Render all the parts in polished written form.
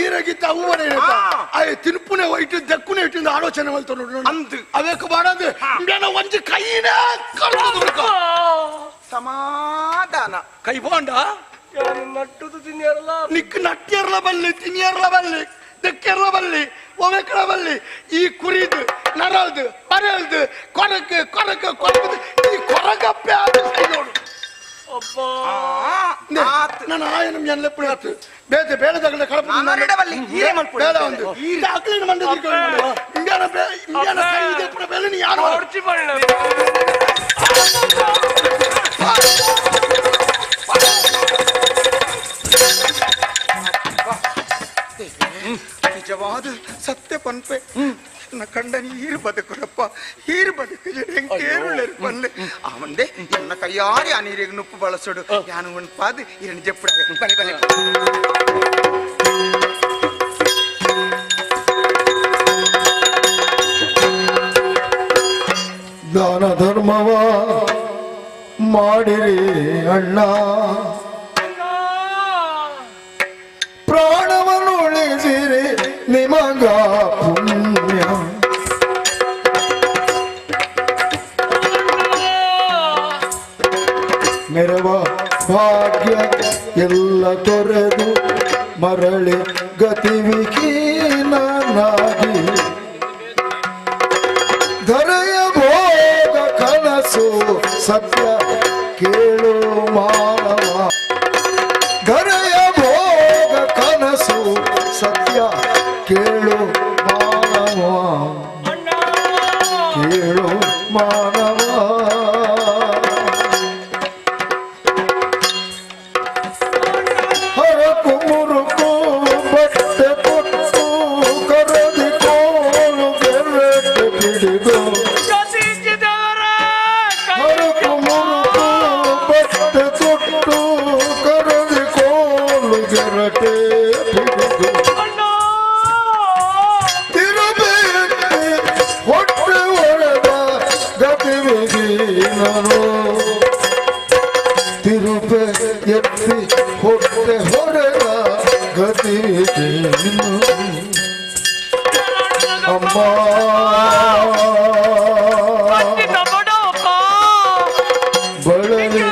ಈರಗಿತ್ತ ಹೂವನೆ ಅಯ್ಯ ತಿನ್ಪುನೆ ಹೋಯ್ತು ದಕ್ಕುನೆ ಇಟ್ಟಿಂದ ಆಲೋಚನೆ ಮಲ್ತು ನೋಡು ಅಂದು ಅದಕ್ಕೆ ಮಾಡೋದು ಬೇನ ಒಂಜಿ ಕೈನ ಸಮಾಧಾನ ಕೈ ಬೋಂಡ ನಟ್ಟುದು ತಿನ್ನಿಯರಲ್ಲ ನಿಕ್ ನಟ್ಟಿಯರ್ಲ ಬಲ್ಲಿ ತಿನ್ನಿಯರ್ಲ ಬಲ್ಲಿ ದಕ್ಕೆರ್ಲ ಬಲ್ಲಿ ಒವೆಕ್ರ ಬಲ್ಲಿ ಈ ಕುರಿದು ನರಲ್ದು ಬರಲ್ದು ಕೊರಕ ಕೊರಕ ಕೊರಕದು ಈ ಕೊರಗಪ್ಪೆ ಆದ ಕೈ ನೋಡು ನಾನು ಆಯನ ಎನ್ಲೆಪ್ಪು ಆಯ್ತು ಬೇತೆ ಬೇಳೆ ತಗಡ ಕಳಪ ಬೇಡ ಒಂದು ಅಕ್ಲಿನ ಮಂಡ ಇಂಡಿಯಾನ ಕೈ ಇದೆ ಪುಣ ಬೇಲೆ ನೀ ಯಾರು ನಿಜವಾದ ಸತ್ಯ ಪನ್ಪೆ ನನ್ನ ಕಂಡನಿ ಹೀರು ಬದುಕುರಪ್ಪ ಹೀರು ಬದುಕು ಕೇರುಳ್ಳರು ಪನ್ಲೆ ಅವಂದೆ ಎನ್ನ ಕೈಯಾರಿ ಆ ನೀರಿಗೆ ನುಪ್ಪು ಬಳಸೋಡು ಯಾನು ಒಂದು ಪಾದು ಇರನ್ನು ಜಪ್ಪುಡ ಬನ್ನಿ ಬನ್ನಿ ದಾನ ಧರ್ಮವ ಮಾಡಿರಿ ಅಣ್ಣ ಪ್ರಾಣವನ್ನು ಉಳಿಸಿರಿ ನಿಮಗ ಪುಣ್ಯ ಮೆರವ ಭಾಗ್ಯ ಎಲ್ಲ ತೊರೆದು ಮರಳಿ ಗತಿವಿಕೀನಾಗಿ ಧರೆಯ ಭೋಗ ಕನಸು ಸತ್ಯ ಕೇಳು ಮಾನವ ಧರೆಯ ಭೋಗ ಕನಸು ಸತ್ಯ ಕೇಳು ಮಾನವ ಕೇಳು ಮಾನವ ಹರಕು ಮುರುಕು ಬಟ್ಟೆ ಕೊಟ್ಟು ಕರದಿ ಕೋಲು ಗೆರಟೆ ಹಿಡಿದು ಹರಕು ಮುರುಕು ಬಟ್ಟೆ ಕೊಟ್ಟು ಕರದಿ ಕೋಲು ಗೆರಟೆ ಹಿಡಿದು ತಿರುಬೇಟಿ ಹೊಟ್ಟೆ ಹೊಡೆದ ಗತಿವಿಗೀನರು ತಿರುಪೆ ಎತ್ತಿ ಹೊಟ್ಟೆ ಹೊಡೆದ ಗತಿವಿಗೀನು ಅಮ್ಮ ಬಳಲಿದೆ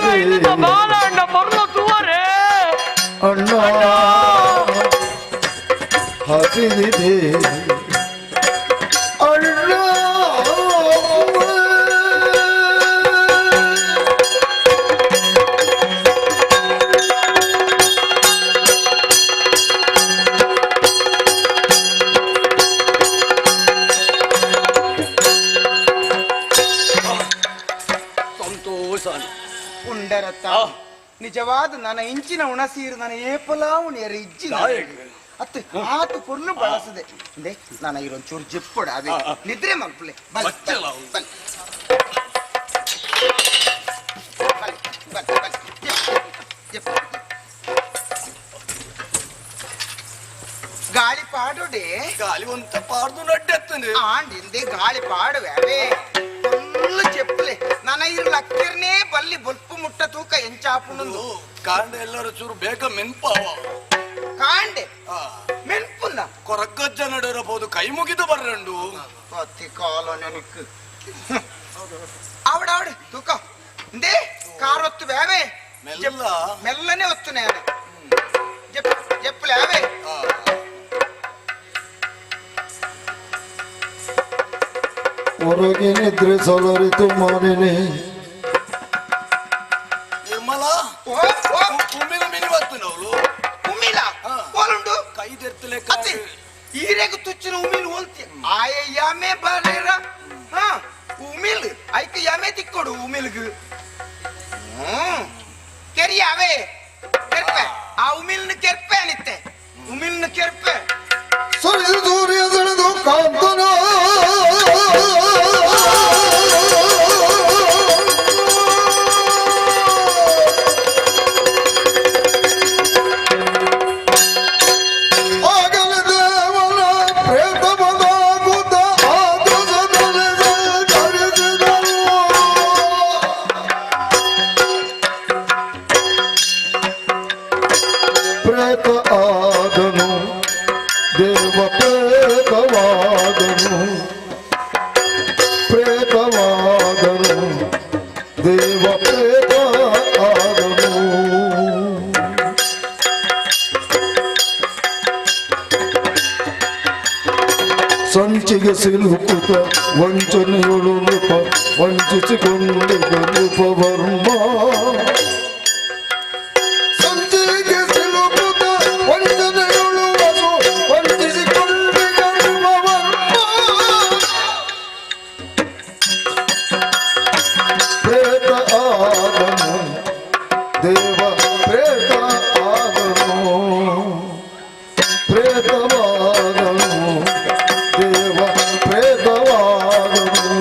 ಅಣ್ಣ ಹಸಿದಿದೆ ಅಣ್ಣ ಸಂತೋಷ ಪುಂಡರತ ನಿಜವಾದ ನನ್ನ ಇಂಚಿನ ಉಣಸೀರು ನನ್ನ ಏಪಲ ಉಣಿಯರು ಇಜ್ಜಿನ ಅತ್ತು ಆತು ಪುರ್ಲು ಬಳಸದೆ ಅಂದೆ ನಾನು ಇರೊಂಚೂರು ಜಿಪ್ಪುಡ ಅದೇ ನಿದ್ರೆ ಮಲ್ಪಲೆ ಗಾಳಿ ಪಾಡೋಡೆ గాలి వంత పాడుతూ నడ్డెత్తుంది ఆండిందే గాలి పాడువే ఫుల్ చెప్పులే ನನ್ನ ಇರು ಲಕ್ಕಿರ್ನೇ ಬಲ್ಲಿ ಬೊಲ್ಪು ಮುಟ್ಟ ತೂಕ ಎಂಚಾಪುಂಡು ಕಾಂಡೆ ಎಲ್ಲರೂ ಚೂರು ಬೇಗ ಮೆನ್ಪಾವ ಕಾಂಡೆ ಮೆನ್ಪುಂದ ಕೊರಗಜ್ಜ ನಡಿರಬಹುದು ಕೈ ಮುಗಿದು ಬರ್ರಂಡು ಪತ್ತಿ ಕಾಲ ನೆನಕು ಆವಡ ತೂಕ ಇಂದೇ ಕಾರ್ ಒತ್ತು ಬೇವೆ ಮೆಲ್ಲನೆ ಒತ್ತುನೆ చెప్పులే అవే ಹೊರಗೆ ನಿದ್ರೆ ಸೊಲರಿತು ಮಾನಿನಿ ನಿರ್ಮಲ ಉಮ್ಮಿನ ಮಿನಿ ಬರ್ತನವಳು ಉಮ್ಮಿಲ ಓಲುಂಡು ಕೈ ತೆರ್ತಲೆ ಈರೆಗು ತುಚ್ಚಿನ ಉಮ್ಮಿಲ್ ಓಲ್ತಿ ಆಯ ಯಾಮೆ ಬರೇರ ಹಾ ಉಮ್ಮಿಲ್ ಐಕ ಯಾಮೆ ತಿಕ್ಕೊಡು ಉಮ್ಮಿಲ್ಗು ಕೆರಿ ಅವೇ ಕೆರ್ಪೆ ಆ ಉಮ್ಮಿಲ್ನ ಕೆರ್ಪೆ ಅನಿತ್ತೆ ಉಮ್ಮಿಲ್ನ ಕೆರ್ಪೆ ಸರಿದು ಸೂರ್ಯ ಸೆಳೆದು ಕಾಂತನ ಪ್ರೇತ ಆದನು ಸಂಚಿಗೆ ಸಿಲುಕುತ ವಂಚನೆಯೊಳು ನೃಪ ವಂಚಿಸಿಕೊಂಡಿಗ ನೃಪವರ್ಮ ಸಂಚಿಗೆ ಸಿಲುಕುತ ವಂಚನೆಯೊಳು ವಸು ವಂಚಿಸಿಕೊಂಡಿಗ ನೃಪವರ್ಮ ಪ್ರೇತ ಆದನು ದೇವ ಪ್ರೇತ ಆದನು ಪ್ರೇತವಾದನು ದೇವ ಪ್ರೇತವಾದನು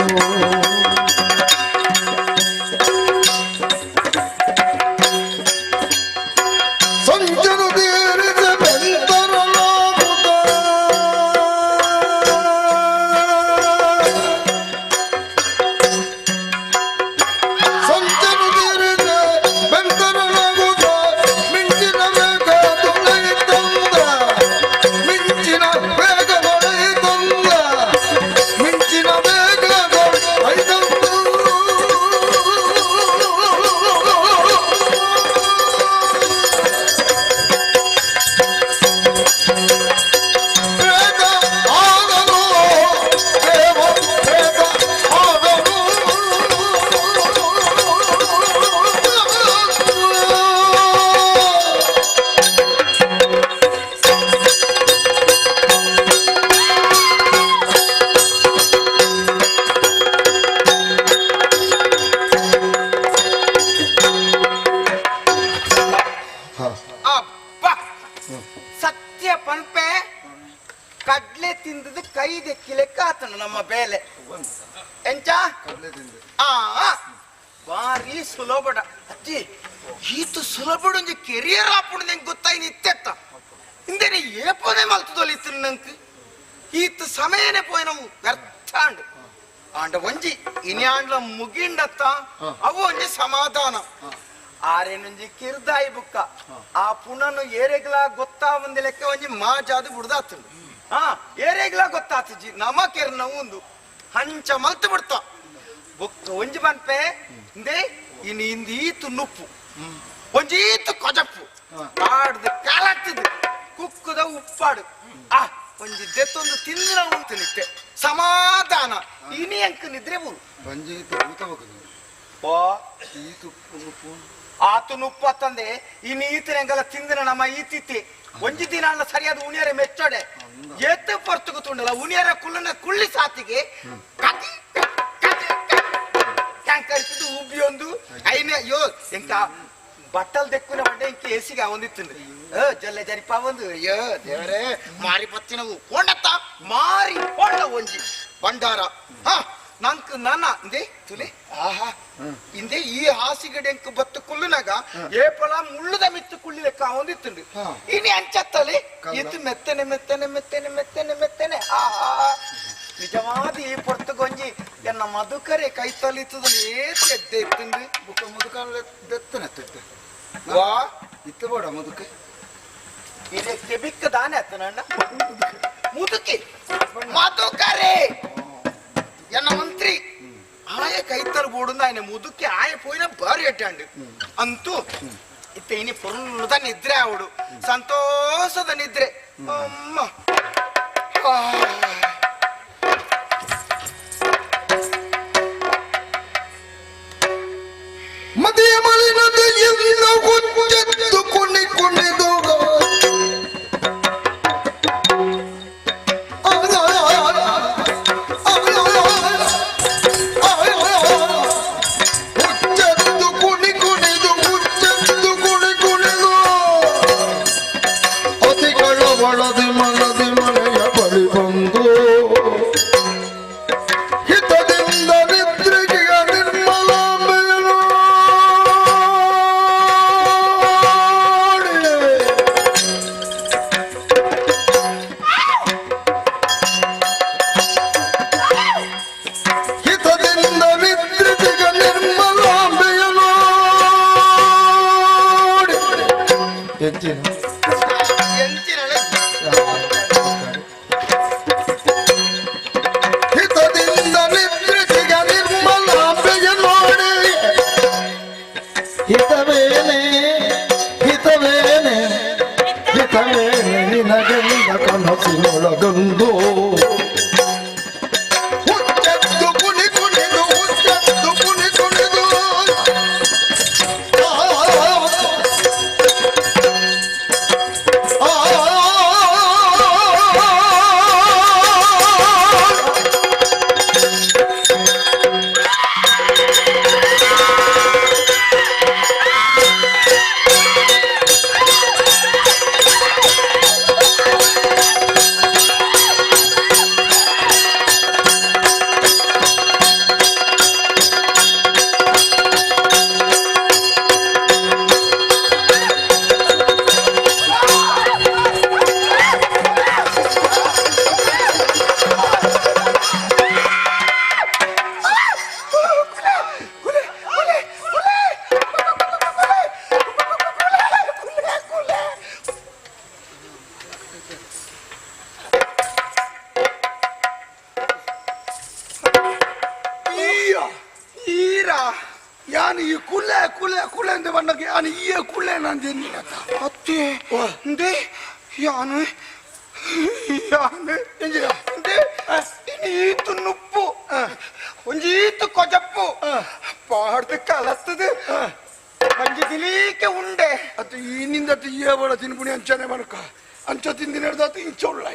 ಸಂಚನು ತೀರಿಸ ಬೆಂತರಲಾಗುತ್ತ ಸಂಚನು ತೀರಿಸ ಬೆಂತರಲಾಗುತ್ತ ಮಿಂಚಿನ ವೇಗ ತುಳೈ ತಂದ ಮಿಂಚಿನ ವೇಗ ತೊಳೈ ತಂದ ಮಿಂಚಿನ ವೇಗ ತೊಳೈ ತಂದ ಪ್ರೇತ ಆದನು ದೇವ ಪ್ರೇತ ಆದನು ಅಪ್ಪ ಸತ್ಯ ಪಂಪೆ ಕಡ್ಲೆ ತಿಂದದ್ದು ಕೈದೆಕ್ಕಿ ಲೆಕ್ಕ ಆತನು ನಮ್ಮ ಬೇಲೆ ಎಂಚ ಆ ಬಾರಿ ಸುಲಭಡ ಅಜ್ಜಿ ಈತು ಸುಲಭಡು ಒಂಜಿ ಕೆರಿಯರ್ ಆಪುಡು ನಂಗೆ ಗೊತ್ತಾಯ್ತು ಇತ್ತೆತ್ತ ಹಿಂದೇನೆ ಏಪೋನೆ ಮಲ್ತದೊಲಿತ್ತು ನಂಗೆ ಈತು ಸಮಯನೇ ಪೋಯ್ ನಾವು ವ್ಯರ್ಥ ಅಂಡು ಆಂಡ ಒಂಜಿ ಇನಿ ಆಂಡ್ಲ ಮುಗಿಂಡತ್ತ ಅವು ಒಂಜಿ ಸಮಾಧಾನ ಆರೇನೊಂಜಿ ಕಿರ್ದಾಯಿ ಬುಕ್ಕ ಆ ಪುನನು ಏರೆಗ್ಲ ಗೊತ್ತಾ ಒಂದ್ ಲೆಕ್ಕ ಒಂಜಿ ಮಾಜಾದು ಬುಡ್ದಾತು ಹಾ ಏರೆಗ್ಲ ಗೊತ್ತಾತಜಿ ನಮಕೆರ್ ಒಂದು ಹಂಚ ಮಲ್ತು ಬಿಡ್ತ ಬುಕ್ಕ ಒಂಜಿ ಬನ್ಪೆ ಇಂದೇ ಇನಿ ಇಂದೀತು ನುಪ್ಪು ಒಂಜೀತು ಕೊಜಪ್ಪು ಆಡ್ದು ಕಾಲಾಗ್ತದೆ ಕುಕ್ಕುದ ಉಪ್ಪಾಡು ಆ ಒಂಜಿ ದೆತ್ತೊಂದು ತಿಂದಿನ ಉಂಟು ನಿತ್ತೆ ಸಮಾಧಾನ ಇನಿ ಅಂಕ ನಿದ್ರೆ ಬೋದು ಓ ಆತು ನುಪ್ಪು ಅತ್ತಂದೆ ಇನ್ನು ಈತನೆಂಗಲ ತಿಂದಿನ ನಮ್ಮ ಈತಿತ್ತಿ ಒಂಜಿ ದಿನ ಅಲ್ಲ ಸರಿಯಾದ ಉಣಿಯರೆ ಮೆಚ್ಚೋಡೆ ಎತ್ತು ಪರ್ತುಕು ತುಂಡಲ್ಲ ಉಣಿಯರ ಕುಳ್ಳನ ಕುಳ್ಳಿ ಸಾತಿಗೆ ಕಟಿ ಕ್ಯಾಂಕರಿಸಿದ್ದು ಉಬ್ಬಿ ಒಂದು ಐನೇ ಅಯ್ಯೋ ಎಂಕ ಬಟ್ಟಲ್ ದೆಕ್ಕುನ ಬಂಡೆ ಇಂಕ ಎಸಿಗೆ ಒಂದಿತ್ತು ಜಲ್ಲೆ ಜರಿಪ ಒಂದು ಅಯ್ಯೋ ದೇವರೇ ಮಾರಿ ಪತ್ತಿನವು ಕೊಂಡತ್ತ ಮಾರಿ ಕೊಂಡ ಒಂಜಿ ಭಂಡಾರ ಹಾ ನಂಕ್ ನನ್ನ ಇಂದೆ ತುಲೆ ಆಹಾ ಇಂದೆ ಈ ಹಾಸಿಗಡೆ ಎಂಕ್ ಬತ್ತು ಕುಳ್ಳುನಾಗ ಏಪಲ ಮುಳ್ಳುದ ಮಿತ್ತು ಕುಳ್ಳಿ ಲೆಕ್ಕ ಒಂದಿತ್ತುಂಡು ಇನಿ ಅಂಚತ್ತಲೆ ಇದು ಮೆತ್ತನೆ ಮೆತ್ತನೆ ಮೆತ್ತನೆ ಮೆತ್ತನೆ ಮೆತ್ತನೆ ಆಹಾ ನಿಜವಾದ ಈ ಪೊರ್ತಗೊಂಜಿ ಎನ್ನ ಮಧುಕರೆ ಕೈ ತಲಿತದ ಏತ್ ಎದ್ದೆ ಇತ್ತುಂಡು ಬುಕ್ಕ ಮುದುಕಾಲ ದೆತ್ತನೆ ವಾ ಇತ್ತು ಬೇಡ ಮುದುಕೆ ಇದಕ್ಕೆ ಬಿಕ್ಕ ದಾನೆ ಅತ್ತನಣ್ಣ ಮುದುಕಿ ಮಧುಕರೆ ಎನ್ನ ಮಂತ್ರಿ ಆಯ ಕೈತಲ್ ಬೋಡುಂದ ఆయన ముదుకి ఆయ పోయిన భారీ అట్టాండు అంతూ ఇತ್ತೆ ఇని పొరులుద నిద్ర ఆవుడు సంతోషದ నిద్ರೆ అమ్మ ಮದಿಯ ಮಲಿನದ ಎಲ್ಲ ಹುಚ್ಚೆತ್ತು ಕುಣಿ ಕುಣಿದು ಹುಚ್ಚೆತ್ತು ಕುಣಿ ಕುಣಿದು ಹುಚ್ಚೆತ್ತು ಕುಣಿ ಕುಣಿದು ಅತಿ ಕಳವಳದಿ ಮನದಿ ಮನೆಯ ಬಳಿ ಬಂದು ಹಿತದಿಂದ ನಿದ್ರೆಗೆ ನಿರ್ಮಲಾಂಬೆಯನು ಹಿತದಿಂದ ನಿದ್ರೆಗೆ ನಿರ್ಮಲಾಂಬೆಯನು ಹೆಚ್ಚಿನ ಹಿತದಿಂದ ನಿದ್ರೆಗೆ ನಿರ್ಮಲಾಂಬೆಯ ನೋಡಿ ಹಿತವೇನೆ ಹಿತವೇನೆ ಹಿತವೇನೆ ನಿನಗೆಲ್ಲ ಕನಸಿನೊಳಗೊಂದು ಯಾನು ಯಾನು ಎಂಜಿನ ಅಂದೆ ಈತು ನುಪ್ಪು ಒಂಜೀತು ಕೊಜಪ್ಪು ಪಾಡ್ದು ಕಲಸ್ತದು ಮಂಜಿ ದಿಲೀಕೆ ಉಂಡೆ ಅದು ಈನಿಂದ ಏಬಳ ತಿನ್ಪುಣಿ ಅಂಚನೆ ಮನಕ ಅಂಚ ತಿಂದಿನ ಹಿಡ್ದಾತ ಇಂಚೊಳ್ಳ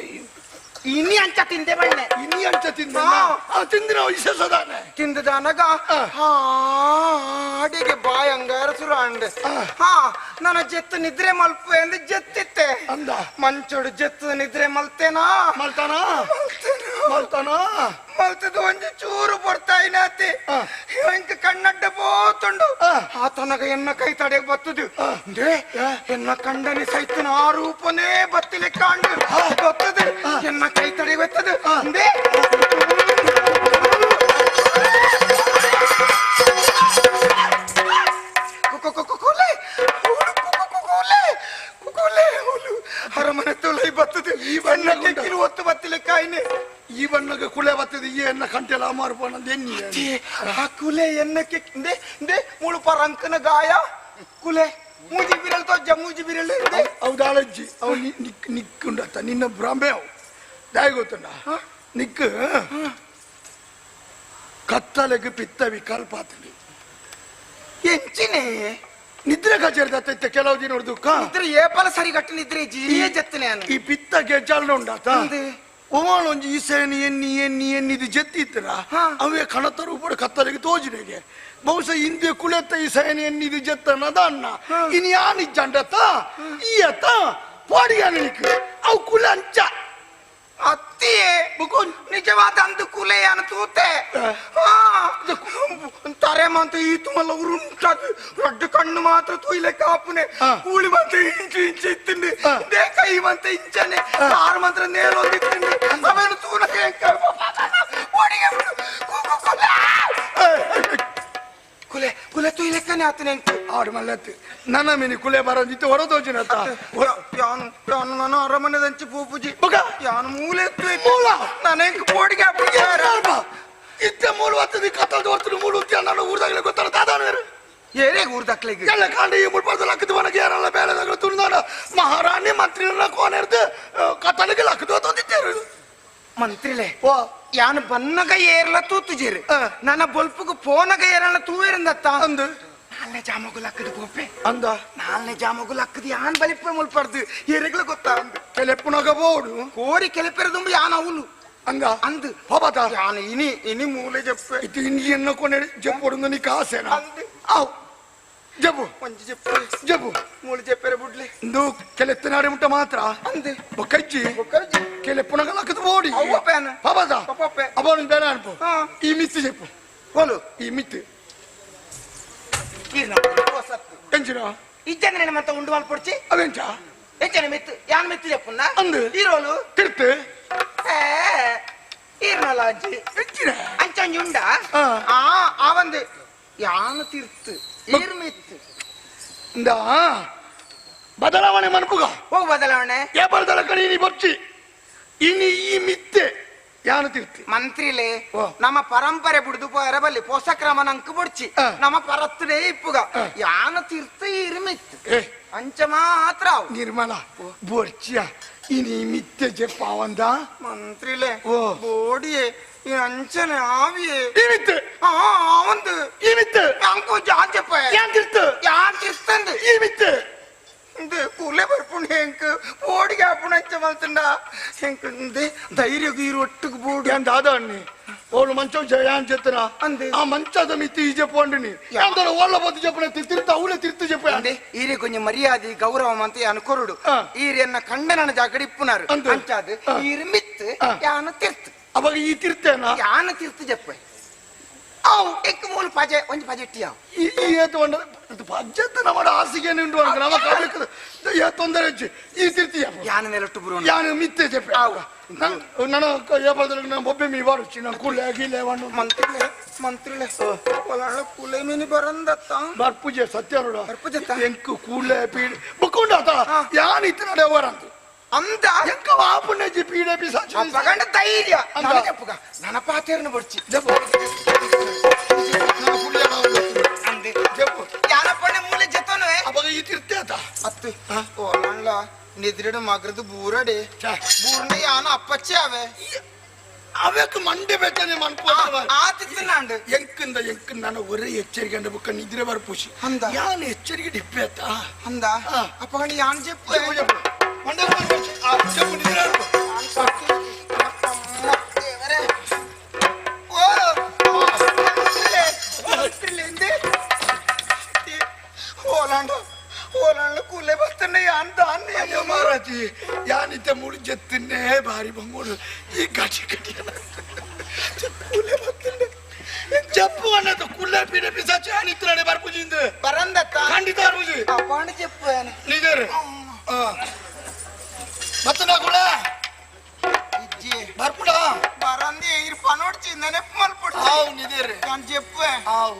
ಇನಿ ಅಂಚ ತಿಂದೆ ಬಣ್ಣೆ ಇನಿ ಅಂಚ ತಿಂದ ಹಾ. ತಿಂದಿನ ವಿಶೇಷದಾನೆ ತಿಂದದಾನಗ ಹಾಡಿಗೆ ಬಾಯಿ ಹಂಗಾರ ಸುರ ಅಂಡೆ ಹಾ ನನ್ನ ಜೆತ್ತು ನಿದ್ರೆ ಮಲ್ಪು ಎಂದು ಜೆತ್ತಿತ್ತೆ ಅಂದ ಮಂಚೋಡು ಜೆತ್ತು ನಿದ್ರೆ ಮಲ್ತೇನಾ ಮಲ್ತಾನ ಮಲ್ತಾನ ಮಲ್ತದ ಒಂಜಿ ಚೂರು ಬರ್ತಾ ಇನಾತಿ ಇಂಕ ಕಣ್ಣಡ್ಡ ಪೋತುಂಡು ಆತನಗ ಎನ್ನ ಕೈ ತಡೆಗೆ ಬತ್ತದು ದೇ ಎನ್ನ ಕಂಡನಿ ಸೈತನ ಆ ರೂಪನೇ ಬತ್ತಿಲೆ ಕಾಂಡು ಬತ್ತದು ಎನ್ನ ಕೈ ತಡೆಗೆ ಬತ್ತದು ದೇ ಅರಮನೆ ತೊಲೈ ಬರ್ತದೆ ಈ ಬಣ್ಣಕ್ಕೆ ಕಿಲು ಹೊತ್ತು ಬತ್ತಿಲೆ ಕಾಯಿನೆ ಈ ಬಣ್ಣಕ್ಕೆ ಕುಳೆ ಬರ್ತದೆ ಈ ಎನ್ನ ಕಂಟೆಲ್ಲ ಮಾರ್ಪೋಣ ಎನ್ನಿ ಆ ಕುಲೆ ಎನ್ನಕ್ಕೆ ಮುಳು ಪರಂಕನ ಗಾಯ ಕುಲೆ ಮೂಜಿ ಬಿರಲ್ ತೋಜ ಮೂಜಿ ಬಿರಲ್ ಅವದಾಳಜ್ಜಿ ಅವ್ ನಿಕ್ಕುಂಡತ್ತ ನಿನ್ನ ಭ್ರಮೆ ಅವು ದಾಯ ಗೊತ್ತುಂಡ ನಿಕ್ಕು ಕತ್ತಲೆಗೆ ಪಿತ್ತ ವಿಕಲ್ಪ ಆತಲಿ ಎಂಚಿನೇ ನಿದ್ರೆ ಕಚೇರಿದತ್ತ ಕೆಲವು ದಿನ ದುಃಖ ಇದ್ರೆ ಏಪಲ ಸರಿ ಕಟ್ಟನಿದ್ರೆ ಜೀಯ ಜತ್ತನೆ ಈ ಪಿತ್ತ ಗೆಜ್ಜಾಲ ಉಂಡಾತ ಒಮಾಳ ಒಂಜಿ ಈ ಸೇನಿ ಎನ್ನಿದು ಜತ್ತಿತ್ತರ ಅವೇ ಕಣತರು ಕೂಡ ಕತ್ತಲೆಗೆ ತೋಜಿನೆಗೆ ಬಹುಶಃ ಹಿಂದೆ ಕುಳೆತ್ತ ಈ ಸೇನಿ ಎನ್ನಿದು ಜತ್ತನದ ಅನ್ನ ಇನ್ ಯಾನಿಜ್ಜಂಡತ್ತ ಈ ಅತ್ತ ಪಾಡಿಯಾನಿಕ್ ಅವು ಕುಲೆ ಅಂಚ ಅತ್ತಿಯೇ ನಿಜವಾದ ಅಂದು ಕುಲೆಯನ್ನು ತೂತೆ ತರೆಮಂತ ಈ ತುಮಲ್ಲ ಉರುಂಟದು ರಡ್ಡು ಕಣ್ಣು ಮಾತ್ರ ತುಯ್ಲೆ ಕಾಪುನೆ ಕೂಳಿ ಮಂತ ಇಂಚು ಇಂಚು ಇತ್ತಂಡು ದೇ ಕೈ ಮಂತ ಇಂಚನೆ ಕಾರು ಮಂತ್ರ ನೇರೊಂದಿತ್ತಂಡು ಅವೇನು ತೂನ ಕುಲೆ ಕುಲೆ ತುಯ್ಲೆಕ್ಕನೆ ಆತನೆ ಅಂತ ಆಡು ಮಲ್ಲತ್ತು ನನ್ನ ಮಿನಿ ಕುಲೆ ಬರೋದಿತ್ತು ಹೊರದೋಜಿನತ್ತ ಯಾನು ಯಾನು ನಾನು ಅರಮನೆದಂಚಿ ಪೂಪುಜಿ ಮಗ ಯಾನು ಮೂಲೆ ಮೂಲ ನನಗೆ ಬೋಡಿಗೆ ಇತ್ತೆ ಮೂಲ ಹೊತ್ತದಿ ಕತ್ತಲ್ದ ಹೊರ್ತದ ಮೂಲ ಉದ್ಯ ನಾನು ಊರ್ದಾಗಲೇ ಗೊತ್ತಾರ ದಾದಾನವೇರು ಏನೇ ಊರ್ದಕ್ಲಿಗೆ ಎಲ್ಲ ಕಾಂಡ ಈ ಮುಳ್ಪದ ಲಕ್ಕದ ಮನಗೆ ಯಾರಲ್ಲ ಬೇಳೆದಾಗ ತುಳಿದಾನ ಮಹಾರಾಣಿ ಮಂತ್ರಿನ ಕೋನೆರ್ದು ಕತ್ತಲಿಗೆ ಲಕ್ಕದ ತಂದಿದ್ದೇರು ಮಂತ್ರಿಲೆ ಓ ಯಾನು ಬನ್ನಗ ಏರ್ಲ ತೂತುಜೇರು ನನ್ನ ಬೊಲ್ಪುಗು ಪೋನಗ ಏರಲ್ಲ ತೂವೇರಿಂದತ್ತ ಅಂದು ನಾಲ್ನೇ ಜಾಮಗು ಲಕ್ಕದ ಗೋಪೆ ಅಂದ ನಾಲ್ನೇ ಜಾಮಗು ಲಕ್ಕದ ಯಾನ್ ಬಲಿಪ ಮುಲ್ಪಡ್ದು ಏರೆಗ್ಲ ಗೊತ್ತಾ ಅಂದು ಕೆಲೆಪ್ಪುನಾಗ ಬೋಡು ಕೋರಿ ಕೆಲೆಪೆರದುಂಬು ಯಾನ್ ಅವಳು ಅಂದ ಅಂದು ಹೋಬಾತ ಯಾನು ಇನಿ ಇನಿ ಮೂಲೆ ಜಪ್ಪೆ ಇದು ಇನ್ನು ಎನ್ನ ಕೊನೆ ಜಪ್ಪೊಡುಂಗ ನೀ ಕಾಸೇನ ಅಂದು ಅವ್ ಜಬ್ಬು ಒಂಜಿ ಜಪ್ಪೆ ಜಬ್ಬು ಮೂಲೆ ಜಪ್ಪೆರ ಬುಡ್ಲಿ ಇಂದು ಕೆಲೆತ್ತನಾಡಿ ಮುಟ್ಟ ಮಾತ್ರ ಅಂದು ಬೊಕ್ಕಜ್ಜಿ ಬೊಕ್ಕಜ್ಜಿ ಕೆಲೆಪ್ಪುನಾಗ ಲಕ್ಕದ ಬೋಡಿ ಅವ್ವ ಪ್ಯಾನ ಹೋಬಾತ ಪಪ್ಪೆ ಅವನು ಬೇಡ ಅನ್ಪು ಹಾ ಈ ಮಿತ್ತು ಜಪ್ಪು ಹೋಲು ಈ ಮಿತ್ತು ಕೀರ್ನ ಹೊಸತ್ತು ಎಂಚಿನ ಇಜ್ಜಂದ್ರೆ ಮತ್ತೆ ಉಂಡು ವಾಲ್ ಪೊಡ್ಚಿ ಅವೆಂಚ ಎಂಚನೆ ಮೆತ್ತು ಯಾನ್ ಮೆತ್ತು ಜಪ್ಪುನ್ನ ಅಂದು ಈರೋಲು ತಿರ್ತು ಈರ್ನಲ್ಲ ಅಜ್ಜಿ ಎಂಚಿನ ಅಂಚಂಜಿ ಉಂಡ ಅವಂದು ಯಾನು ತಿರ್ತು ಈರ್ ಮೆತ್ತು ಇಂದ ಬದಲಾವಣೆ ಮನ್ಪುಗ ಹೋಗು ಬದಲಾವಣೆ ಏ ಬರದಲ್ಲ ಕಣಿ ನೀ ಬರ್ಚಿ ಇನಿ ಈ ಮಿತ್ತೆ ಯಾನು ತಿರ್ತಿ ಮಂತ್ರಿಲೆ ಓ. ನಮ್ಮ ಪರಂಪರೆ ಬಿಡುದು ಬಲ್ಲಿ ಪೋಸ ಕ್ರಮ ನಂಕು ಬುಡ್ಚಿ ನಮ್ಮ ಪರತ್ತುನೇ ಇಪ್ಪುಗ ಯಾನು ತಿರ್ತು ಈರ್ ಮೆತ್ತು ಏ ಅಂಚ ಮಾತ್ರ ಅವು. ನಿರ್ಮಲ ಬೋರ್ಚಿಯ ಇನಿ ಮಿತ್ತೆ ಜಪ್ಪಾವಂದ ಮಂತ್ರಿಲೆ ಓ. ಬೋಡಿಯೇ ಈ ಅಂಚನೆ ಆವಿಯೇ ಈ ಮಿತ್ತೆ ಅವಂದು ಈ ಮಿತ್ತೆ ಅಂಕು ಜಾಂಚಪ್ಪ ಯಾನ್ ತಿರ್ತು ಯಾನ್ ತಿರ್ತಂದು ಈ ಮಿತ್ತೆ ഇത് കുലെ പറപ്പുണ്ട് എനിക്ക് ഓടിക്ക് അപ്പണച്ച മലത്തുണ്ട എനിക്ക് ധൈര്യം ഈ ഒട്ടുക്ക് പോടി ಯಾನ್ ದಾದ ಅಣ್ಣಿ ಅವಳು ಮಂಚ ಯಾನ್ ಜತ್ತನ ಅಂದೆ. ಆ ಮಂಚದ ಮಿತ್ತಿ ಈ ಜಪ್ಪಂಡಿನಿ ಯಾವ್ದಾರ ಒಳ್ಳ ಬದ್ದು ಜಪ್ಪನ ತಿರ್ತ ಅವಳೆ ತಿರ್ತು ಜಪ್ಪ అంటే ఈరి కొంచెం మర్యాద గౌరవం అంతే అనుకోరుడు ఈరి అన్న కండనన్న జాగడి ఇప్పున్నారు అంతే. అంచాదు ఈరి మిత్ యాన తిర్త్ ಅವಾಗ ಈ ತಿರ್ತೇನ యాన తిర్త్ చెప్పే ಅವು ಎಕ್ಕ ಮೂಲ ಪಜೆ ಒಂಜಿ ಪಜೆಟ್ಟಿಯ ಈ ಏತೊಂಡ ಪಜ್ಜತ್ತ ನಮ್ಮ ಆಸಿಗೆ ನಿಂಡು ಅನ್ಕ ನಮ್ಮ ಕಾಲಕ್ಕೆ ತೊಂದರೆ ಹೆಚ್ಚು ಈ ತಿರ್ತಿಯ ಯಾನ ನೆಲಟ್ಟು ಬುರು ಯಾನು ಮಿತ್ತೆ ಜಪ್ಪೆ ನನ್ನ ಏಪಲ್ದಲ್ಲಿ ನಾನು ಬೊಬ್ಬೆ ಮೀ ಬಾರುಚಿ ನಾನು ಕೂಲೆ ಗೀಲೆ ವಣ್ಣು ಮಂತ್ರಿಲೆ ಒಳ್ಳ ಕುಲೆ ಮೀನಿ ಬರಂದತ್ತ ಬರ್ಪುಜೆ ಸತ್ಯ ನೋಡ ಬರ್ಪುಜೆತ್ತ? ಎಂಕು ಕೂಲೆ ಪೀಡೆ ಬುಕ್ಕೊಂಡಾತ ಯಾನ್ ಇತ್ತು ನಡೆಯವರಂತ ಅಂದ ಎಂಕ ವಾಪುಣ್ಣಜಿ ಪೀಡೆ ಪಿಸಾಚಿ ಅಪ್ಪಗಂಡ ಧೈರ್ಯ ಅಂದ. ನಾನು చెప్పుగా ನನ್ನ ಪಾತೇರ್ನ ಬಡ್ಚಿ ಜಪ್ಪು ನಾನು ಕೂಲೆ ಅಂದೆ ಜಪ್ಪು ಯಾನಪ್ಪನೆ ಮೂಲೆ ಜತನು ಅವಾಗ ಈ ತೀರ್ಥ ಅತ್ತು ಓಲಣ್ಣ ನಿದ್ರೆಡು ಮಗ್ರದು ಬೂರಡೆ ಬೂರ್ನ ಯಾನ ಅಪ್ಪಚ್ಚೆ ಅವೆ ಅವಕ್ಕೆ ಮಂಡೆ ಬೇಕನೆ ಆತಿತ್ತು ಎಂಕಿಂದ ನಾನು ಒರೇ ಎಚ್ಚರಿಕೆ ಬುಕ್ಕ ನಿದ್ರೆ ಬರ್ಪೂಸಿ ಅಂದ ಯಾನ್ ಎಚ್ಚರಿಕೆ ಡಿಪ್ಪೆ ಆತ ಅಂದ ಅಪ್ಪಗಂಡಿ ಯಾನ್ చెప్పు ಮಂಡೆ చెప్పు ನಿದ್ರೆ ಓಲಾಂಡ ಕೂಲೆ ಬರ್ತನೆ ಅಂತ ಮಹಾರಾಜಿ ಯಾನಿದ್ದೆ ಮುಳಿಜೆತ್ತಿನ್ನೇ ಭಾರಿ ಬಂಗೋಡು ಈ ಗಾಡಿ ಕಟ್ಟಿ ಕೂಲೆ ಬರ್ತನೆ చెప్పు అన్నది కుళ్ళ పీడ పిశాచి యానిత్రాడే బర్పుజింది బరందత్త ఖండిత బర్పుజి అపాండి చెప్పు నిజరే మత్తనా కూడా ఇజ్జి బర్పుడా బరంది ఇర్ పనోడ్ చిందనే మల్పడు ఆవు నిజరే కాన్ చెప్పు ఆవు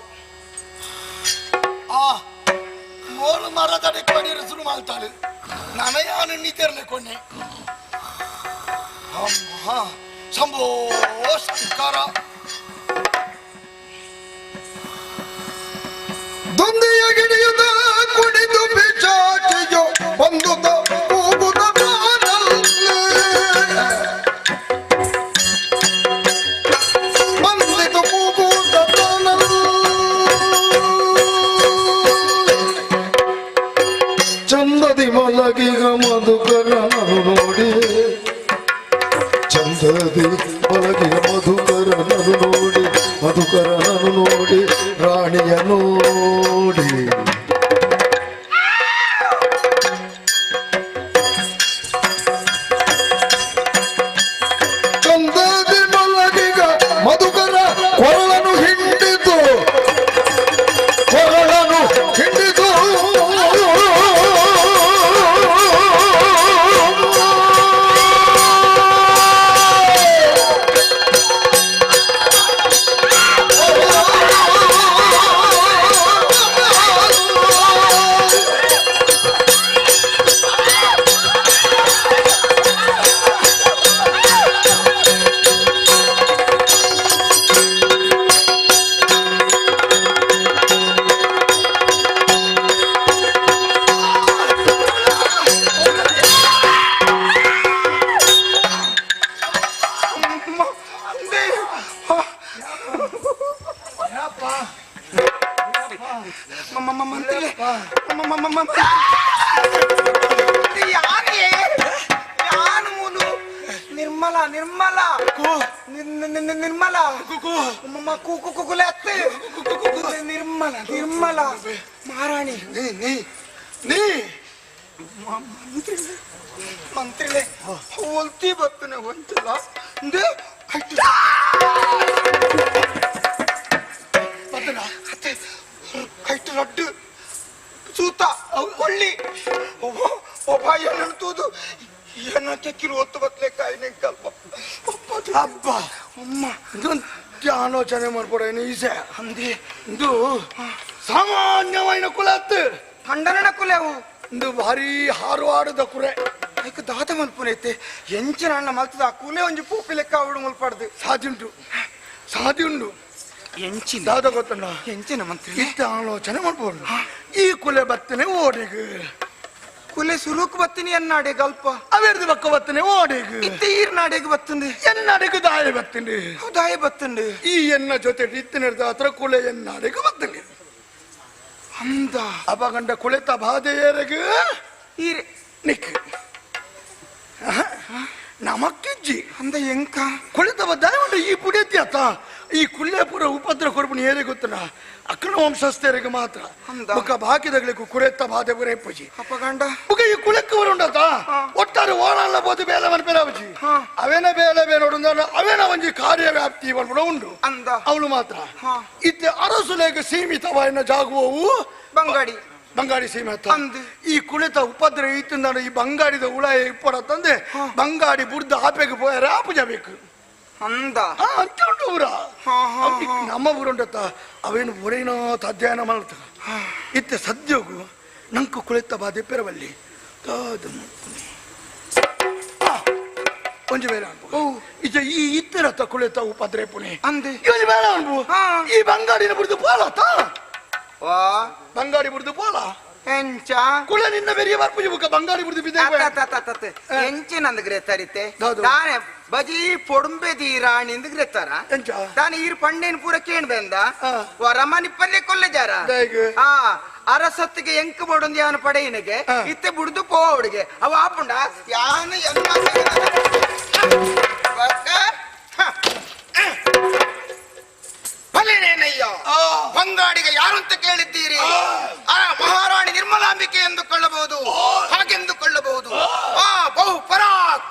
మోలు మరదడి కొడి రుసులు మాల్తాడు ననయాను నిజర్లే కొన్ని అమ్మా శంభో శంకర ದೊಂದಿಯ ಗಿಡಿಯುದ ಕುಣಿದು ಪಿಚಾಚಿಯೋ ಬಂದುದ ಕೂಗುದ ಬಂದಿತು ಕೂಗುದ ಚಂದದಿ ಮಲಗಿಗ ಮಧುಕರನನು ನೋಡಿ ಚಂದದಿ ಮಲಗಿಗ ಮಧುಕರನನು ನೋಡಿ ಮಧುಕರನನು ನೋಡಿ ರಾಣಿಯ ನೋಡಿ ಚಂದದಿ ಮಲಗಿಗ ಮಧುಕರ ಕೊರಳನು ಹಿಂಡಿತು ನಿರ್ಮಲ ನಿರ್ಮಲ ನಿರ್ಮಲ ಕುಕುಲೆತ್ತೆ ನಿರ್ಮಲ ನಿರ್ಮಲ ಮಹಾರಾಣಿ ನೀ ಮಂತ್ರಿಲೆ ಹೋಲ್ತಿ ಬತ್ತನೆ ಒಂಚಲ ಕೈಟ್ ಲಡ್ಡು ಸೂತ ಕೊಳ್ಳಿ ಒಬ್ಬ ಏನನ್ನು ತೂದು ಏನೋ ಕೆಕ್ಕಿರು ಒತ್ತು ಬತ್ತಲೆ ಕಾಯಿನೆ ಕಲ್ಪ ಅಬ್ಬ ಅಮ್ಮ ಇದೊಂದು ಆಲೋಚನೆ ಮಾಡ್ಕೊಡೇನು ಈಸೆ ಅಂದಿ ಇದು ಸಾಮಾನ್ಯವಾದ ಕುಲತ್ತು ಖಂಡನ ಕುಲೆವು ಇದು ಭಾರಿ ಹಾರುವಾಡದ ಕುರೆ ಅದಕ್ಕೆ ದಾದ ಮಲ್ಪುನೈತೆ ಎಂಚಿನ ಅಣ್ಣ ಮಲ್ತದ ಆ ಕೂಲೆ ಒಂಜಿ ಪೂಪಿ ಲೆಕ್ಕ ಅವಡು ಮಲ್ಪಾಡ್ದು ಸಾಧ್ಯ ಉಂಟು ಎಂಚಿನ ದಾದ ಗೊತ್ತಣ್ಣ ಎಂಚಿನ ಮಂತ್ರಿ ಇತ್ತ ಆಲೋಚನೆ ಮಾಡ್ಬೋದು ಈ ಕುಲೆ ಬತ್ತನೆ ಓಡಿಗೆ ಕುಲೆ ಸುರುಕು ಬತ್ತೀನಿ ಎನ್ನಾಡೆ ಗಲ್ಪ ಅವೆರ್ದು ಬಕ್ಕ ಬತ್ತನೆ ಓಡಿಗೆ ಇತ್ತ ಈರ್ ನಾಡೆಗೆ ಬತ್ತುಂಡು ಎನ್ನಡೆಗೆ ದಾಯ ಬತ್ತಂಡು ದಾಯ ಬತ್ತುಂಡು ಈ ಎನ್ನ ಜೊತೆ ಇತ್ತಿನರ್ದ ಹತ್ರ ಕುಲೆ ಎನ್ನಡೆಗೆ ಬತ್ತಂಡು ಅಂದ ಅಪಗಂಡ ಕುಳಿತ ಬಾಧೆಯರೆಗೆ ಈರೆ ನಿಕ್ ನಮಕ್ಕಿಜ್ಜಿ ಅಂದ ಎಂಕ ಕುಳಿತ ಬದ್ದಾಯ ಈ ಪುಡಿಯತ್ತಿ ಅತ್ತ ಈ ಕುಲ್ಲೇಪುರ ಉಪದ್ರ ಕೊಡ್ಬಿನಿ ಏರೇ ಗೊತ್ತನ ಅಕ್ಕನ ವಂಶಸ್ಥರಿಗೆ ಮಾತ್ರ ಮುಖ ಬಾಕಿದಗಳಿಗೆ ಕುರೆತ್ತ ಬಾಧೆ ಬುರೇಪಜಿ ಅಪಗಂಡ ಮುಖ ಈ ಕುಲಕ್ಕೆ ಬರುಂಡತ ಒಟ್ಟಾರೆ ಓಣಲ್ಲ ಬೋದು ಬೇಲವನ್ ಬೇಲವಜಿ ಅವೇನ ಬೇಲೆ ಬೇನೋಡು ಅವೇನ ಒಂಜಿ ಕಾರ್ಯ ವ್ಯಾಪ್ತಿ ಬಂದ್ಬಿಡ ಉಂಡು ಅಂದ ಅವಳು ಮಾತ್ರ ಇತ್ತೆ ಅರಸುಲೆಗೆ ಸೀಮಿತವಾಯಿನ ಜಾಗುವವು ಬಂಗಾಡಿ ಸೀಮೆ ಈ ಕುಳಿತ ಉಪದ್ರ ಇತ್ತಿಂದ ಈ ಬಂಗಾಡಿದ ಉಳ ಇಪ್ಪಡ ತಂದೆ ಬಂಗಾಡಿ ಬುಡ್ದ ಆಪೆಗೆ ಪೋಯಾರ ಆಪು ಜಬೇಕು ಅಂದ ಅಂತ ಉಂಟು ಊರ ನಮ್ಮ ಊರುಂಡತ್ತ ಅವೇನು ಊರೇನೋ ಅಧ್ಯಯನ ಮಾಡ್ತ ಇತ್ತೆ ಸದ್ಯೋಗು ನಂಕು ಕುಳಿತ ಬಾಧೆ ಪೆರವಲ್ಲಿ ಒಂಜಿ ಬೇರೆ ಅನ್ಬೋ ಇಜ ಈ ಇತ್ತಿರತ್ತ ಕುಳಿತ ಉಪದ್ರೆ ಪುಣೆ ಅಂದೆ ಇವನು ಬೇರೆ ಅನ್ಬೋ ಈ ಬಂಗಾಡಿನ ಬುಡ್ದು ಪಾಲತ್ತ ವಾ ಬಂಗಾಡಿ ಬುಡ್ದು ಪಾಲ ಎಂಚ ಕುಲ ನಿನ್ನ ಬೆರಿಯ ಬರ್ಪುಜಿ ಬುಕ್ಕ ಬಂಗಾಳಿ ಬುಡ್ದು ಬಿದ್ದೆ ಎಂಚಿನಂದ್ ಗ್ರೆತ್ತರಿತೆ ಹೌದು. ತಾನೆ ಬಜಿ ಪೊಡುಂಬೆ ದೀರಾಣಿಂದ ಗ್ರೆತ್ತಾರ ಎಂಚ ತಾನು ಈರ್ ಪಂಡೇನ್ ಪೂರ ಕೇಣ್ ಬೆಂದ ಹಾ. ರಮಣಿ ಪಲ್ಲೆ ಕೊಲ್ಲೆಜಾರ ಹೇಗೆ? ಹಾ ಅರಸೊತ್ತಿಗೆ ಎಂಕ್ ಬಡೊಂದು ಯಾನು ಪಡೆಯಿನಗೆ ಹಾ. ಇತ್ತೆ ಬುಡ್ದು ಪೋವಡಿಗೆ ಅವ ಆಪುಂಡ ಯಾನು ಫಲೇನೇನಯ್ಯ ಬಂಗಾಡಿಗೆ ಯಾರು ಅಂತ ಕೇಳಿದ್ದೀರಿ ಆ ಮಹಾರಾಣಿ ನಿರ್ಮಲಾಂಬಿಕೆ ಎಂದುಕೊಳ್ಳಬಹುದು ಹಾಗೆಂದುಕೊಳ್ಳಬಹುದು ಆ ಬಹು ಪರಾಕ್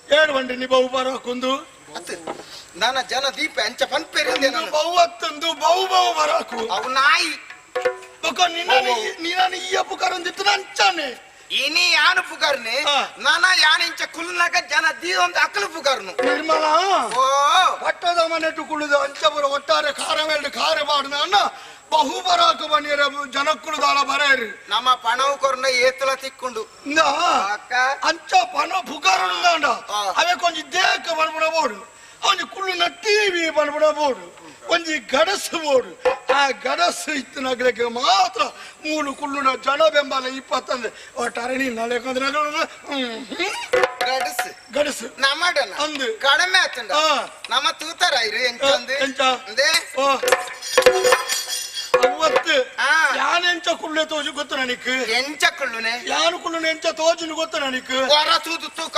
ಏಳು ಬಂಡಿ ನೀ ಬಹು ಬರಾಕೊಂದು ನನ್ನ ಜನ ದೀಪ ಎಂಚ ಪನ್ಪೇರಿಂದೆ ನಾನು ಬಹು ಹತ್ತೊಂದು ಬಹು ಬಹು ಬರಾಕು ಅವು ನಾಯಿ ಬೊಕ್ಕ ನಿನ್ನ ಈ ಅಪ್ಪುಕಾರೊಂದಿತ್ತು ನಂಚಾನೆ ಇನಿ ಯಾನು ಪುಗಾರ್ನೆ ಹಾ. ನಾನ ಯಾನ ಇಂಚ ಕುಲ್ನಾಗ ಜನ ದೀದೊಂದು ಅಕ್ಕಲು ಪುಗಾರ್ನು ನಿರ್ಮಲಾ ಓ ಪಟ್ಟದ ಮನೆಟ್ಟು ಕುಳಿದು ಅಂಚಬರ ಒಟ್ಟಾರೆ ಖಾರವೆಲ್ಡು ಖಾರ ಬಾಡ್ನ ಅನ್ನ ಬಹು ಬರಾಕ ಬನ್ನಿರ ಜನಕ್ಕುಳುದಾಳ ಬರೇರಿ ನಮ್ಮ ಪಣವು ಕೊರ್ನ ಏತಲ ತಿಕ್ಕೊಂಡು ಇಂದ ಅಕ್ಕ ಅಂಚ ಪನ ಪುಕಾರುಂದಾಂಡ ಹಾ. ಅವೇ ಕೊಂಚ ದೇಹಕ್ಕೆ ಬಂದ್ಬಿಡಬಹುದು ಅವನು ಕುಳ್ಳಿನ ಟಿವಿ ಬಂದ್ಬಿಡಬಹುದು ಒಂಜಿ ಗಡಸು ಬೋಡು ಆ ಗಡಸು ಇತ್ತು ನಗಲಿಕ್ಕೆ ಮಾತ್ರ ಮೂಲು ಕುಳ್ಳುನ ಜನ ಬೆಂಬಲ 20 ಒಟ್ಟಾರೆ ನೀನು ನಲೆಕಂದ್ರೆ ಗಡಸ್ ಗಡಸು ನಮ್ಮಡನ ಅಂದು. ಕಡಿಮೆ ಆತಂಡ ಹಾ. ನಮ್ಮ ತೂತರ ಇರು ಎಂಚಂದು ಎಂಚ? ಅಂದೆ ಓ ಅವತ್ತು ಹಾ. ಯಾನೆಂಚ ಕುಳ್ಳೆ ತೋಜು ಗೊತ್ತು ನನಕ್ ಎಂಚ ಕುಳ್ಳುನೆ ಯಾನು ಕುಳ್ಳುನ ಎಂಚ ತೋಜುನು ಗೊತ್ತು ನನಕ್ ಹೊರ ತೂತು ತೂಕ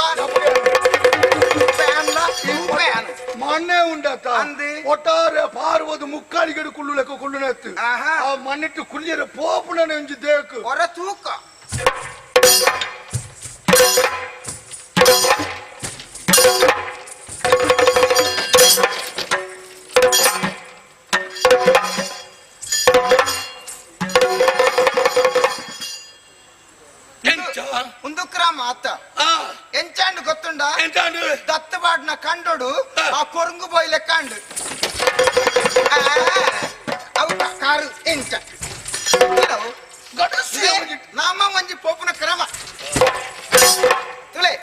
ಮಣ್ಣೆ ಉಂಡತ್ತ ಅಂದೆ. ಒಟ್ಟಾರೆ ಪಾರ್ವದು ಮುಕ್ಕಾಲಿಗಡು ಕುಳ್ಳು ಲೆಕ್ಕ ಕುಳ್ಳುನ ಎತ್ತು ಆಹಾ. ಆ ಮಣ್ಣಿಟ್ಟು ಕುಳ್ಳಿರ ಪೋಪುನ ನೆಂಜಿ ದೇಕು ಹೊರ ತೂಕ ಎಂಚ ಒಂದು ಕ್ರಮ ಆತ ಆ ಎಂಚಾಂಡು ಗೊತ್ತುಂಡ ಎಂಚಾಂಡು ದತ್ತಬಾಡ್ನ ಕಂಡೋಡು ಆ ಕೊರಂಗು ಬಾಯ್ಲೆ ಕಂಡು ಅವು ಕಾರು ಎಂಚ ಕೆಲವು ಗಡಸಿ ಇದೇ ನಮ್ಮ ಮಂಜಿ ಪೋಪುನ ಕ್ರಮ ತುಳೆ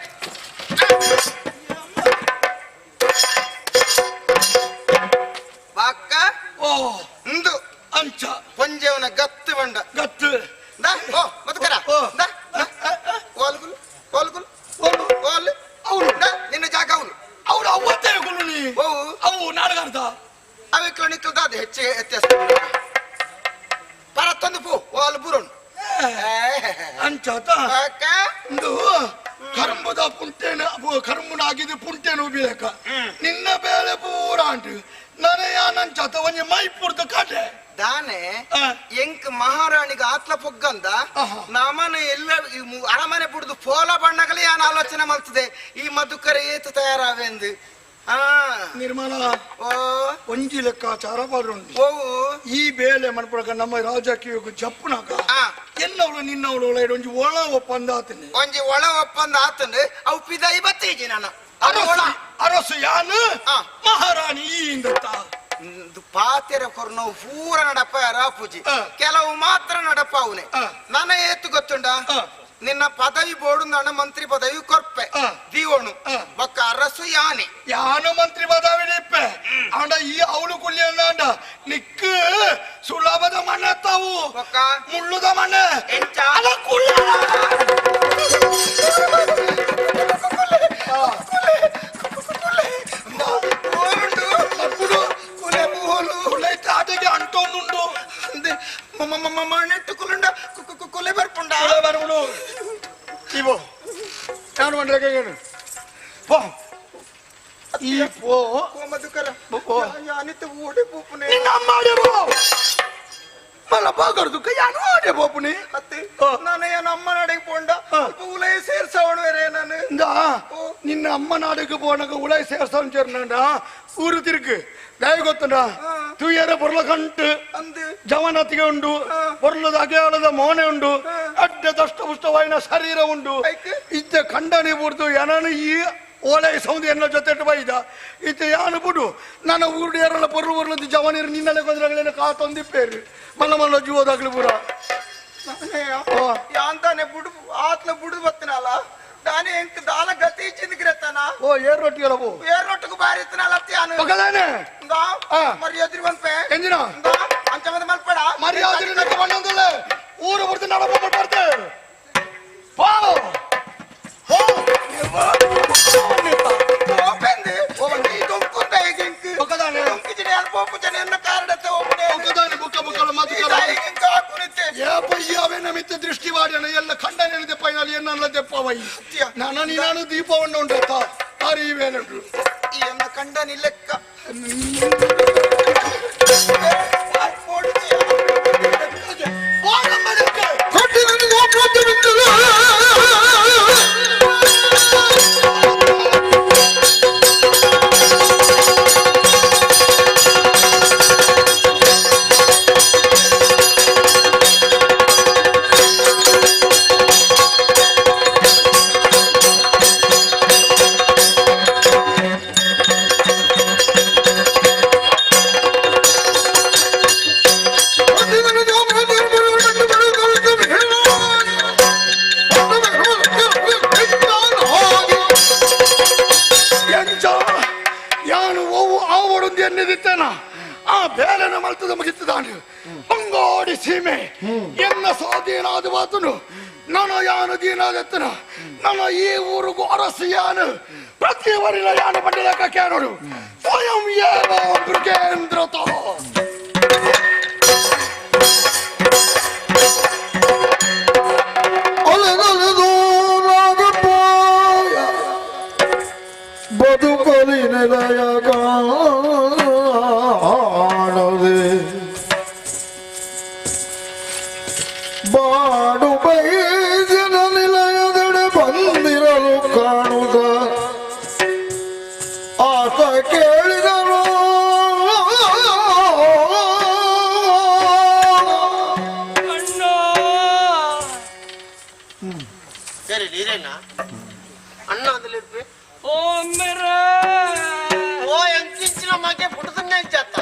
ಬಾಕ್ಕ ಓ ಇಂದು ಅಂಚ ಪಂಜವನ ಗತ್ತು ಬಂಡ ಗತ್ತು ದಾ ಓ ಮತ್ಕರ ಓ. ದಾ ಓಲ್ಗುಲ್ ಓಲ್ಗುಲ್ ಓಲು. ಓಲ್ ಅವ್ನು. ದಾ ನಿನ್ನ ಜಾಗ ಅವನು ಅವ್ರು ಅವತ್ತೇ ಕುಳ್ಳು ನೀ ಓ ಅವು ನಾಡಗಾರ್ದ ಅವೆ ಕ್ಲಿನಿಕಲ್ ದಾದ ಹೆಚ್ಚು ವ್ಯತ್ಯಾಸ ಪರತ್ತೊಂದು ಪೂ ಓಲ್ ಬುರೋಣ್ ಅಂಚಾತ ಅಕ್ಕ ಇಂದು ಕರ್ಮದ ಪುಂಟೇನ ಕರ್ಮನಾಗಿದ್ದು ಪುಂಟೇನು ಬೀಳಕ ನಿನ್ನ ಬೇಳೆ ಪೂರ ಅಂಟು ನನಯಾನಂಚಾತ ಒಂಜಿ ಮೈ ಪುರ್ದ ಕಾಟೆ ದಾನೆ ಆ. ಎಂಕ್ ಮಹಾರಾಣಿಗೆ ಆತ್ಲ ಪೊಗ್ಗಂದ ಆಹಾ. ನಮನೆ ಎಲ್ಲ ಈ ಅರಮನೆ ಬಿಡುದು ಪೋಲ ಬಣ್ಣಗಳೇ ಯಾನ್ ಆಲೋಚನೆ ಮಾಡ್ತದೆ ಈ ಮಧುಕರ ಏತು ತಯಾರಾವೆಂದು ಆ ನಿರ್ಮಲಾ ಓ ಒಂಜಿ ಲೆಕ್ಕಾಚಾರ ಬರುಂಡು ಓ ಈ ಬೇಲೆ ಮನ್ಪಡಕ ನಮ್ಮ ರಾಜಕೀಯ ಜಪ್ಪುನಾಗ ಆ ಎನ್ನವಳು ನಿನ್ನವಳು ಒಂಜಿ ಒಳ ಒಪ್ಪಂದ ಆತನಿ ಒಂಜಿ ಒಳ ಒಪ್ಪಂದ ಆತಂದು ಅವು ಪಿದ 25 ನಾನು ಅದು ಒಳ ಅರಸು ಯಾನು ಆ. ಮಹಾರಾಣಿ ಈ ಇಂದತ್ತ ಪಾತೆರ ಕೊರ್ನವು ಪೂರ ನಡಪ ರಾಪೂಜಿ ಆ. ಕೆಲವು ಮಾತ್ರ ನಡಪ ಅವನೇ ಆ. ನನ್ನ ಏತು ಗೊತ್ತುಂಡ ಆ. ನಿನ್ನ ಪದವಿ ಬೋಡು ನನ್ನ ಮಂತ್ರಿ ಪದವಿ ಕೊರ್ಪೆ ಆ. ದೀವೋಣು ಆ. ಬಕ್ಕ ಅರಸು ಯಾನೆ ಯಾನು ಮಂತ್ರಿ ಪದವಿಡಿಪ್ಪೆ ಆಂಡ ಈ ಅವಳು ಕುಳ್ಳಿ ಅಂದ ನಿಕ್ಕು ಸುಲಭದ ಮನೆ ತಾವು ಬಕ್ಕ ಮುಳ್ಳುದ ಮನೆ ಎಂಚ ಅಲ ಕುಳ್ಳ ಬೋರುಂಡು ಅಪ್ಪುಡು ಕುಲೆ ಬೋಲು ಕುಳ್ಳ ಆಟಗೆ ಅಂಟೊಂದುಂಡು ಅಂದೆ ಮಣ್ಣೆಟ್ಟು ಕುಲುಂಡ ಕುಲೆ ಬರ್ಪುಂಡ ಕುಳ್ಳ ಬರ್ಬಿಡು ಇವು ಯಾನು ಮಂಡ್ಲಕ್ಕೆ ಏನು ಪೋ ಈ ಪೋ ಮಧುಕರ ಓ. ಯಾನಿತ್ತು ಓಡಿ ಪೂಪುನೆ ನಿನ್ನ ಅಮ್ಮಾಡೆ ಪೋ ಮಲ್ಲ ಬಾಗರ್ದು ಯಾನು ಆಡೆ ಪೋಪುನಿ ಅತ್ತೆ ಓ. ನಾನು ಏನ ಅಮ್ಮ ನಡೆಗೆ ಪೋಂಡ ಆ. ಉಲೈ ಸೇರ್ಸವಣ ಬೇರೆ ನಾನು இந்த நின்ன அம்மா நாடுக்கு போனக்கு உலக சேஷம் சேர்ந்தா ಊರು ತಿರುಕು ದಯ ಗೊತ್ತುಂಡ ತೂಯರ ಪೊರ್ಲ ಕಂಟು ಅಂದು ಜವನತಿಗೆ ಉಂಡು ಪೊರ್ಲದ ಅಗೆಯಾಳದ ಮೋನೆ ಉಂಡು ಅಡ್ಡ ದಷ್ಟಪುಷ್ಟವಾಯಿನ ಶರೀರ ಉಂಡು ಐಕೆ? ಇದ್ದ ಖಂಡನೆ ಬಿಡ್ದು ಏನನು ಈ ಓಲೆ ಸೌಂದಿ ಎನ್ನ ಜೊತೆ ಬೈದ ಇತ್ತ ಯಾನು ಬಿಡು ನನ್ನ ಊರ್ಡಿಯರೆಲ್ಲ ಪೊರ್ಲು ಜವನಿರು ನಿನ್ನಲೆ ಕೊಂದ್ರಗಳೇನ ಕಾತೊಂದಿಪ್ಪೇರು ಮಲ್ಲ ಮಲ್ಲ ಜೀವದಾಗ್ಲಿ ಪೂರ ಯಾಂತಾನೆ ಬುಡು ಆತ್ಲ ಬುಡು ಬತ್ತನಲ್ಲ ದಾನಿ ಎಂಕ್ ದಾಲ ಗತಿ ಚಿಂದಿಗಿರತ್ತಾನ ಓ ಏರ್ ರೊಟ್ಟಿಗೆಲ್ಲ ಪೋ ಏರ್ನೊಟ್ಟಿಗೆ ಬಾರಿ ಇತ್ತನಲ್ಲ ಅತ್ಯಾನು ಪಕ್ಕದಾನೆ మరి ఎదురు పంపే ಎಂದಿನ అంచమంది మల్పడా ಮರ್ಯಾದೆ ಬಂದೊಂದಲ್ಲ ಊರು ಬರ್ತೀನಿ ನಾನು ಬರ್ತೆ ಪೋ ಹೋ ಓಪೆಂದೆ ಈ ದೊಂಕುಂಡ ಹೇಗೆಂಕ್ ಒಕ್ಕದಾನೆ ದೊಂಕಿಜಿನೆ ಅಲ್ಪೋಪು ಜನ ಎನ್ನ ಕಾರಣತೆ ಒಬ್ಬನೇ ಒಕ್ಕದಾನೆ ಬುಕ್ಕ ಬುಕ್ಕಲ ಮಾತುಕರ ಹೇಗೆಂಕ ಹಾಕುನಿತ್ತೆ ಯಾವೇ ನಮಿತ್ತ ದೃಷ್ಟಿ ಮಾಡಿನ ಎಲ್ಲ ಖಂಡನೆ ದೆಪ್ಪೈನಲ್ಲಿ ಎನ್ನ ದೆಪ್ಪವೈ ನಾನು ದೀಪವನ್ನು ಉಂಟತ್ತ ಅರಿವೇನುಂಟು ಈ ಎನ್ನ ಕಂಡನಿ ಲೆಕ್ಕ ಆ ಬೇಲನ ಮಲ್ತದ ಮುಗಿತದಾನು ಬಂಗೋಡಿ ಸೀಮೆ ಎನ್ನ ಸ್ವಾಧೀನಾದ ಮಾತನು ನನ್ನ ಯಾನು ದೀನಾದೆತ್ತನ ನನ್ನ ಈ ಊರಿಗೂ ಅರಸಿಯಾನು ಪ್ರತಿಯವರಿನ ಯಾನು ಬಂಡಲಕ್ಕ ಕೇಳೋಡು ಸ್ವಯಂ ಏವ ಮೃಗೇಂದ್ರತ ಬದುಕಲಿ ನೆಲೆಯ ಕಾಣದೆ ಬಾಡು ಬೈಜಿನ ನಿಲಯದೆಡೆ ಬಂದಿರಲು ಕಾಣುತ್ತ ಆತ ಕೇಳಿದನು ಸರಿ ನೀರೇನ ಅಣ್ಣ ಅದಲ್ಲಿರ್ಬೇ ಓ ಎಂಕಿಂಚಿನ ಮಗೆ ಪುಟ್ಟದನ್ನೇ ಜಾತ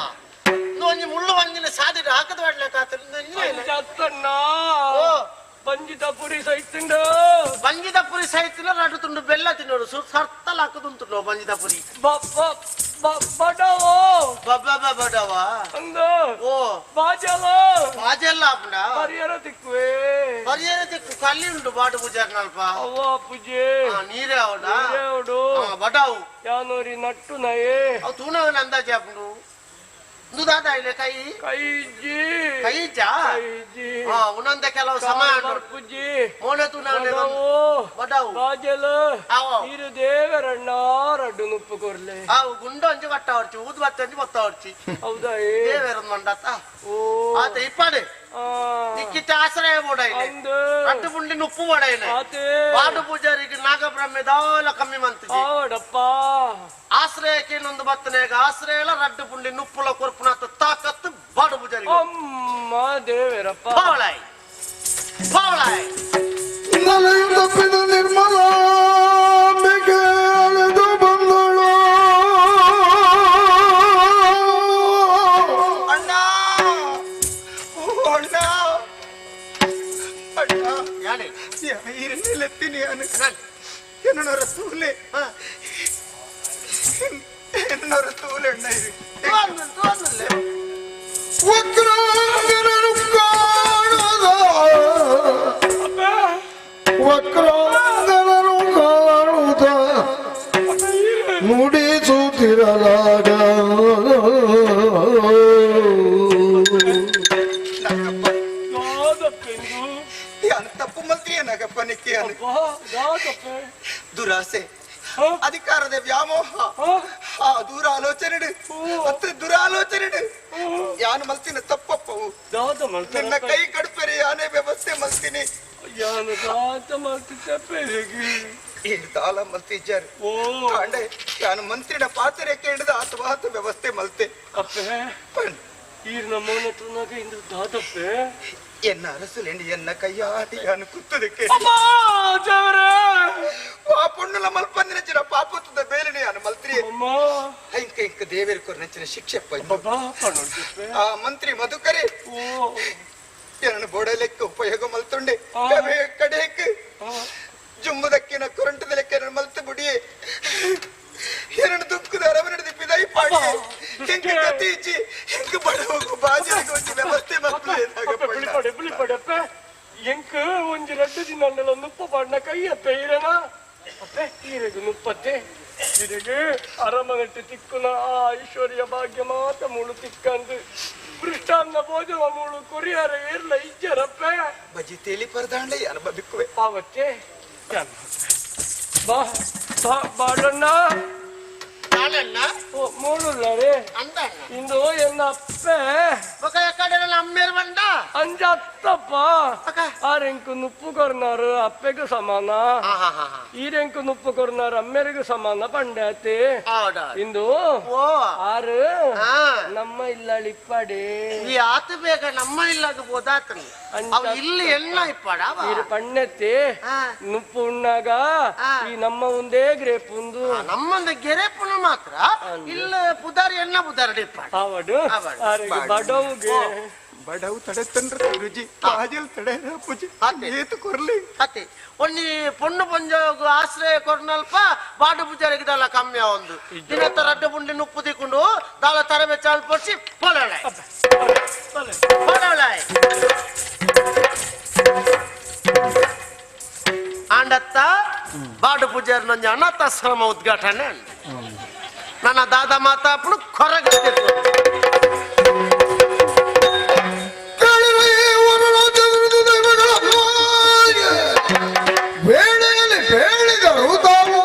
ನೀ ಮುಳ್ಳು వంగిన సాదిరి ఆకద వాడలే కాతన్న ఓ ಬಂಜಿತಪುರಿ ಸೈತಿಂಡು ಬಂಜಿತಪುರಿ ಸೈತಿನ ನಡುತುಂಡು ಬೆಲ್ಲ ತಿನ್ನೋಡು ಸರ್ತಲ ಹಾಕದುಂಟು ಬಂಜಿತಪುರಿ ಬಡವೋ ಬಡವಾ ಅಂದ ಓ ಬಾಜಲ ಬಾಜಲ್ಲ ಅಪ್ಪನ ಪರಿಯರ ದಿಕ್ಕು ಕಲ್ಲಿ ಉಂಟು ಬಾಟು ಪೂಜೆ ನಲ್ಪ ಅವ್ವ ಪೂಜೆ ನೀರೇ ಅವಡು ಬಡಾವು ಯಾನೋರಿ ನಟ್ಟು ನಯೇ ಅವು ತೂನವನ ಅಂದಾಜೆ ಅಪ್ಪನು ದುದಾದ ile ಕೈಜಿ ಕೈಜಾ ಕೈಜಿ ಉನಂದ ಕೆಲವು ಸಮಯ ಪೂಜಿ ಮೋನೆ ತುನವನೆ ಬಡಾವು ಬಾಜಲ ಇರು ದೇವರಣ್ಣ ರಡ್ಡು ನುಪ್ಪು ಕೊರ್ಲೆ ಗುಂಡು ಅಂಜು ಕಟ್ಟವರ್ಚಿ ಊದು ಬತ್ತಂಜು ಬತ್ತವರ್ಚಿ ಹೌದಾ ದೇವರನ್ನ ಮಂಡತ್ತ ಓ ಆತ ಇಪ್ಪಡೆ ನಿಕ್ಕಿತ ಆಶ್ರಯ ಬೋಡೈಲೆ ರಡ್ಡು ಪುಂಡಿ ನುಪ್ಪು ಬೋಡೈಲೆ ಬಾಡು ಪೂಜಾರಿಗೆ ನಾಗಬ್ರಹ್ಮೆ ದಾಲ ಕಮ್ಮಿ ಮಂತಿಜಿ ಅವಡಪ್ಪ ಆಶ್ರಯಕ್ಕೆ ಇನ್ನೊಂದು ಬತ್ತನೆಗ ಆಶ್ರಯ ಎಲ್ಲ ರಡ್ಡು ಪುಂಡಿ ನುಪ್ಪುಲ ಕೊರ್ಪುನಾತ ತಾಕತ್ತು ಬಾಡು ಪೂಜಾರಿಗೆ ಅಮ್ಮ ದೇವರಪ್ಪ ಪಾವಳಾಯ್ ಪಾವಳಾಯ್ ನಲೆಯು ತಪ್ಪಿದ ನಿರ್ಮಲ ಬೆಗೆ ಅಲೆದು ಬಂದಳು ಅಣ್ಣ ಅಣ್ಣ ಅಣ್ಣ ಯಾನೆ ಇರಲೆತ್ತೀನಿ എന്നോട് തൂലെ എന്നോട് തൂലെ ഉണ്ടായി ವಕ್ರಾಂಗನನು ಕಾಣುದ ವಕ್ರಾಂಗನನು ಕಾಣುದ ನುಡಿಸುತ್ತಿರಲಾಗ ತಪ್ಪು ಮಂತ್ರಿ ಏನಾಗಪ್ಪ ನಿಕ್ಕೆ ದುರಾಸೆ ಅಧಿಕಾರದ ವ್ಯಾಮೋಹ ದೂರಾಲೋಚನೆ ಮತ್ತೆ ದುರಾಲೋಚನೆ ಯಾನು ಮಲ್ತಿನ ತಪ್ಪಪ್ಪವು ನಿನ್ನ ಕೈ ಕಡ್ಪೆರೆ ಯಾನೇ ವ್ಯವಸ್ಥೆ ಮಲ್ತೀನಿ ದಾಲ ಮಲ್ತಿದ್ದಾರೆ ಕಾಂಡೆ ಯಾನು ಮಂತ್ರಿನ ಪಾತ್ರೆಕ್ಕೆ ಹಿಡಿದ ಅಥವಾ ವ್ಯವಸ್ಥೆ ಮಲ್ತೆ ಎನ್ನ ಅರಸಲೇಂಡಿ ಎನ್ನ ಕೈಯಾಟಿ ಯಾನು ಕುತ್ತದಕ್ಕೆ ಪುಣ್ಣುಲ ಮಲ್ಪಂದಿನ ಚಿರ ಪಾಪುತ್ತದ ಬೇಲಿನಿ ಯಾನು ಮಲ್ತ್ರಿ ಇಂಕ ಇಂಕ ದೇವೇರು ಕೊರ ನೆಚ್ಚಿನ ಶಿಕ್ಷೆ ಆ ಮಂತ್ರಿ ಮಧುಕರೆ ಏನನ್ನು ಬೋಡಲೆಕ್ಕ ಉಪಯೋಗ ಮಲ್ತುಂಡೆ ಕಡೆಯಕ್ಕೆ ಜುಮ್ಮದಕ್ಕಿನ ಕೊರಂಟದ ಲೆಕ್ಕ ಮಲ್ತು ಬಿಡಿಯೇ ಎರಡು ದುಃಖದ ಅರವರಡಿ ಪಿದೈ ಪಾಡಿ ಹೆಂಗ ಗತಿ ಇಚ್ಚಿ ಹೆಂಗ ಬಡವಗೂ ಬಾಜರಿಗೆ ವ್ಯವಸ್ಥೆ ಮಕ್ಕಳು ಅಪ್ಪುಜಿ 2 ದಿನ ನುಪ್ಪ ಪಡ್ನ ಕೈಯಪ್ಪ ಈರನ ಅಪ್ಪೆ ಈರೆಗು ನುಪ್ಪತ್ತೆ ಇರೆಗೆ ಅರಮನೆಟ್ಟು ತಿಕ್ಕುನ ಆ ಐಶ್ವರ್ಯ ಭಾಗ್ಯ ಮಾತ ಮುಳು ತಿಕ್ಕಂದು ಪೃಷ್ಟಾನ್ನ ಭೋಜನ ಮುಳು ಕೊರಿಯಾರ ಏರ್ಲ ಇಜ್ಜರಪ್ಪೆ ಬಜಿ ತೇಲಿ ಪರದಾಂಡ್ಲೆ ಅನುಭವಿಕ್ಕುವೆ ಆವತ್ತೆ ಬಾ ಬಾ ಬಾಡಣ್ಣ ನಾನಣ್ಣ ಓ ಮೂಳುಳ್ಳಾರೆ ಅಂದಣ್ಣ ಇಂದು ಎನ್ನ ಅಪ್ಪೆ ఒక ఎక్కడ అమ్మేరు బండ ಅಂಜತ್ತಪ್ಪ ಆರೆಂಕು ನುಪ್ಪು ಕೊರ್ನಾರು ಅಪ್ಪೆಗೂ ಸಮಾನ ಈರೆಂಕು ನುಪ್ಪು ಕೊರ್ನಾರು ಅಮ್ಮೆರಿಗೂ ಸಮಾನ ಪಂಡಾತಿ ಇಂದು ఓ ಆರು ఆ ನಮ್ಮ ಇಲ್ಲಳಿಪ್ಪಡೆ ఈ ఆత బేగ నమ్మ ఇల్లదు పోదాతని అవ ఇల్లు ఎన్న ఇప్పడా ఈరు పಣ್ಣెత్తి ನುಪ್ಪು ಉಣ್ಣಾಗ ಈ ನಮ್ಮ ಮುಂದೆ ಗ್ರೇಪುಂದು నమ్మంద గెరేపును మాత్ర ఇల్లు పుదారి ఎన్న పుదారడి ఇప్పడ ಅವಡು ಆರೆಗೆ ಬಡವುಗೆ ಬಡವು ತಡೆತಂದ್ರ ಗುರುಜಿ ಕಾಜಲ್ ತಡೆ ಅಪ್ಪುಜಿ ಏತು ಕೊರ್ಲಿ ಅತ್ತೆ ಒನ್ನಿ ಪೊಣ್ಣು ಪಂಜೋಗು ಆಶ್ರಯ ಕೊರ್ನಲ್ಪ ಬಾಡು ಪೂಜಾರಿಗೆ ದಾಲ ಕಮ್ಮಿ ಒಂದು ದಿನತ್ತ ರಡ್ಡು ಪುಂಡಿ ನುಪ್ಪು ತಿಕ್ಕೊಂಡು ದಾಲ ತರಬೆ ಚಾಲ್ ಪಡಿಸಿ ಪೊಳಾಯ್ ಆಂಡತ್ತ ಬಾಡು ಪೂಜಾರಿ ನೊಂಜ ಅನಾಥಾಶ್ರಮ ಉದ್ಘಾಟನೆ ನನ್ನ ದಾದ ಮಾತಾಪುಡು ಕೊರಗತ್ತೆ ವೇಳೆಯಲ್ಲಿ ಬೇಡಿದರು ತಾವು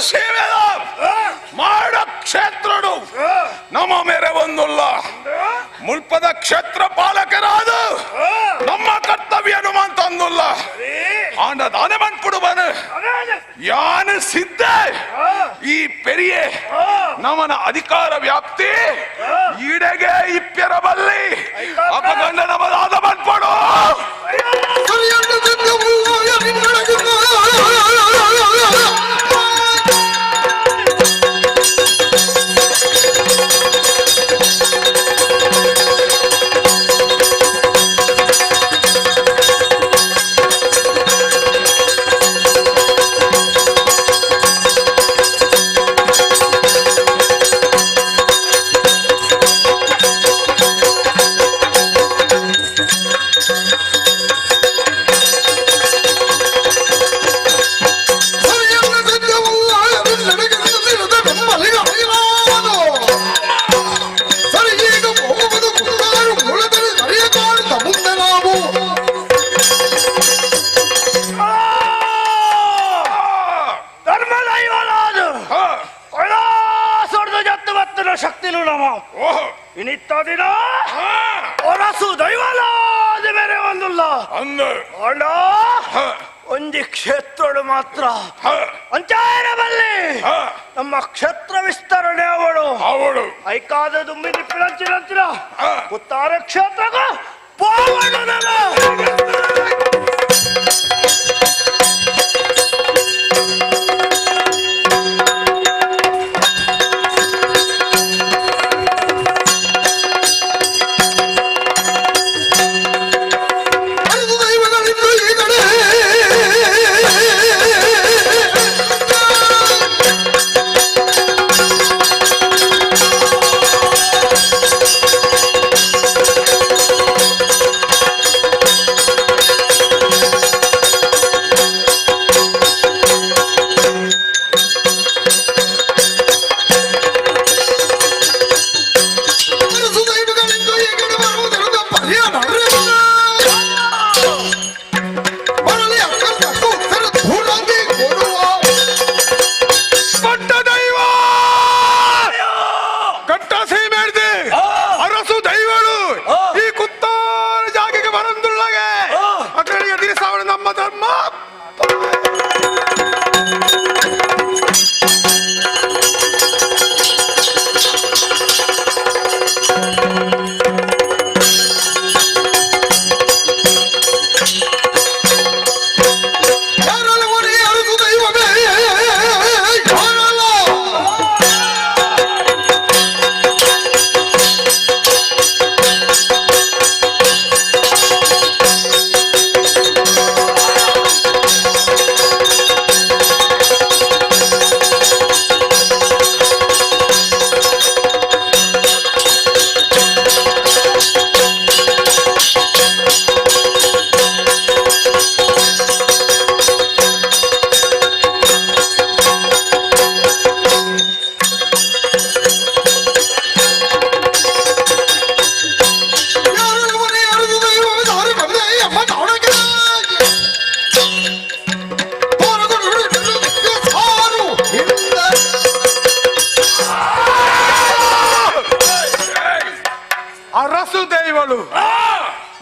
సీమేద మాడ క్షేత్రుడు ನಮ್ಮ ಮೇರೆ ಒಂದುಲ್ಲ ಮುಲ್ಪದ ಕ್ಷೇತ್ರ ಪಾಲಕರಾದ ನಮ್ಮ ಕರ್ತವ್ಯನು ಅಂತಂದುಲ್ಲ ಆಂಡ ದಾನೆ ಮನ್ಪುಡುವನು ಯಾನು ಸಿದ್ಧ ಈ ಪೆರಿಯ ನಮನ ಅಧಿಕಾರ ವ್ಯಾಪ್ತಿ ಈಡೆಗೆ ಇಪ್ಪಿರಬಲ್ಲಿ ಅಪಗಂಡ ನಮದಾದ ಮನ್ಪಡು ಶಕ್ತಿನು ನಮ ಇನಿತ್ತ ದಿನ ಒರಸು ದೈವಾಲಾದ ಬೇರೆ ಒಂದುಲ್ಲ ಅಣ್ಣ ಒಂದಿ ಕ್ಷೇತ್ರಗಳು ಮಾತ್ರ ಅಂಚಾರಬಲ್ಲಿ ನಮ್ಮ ಕ್ಷೇತ್ರ ವಿಸ್ತರಣೆ ಅವಳು ಐಕಾದ ದುಂಬಿ ನಿಪ್ಪಿನಂಚಿನ ಉತ್ತರ ಕ್ಷೇತ್ರಕ್ಕೂ ಪೋವಣ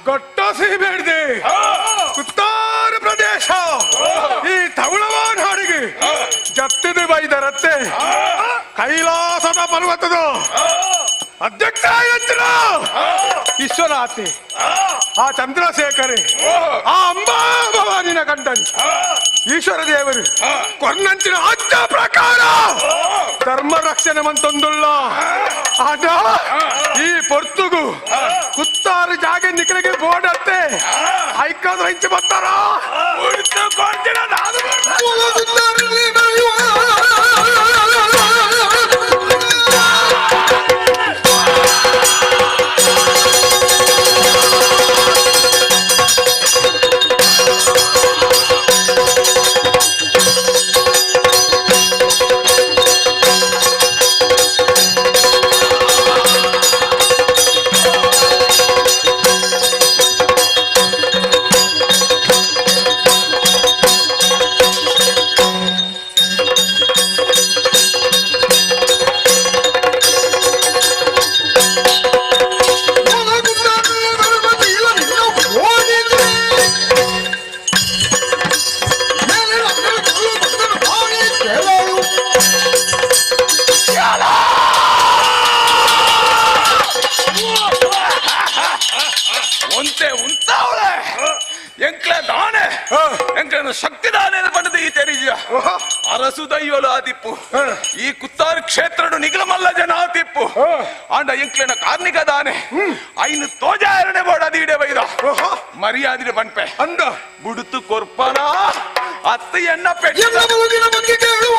ಗೊಟ್ಟಸಿ ಬೇಡ್ದೆ ಉತ್ತರ ಪ್ರದೇಶ ಈ ತವಳವಾ ನಾಡಿಗೆ ಜತ್ತಿದ ಬೈದರತ್ತೆ ಕೈಲಾಸದ ಪರ್ವತದ ಅಧ್ಯಕ್ಷ ವಿಶ್ವನಾಥೆ ಆ ಚಂದ್ರಶೇಖರೆ ಆ ಅಂಬಾ ಭವಾನಿನ ಗಂಡನ್ ಈಶ್ವರ ದೇವರು ಕೊರ್ನಂಚಿನ ಆಜ್ಞಾ ಪ್ರಕಾರ ಧರ್ಮ ರಕ್ಷಣೆ ಮಂತೊಂದುಳ್ಳ ಆಡ ಈ ಪೊರ್ತುಗು ಕುತ್ತಾರು ಜಾಗ ನಿಖಲಿಗೆ ಬೋಡತ್ತೆ ಐಕಾದ್ರ ಹಿಂಚೆ ಬರ್ತಾರ ನಾನು ಅರಸು ದೈವಲು ಆದಿಪ್ಪು ಈ ಕುತ್ತಾರು ಕ್ಷೇತ್ರಡು ನಿಗಲಮಲ್ಲ ಜನ ಆತಿಪ್ಪು ಆಂಡ ಎಂಕ್ಲೆನ ಕಾರ್ಣಿಕ ದಾನೆ ಐನು ತೋಜಾರಣೆ ಬೋಡಾದಿಡೆ ಬೈದ ಮರ್ಯಾದಿಡೆ ಬನ್ಪೆ ಅಂದ ಬುಡುತು ಕೊರ್ಪನ ಅತ್ತ ಎಣ್ಣ ಪೆಟ್ಟ ಎಲ್ಲ ಬಲುಗಿನ ಬಗ್ಗೆ ಕೇಳು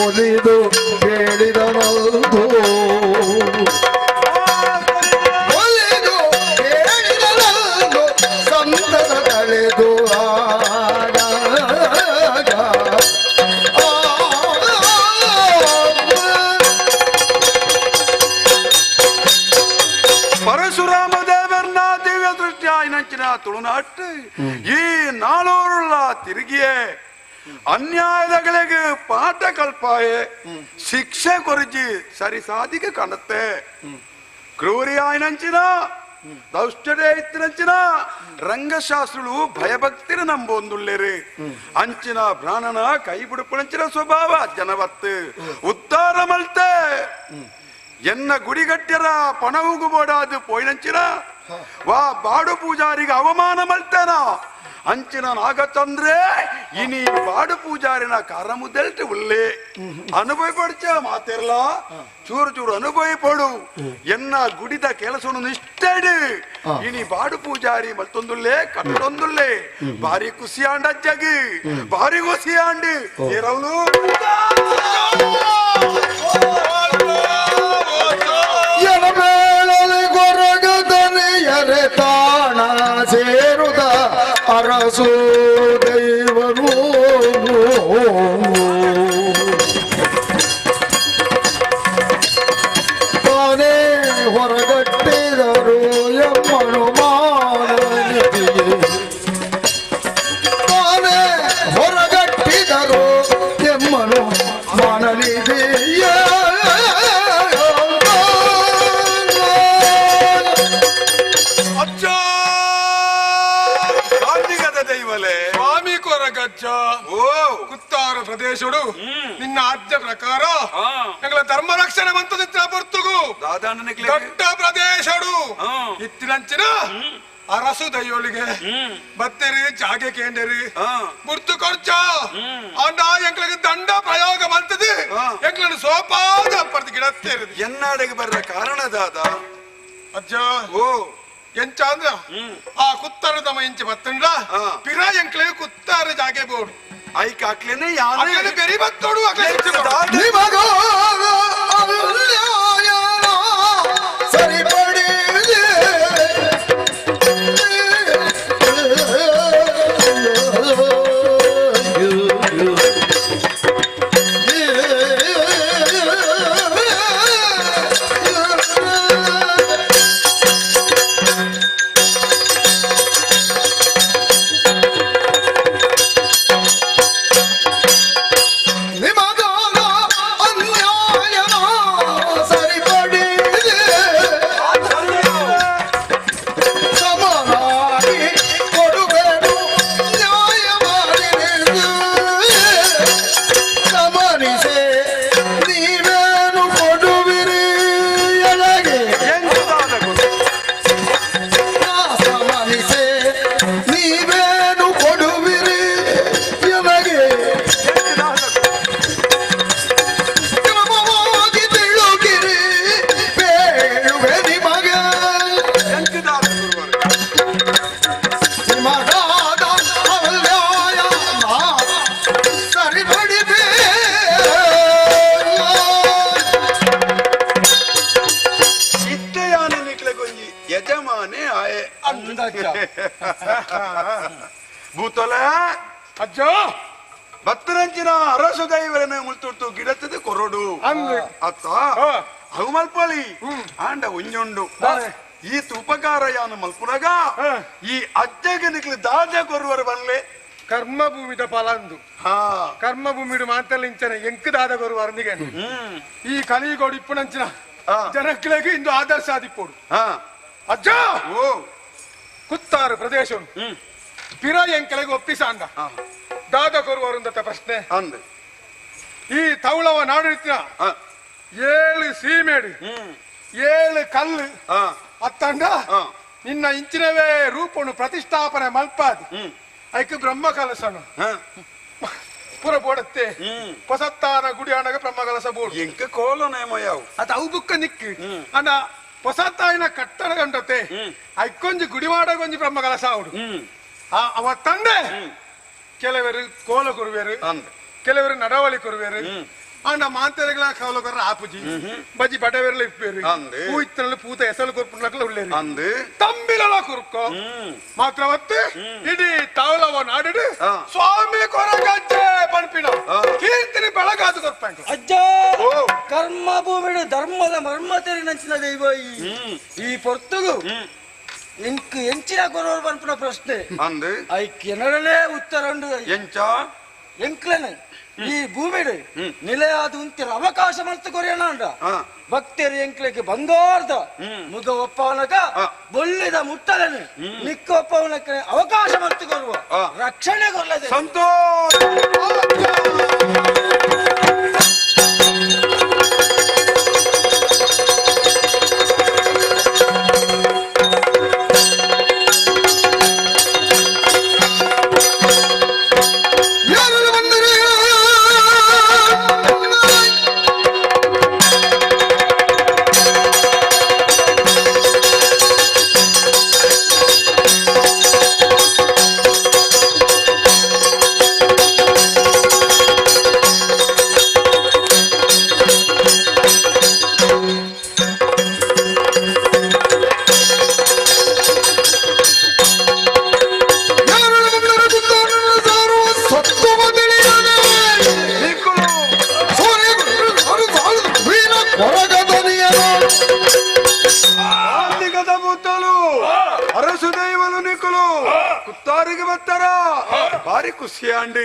ಒಲಿದು ಹೇಳಿದನಲ್ದು ಒಲಿದು ಹೇಳಿದನಲ್ದು ಸಂತದ ಕಳೆದು ಪರಶುರಾಮ ದೇವರನ್ನ ದಿವ್ಯ ದೃಷ್ಟಿ ಆಯ್ನಂಚಿನ ತುಳುನಾಟ್ಟು ಈ ನಾಳೂರುಳ್ಳ ತಿರುಗಿಯೇ ಅನ್ಯಾಯದಗಳಿಗೆ ಪಾಠ ಕಲ್ಪಾಯೆ ಶಿಕ್ಷೆ ಕೊರಜಿ ಸರಿ ಸಾಧಿಗೆ ಕಾಣುತ್ತೆ ಕ್ರೂರಿ ಆಯ್ನಂಚಿನ ದೌಷ್ಟಡೆ ಇತ್ತಿನಂಚಿನ ರಂಗಶಾಸ್ತ್ರಗಳು ಭಯಭಕ್ತಿನ ನಂಬೊಂದುಳ್ಳೇರಿ ಅಂಚಿನ ಪ್ರಾಣನ ಕೈ ಬಿಡುಪುಣಂಚಿನ ಸ್ವಭಾವ ಜನವತ್ತು ಉತ್ತಾರ ಮಲ್ತೆ ಎನ್ನ ಗುಡಿಗಟ್ಟ್ಯರ ಪಣವುಗುಬೋಡಾದು ಪೋಯ್ನಂಚಿನ ವಾ ಬಾಡು ಪೂಜಾರಿಗೆ ಅವಮಾನ ಮಲ್ತೇನ ಅಂಚಿನ ನಾಗಚಂದ್ರೆ ಇನಿ ಬಾಡು ಪೂಜಾರಿನ ಕಾರಮುದೆಲ್ಟು ಉಳ್ಳೆ ಅನುಭವ ಪಡ್ಚ ಮಾತಿರ್ಲ ಚೂರು ಚೂರು ಅನುಭವ ಪಡು ಎನ್ನ ಗುಡಿದ ಕೆಲಸವನ್ನು ನಿಷ್ಠೆಡು ಇನಿ ಬಾಡು ಪೂಜಾರಿ ಮಲ್ತೊಂದುಳ್ಳೆ ಕಟ್ಟೊಂದುಳ್ಳೆ ಭಾರಿ ಖುಷಿಯಾಂಡ ಜಗಿ ಭಾರಿ ಖುಷಿಯಾಂಡು ಏರವನು ತಾಣ ಸೇರುದ ಅರಸು ದೈವನು ತಾನೇ ಹೊರಗಟ್ಟಿದರು ಎಮ್ಮನು ಮಾನನಿಗೆ ತಾನೇ ಹೊರಗಟ್ಟಿದರು ಎಮ್ಮನು ಮಾನನಿಗೆ ಗಜ್ಜ ಓ ಕುತ್ತಾರ ಪ್ರದೇಶಡು ನಿನ್ನ ಆಜ್ಞೆ ಪ್ರಕಾರ ಆ. ಎಂಗ್ಲ ಧರ್ಮ ರಕ್ಷಣೆ ಮಂತದಿತ್ತ ಬರ್ತುಗು ದಾದಾನನಿಕ್ಲೆ ದೊಡ್ಡ ಪ್ರದೇಶಡು ಆ. ಇತ್ತಿನಂಚಿನ ಅರಸು ದಯ್ಯೋಳಿಗೆ ಬತ್ತೇರಿ ಜಾಗೆ ಕೇಂದ್ರಿ ಆ. ಗುರ್ತು ಕೊರ್ಚ ಅಂಡ ಎಂಗ್ಲಿಗೆ ದಂಡ ಪ್ರಯೋಗ ಮಂತದಿ ಆ. ಎಂಗ್ಲನ್ನು ಸೋಪಾದ ಪರ್ದು ಗಿಡತ್ತೇರಿ ಎನ್ನಾಡೆಗೆ ಬರ್ರ ಕಾರಣ ದಾದ ಅಜ್ಜ ಓ ಎಂಚ ಅಂದ್ರ ಆ ಕುತ್ತಾರ ತಮ್ಮ ಇಂಚ ಬತ್ತಂಡ ಆ. ಪಿರ ಎಂಕ್ಲಿಗೆ ಕುತ್ತಾರ ಜಾಗೆ ಬೋಡು ಐಕ್ ಹಾಕ್ಲೇನೆ ಯಾನೆ ಅಗ್ಲಲ್ಲಿ ಬೆರಿ ಬತ್ತೋಡು ಅಗ್ಲ ನಿಮಗ ಅನ್ಯಾಯನ ಸರಿಪಡಿದೆ ನಿಮಗ ಅನ್ಯಾಯನ ಸರಿಪಡಿದೆ ಸಮಾನಾಗಿ ಕೊಡುವೆನು ನ್ಯಾಯ ಮಾಡಿದೆ ಗಮನಿಸೆ ನೀವೇನು ಕೊಡುವಿರಿ ಎನಗೆ ನಾ ಗಮನಿಸೆ ನೀವೇನು ಕೊಡುವಿರಿ ಎನಗೆ ಕ್ರಮವಾಗಿ ತಿಳುಗಿರಿ ಬೇಡುವೆ ನಿಮಗೆ ನಿಮಗಾದ ಅನ್ಯಾಯ ನಾ ಸರಿಪಡಿದೆ ಇತ್ತೆ ಯಾನೆ ನಿಕ್ಲೆ ಗೊಂಜಿ ಯಜಮಾನೆ ಆಯೆ ಭೂತೊಲ ಅಜ್ಜ ಬತ್ತರಂಚಿನ ಅರಸು ದೈವರನ್ನ ಮುಲ್ತುಟ್ಟು ಗಿಡತದ ಕೊರಡು ಅಂದ್ ಅತ್ತ ಅವು ಮಲ್ಪಳಿ ಆಂಡ ಒಂಜೊಂಡು ಈ ಉಪಕಾರ ಯಾನು ಮಲ್ಪುನಗ ಈ ಅಜ್ಜಗೆ ನಿಕ್ಲಿ ದಾಜ ಕೊರುವರು ಬನ್ಲೆ ಕರ್ಮ ಭೂಮಿದ ಫಲ ಅಂದು ಹಾ ಕರ್ಮ ಭೂಮಿಡು ಮಾತಲ್ಲಿಂಚನೆ ಎಂಕದಾದ ಗುರು ಅರ್ನಿಗೆ ಈ ಕಲಿಗೋಡು ಇಪ್ಪುನಂಚಿನ ಆ. ಜನಕ್ಲೆಗೆ ಇಂದು ಆದರ್ಶ ಆದಿಪ್ಪೋಡು ಹಾ ಅಜ್ಜ ಓ ಕುತ್ತಾರು ಪ್ರದೇಶ ಪಿರ ಎಂಕೆಲೆಗೆ ಒಪ್ಪಿಸಾಂಡ ಹಾ ದಾದ ಕೊರುವರುಂದತ ಪ್ರಶ್ನೆ ಅಂದೆ ಈ ತೌಳವ ನಾಡುತ್ತಿನ ಹಾ 7 ಸೀಮೇಡು 7 ಕಲ್ಲು ಹಾ ಅತ್ತಂಡ ಹಾ ನಿನ್ನ ಇಂಚಿನವೇ ರೂಪನು ಪ್ರತಿಷ್ಠಾಪನೆ ಮಲ್ಪಾದಿ ಐಕ್ ಬ್ರಹ್ಮ ಕಲಸನು ಹಾ ಪುರ ಬೋಡತ್ತೆ ಪೊಸತ್ತಾನ ಗುಡಿ ಅಣಗ ಬ್ರಹ್ಮ ಕಲಸ ಬೋಡು ಎಂಕ ಕೋಲ ನೇಮ ಯಾವು ಅದು ಅವು ಬುಕ್ಕ ನಿಕ್ಕು ಅಂಡ ಪೊಸತ್ತಾಯಿನ ಕಟ್ಟಡ ಗಂಡತೆ ಐಕೊಂಜಿ ಗುಡಿ ಮಾಡಗೊಂಜಿ ಬ್ರಹ್ಮ ಕಲಸ ಅವಡು ಅವ ತಂದೆ ಕೆಲವರು ಕೋಲ ಕೊರುವೇರು ಅಂದೆ ಕೆಲವರು ನಡವಳಿ ಕೊರುವೇರು ಅಂಡ ಮಾಂತೆರೆಗಳ ಕೋಲ ಕೊರ ಆಪುಜಿ ಬಜ್ಜಿ ಬಡವೆರ್ಲ ಇಪ್ಪೇರು ಅಂದೆ. ಪೂಯ್ತನಲ್ಲಿ ಪೂತ ಎಸಲು ಕೊರ್ಪುನಕ್ಲ ಉಳ್ಳೇರು ಅಂದೆ ತಂಬಿಲಲ ಕುರ್ಕೋ ಮಾತ್ರವತ್ತು ಇಡೀ ತಾವಲವ ನಾಡಿಡು ಹಾ. ಸ್ವಾಮಿ ಕೊರಗಜ್ಜೆ ಪಣಪಿನ ಹಾ. ಕೀರ್ತಿನಿ ಬೆಳಗಾದು ಕೊರ್ಪಂಕ ಅಜ್ಜ ಓ ಕರ್ಮ ಭೂಮಿಡು ಧರ್ಮದ ಮರ್ಮತೆರಿ ನಂಚಿನ ದೈವ ಈ ಪೊರ್ತುಗು ಇಂಕ್ ಎಂಚಿನ ಕೊರೋರು ಪನ್ಪುನ ಪ್ರಶ್ನೆ ಅಂದೆ ಐಕ್ ಎನಡಲೇ ಉತ್ತರ ಉಂಡು ಎಂಚ ಎಂಕ್ಲನೆ ಈ ಭೂಮಿಡು ನಿಲೆಯಾದ ಉಂತಿರ ಅವಕಾಶ ಮಲ್ತು ಕೊರೆಯಣ ಅಂಡ ಹಾ ಭಕ್ತರು ಎಂಕ್ಲೆಗೆ ಬಂದೋರ್ದ ಮುಗ ಒಪ್ಪವನಕ ಹಾ. ಬೊಳ್ಳಿದ ಮುಟ್ಟಲನೆ ನಿಕ್ಕ ಒಪ್ಪವನಕ್ಕೆ ಅವಕಾಶ ಮಲ್ತು ಕೊರುವ ಹಾ. ರಕ್ಷಣೆ ಕೊಲ್ಲದೆ ಸಂತೋಷ ಯಾರು ಬಂದರೆ ಯಾರು ಬಂದರೆ ಕುತ್ತಾರನ ಸಾರುವ ಸತ್ವವ ತಿಳಿಯದೆ ನಿಕ್ಕುಲು ಸೂರ್ಯಗುರು ಸಾಲು ವೀರ ಕೊರಗದನಿಯನ ಆರ್ಥಿಕದ ಮುತ್ತಲು ಅರಸು ದೈವಲು ನಿಕ್ಕುಲು ಕುತ್ತಾರಿಗೆ ಬತ್ತಾರ ಬಾರಿ ಖುಷಿ ಅಂಡಿ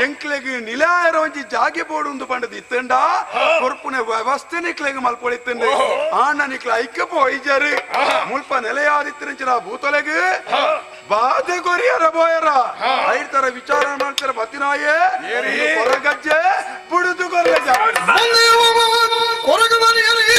ಎಂಕ್ಲೆಗೆ ನಿಲಾಯರ ಒಂಜಿ ಜಾಗೆ ಬೋಡು ಒಂದು ಪಂಡದ ಇತ್ತಂಡ ಕೊರ್ಪುನೆ ವ್ಯವಸ್ಥೆ ನಿಕ್ಲೆಗೆ ಮಲ್ಪೊಳಿತ್ತಂಡೆ ಆಣ್ಣ ನಿಕ್ಲ ಐಕ್ಯ ಪೋಯ್ಜರು ಮುಲ್ಪ ನೆಲೆಯಾದಿತ್ತಿನ ಭೂತೊಲೆಗೆ ಬಾಧೆ ಕೊರಿಯರ ಬೋಯರ ಐದು ತರ ವಿಚಾರ ಮಾಡ್ತಾರ ಬತ್ತಿನಾಯೇ ಹೊರಗಜ್ಜೆ ಬುಡುದು ಕೊರಗಜ್ಜ ಕೊರಗ ಮನೆಯಲ್ಲಿ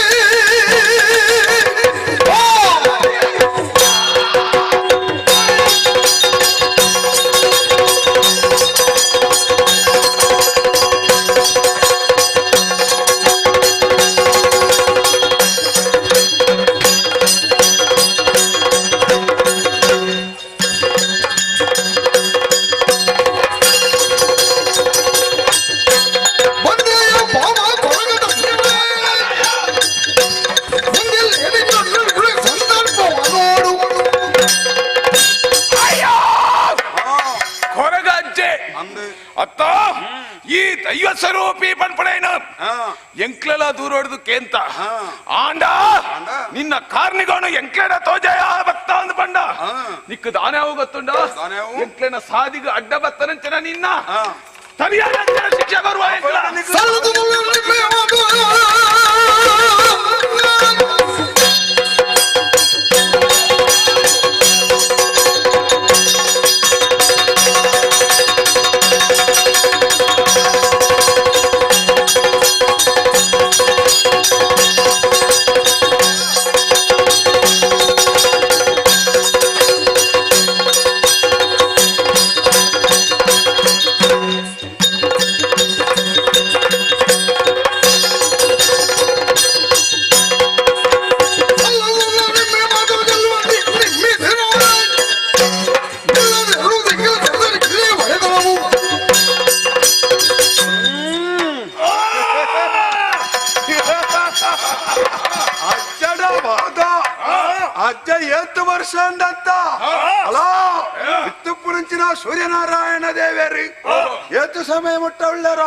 ಅತ್ತ ಈ ದೈವ ಸ್ವರೂಪಿ ಪನ್ಪಡೇನು ಎಂಕ್ಲೆಲ್ಲ ದೂರ ಹೊಡೆದು ಕೇಂತ ಆಂಡ ನಿನ್ನ ಕಾರ್ನಿಗೋನು ಎಂಕ್ಲೆನ ತೋಜಯ ಬತ್ತ ಅಂದ್ ಬಂಡ ನಿಕ್ಕ ದಾನೆ ಅವು ಗೊತ್ತುಂಡ ಎಂಕ್ಲೆನ ಸಾದಿಗ ಅಡ್ಡ ಬತ್ತನಂಚನ ನಿನ್ನ ಸರಿಯಾದ ಶಿಕ್ಷೆ ಬರುವ ಅಜ್ಜ 8 ವರ್ಷ ಅಂದತ್ತ ಅಲ್ಲ ಇತ್ತು ಪುರಂಚಿನ ಸೂರ್ಯನಾರಾಯಣ ದೇವೇರಿ 8 ಸಮಯ ಮುಟ್ಟ ಉಳ್ಳರ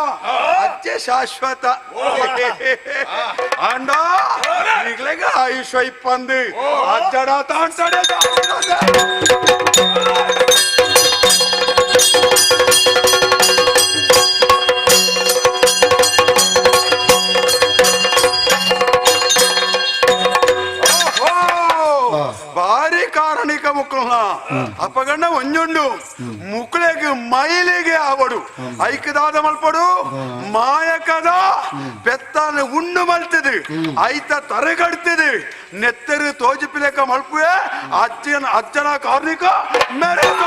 ಅಜ್ಜೆ ಶಾಶ್ವತ ಅಂಡ ಈಗಲೆಗ ಆಯುಷ ಇಪ್ಪಂದು ಅಜ್ಜಡ ತಾಂಟಡೆ ಭಾರಿ ಕಾರಣಿಕ ಮುಕ್ಕಳ ಅಪಗಂಡ ಒಂಜುಂಡು ಮುಕ್ಕಳಿಗೆ ಮೈಲಿಗೆ ಆವಡು ಐಕದಾದ ಮಲ್ಪಡು ಮಾಯಕದ ಬೆತ್ತಾನ ಉಣ್ಣು ಮಲ್ತದು ಐತ ತರಗಡ್ತದು ನೆತ್ತರು ತೋಜಿಪಿಲೆಕ ಮಲ್ಪುವೆ ಅಜ್ಜನ ಕಾರ್ಣಿಕ ಮೆರೆದ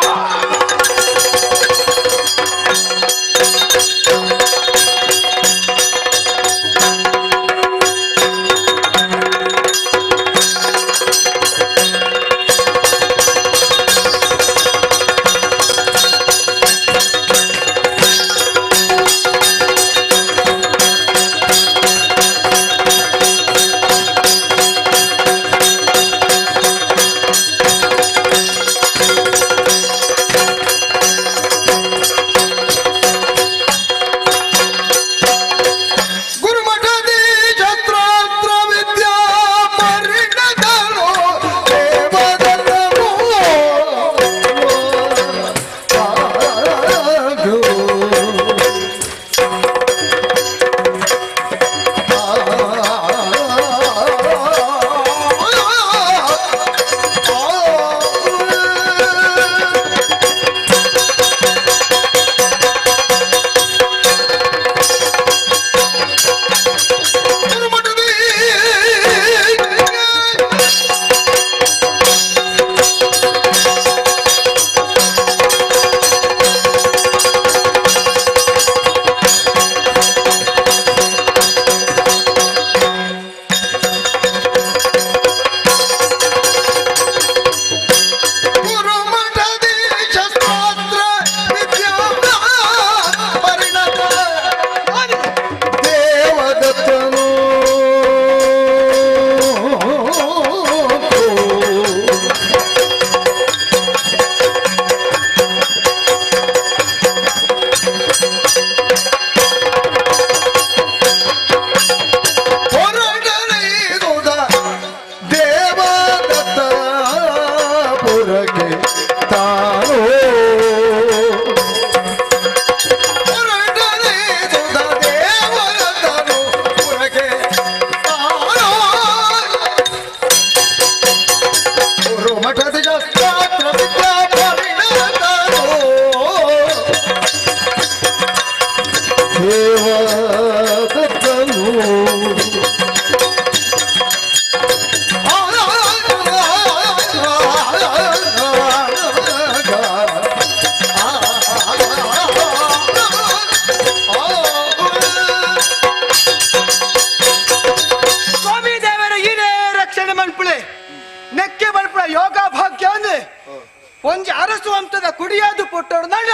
ಒಂಜಿ ಅರಸು ವಂಶದ ಕುಡಿಯಾದು ಪುಟ್ಟೋಡು ನಡ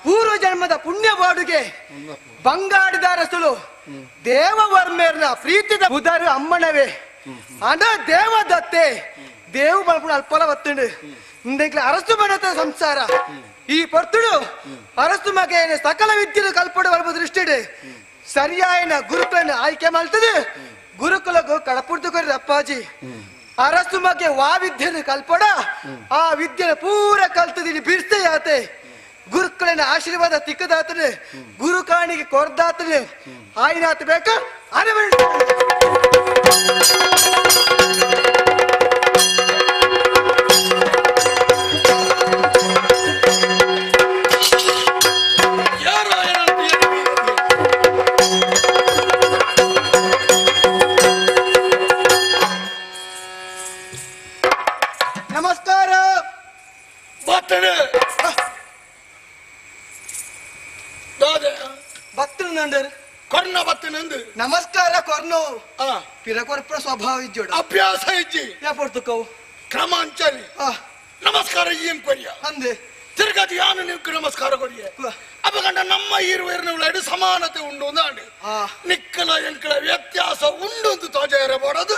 ಪೂರ್ವ ಜನ್ಮದ ಪುಣ್ಯ ಬಾಡುಗೆ ಬಂಗಾಡಿದ ಅರಸುಲು ದೇವವರ್ಮೇರ್ನ ಪ್ರೀತಿದ ಬುಧರು ಅಮ್ಮನವೇ ಅದ ದೇವದತ್ತೆ ದೇವು ಬಲ್ಪುಣ ಅಲ್ಪಲ ಬತ್ತುಂಡು ಇಂದೆಂಕ್ಲೆ ಅರಸು ಮನತ ಸಂಸಾರ ಈ ಪೊರ್ತುಡು ಅರಸು ಮಗೇನೆ ಸಕಲ ವಿದ್ಯೆನು ಕಲ್ಪಡು ಬಲ್ಪು ದೃಷ್ಟಿಡು ಸರಿಯಾಯಿನ ಗುರುಕುಲನ್ನು ಆಯ್ಕೆ ಮಾಡ್ತದೆ ಗುರುಕುಲಗೂ ಕಳಪುರ್ದು ಕೊರಿ ಅಪ್ಪಾಜಿ ಅರಸು ಮಗೆ ವಾ ವಿದ್ಯೆನು ಕಲ್ಪಡ ಆ ವಿದ್ಯೆನ ಪೂರ ಕಲ್ತದಿನಿ ಬಿರ್ಸೆಯಾತೆ ಗುರುಕುಲನ ಆಶೀರ್ವಾದ ತಿಕ್ಕದಾತನು ಗುರು ಕಾಣಿಗೆ ಕೊರ್ದಾತನು ಆಯ್ನಾತ ಬೇಕ ಅರವಣ ನಮಸ್ಕಾರ ಭಕ್ತರು ನಂದರ್ ಕೊರ್ನ ಬತ್ತಿನಂದು ನಮಸ್ಕಾರ ಕೊರ್ನೋ ಪಿರಕೊರ್ಪ ಸ್ವಭಾವ ಇಜ್ಜೋಡ ಅಭ್ಯಾಸ ಇಜ್ಜಿ ಯಾಪಡ್ತುಕವು ಕ್ರಮಾಂಚಲಿ ನಮಸ್ಕಾರ ಏನ್ ಕೊರಿಯ ಅಂದೆ ತಿರ್ಗತಿ ಯಾನು ನೀವು ನಮಸ್ಕಾರ ಕೊರಿಯ ಅಪಗಂಡ ನಮ್ಮ ಈರುವೇರಿನ ಸಮಾನತೆ ಉಂಡು ಅಂದಾಂಡು ನಿಕ್ಕಲ ಎಂಕಲ ವ್ಯತ್ಯಾಸ ಉಂಡು ಅಂತ ತೋಜ ಇರಬಾರದು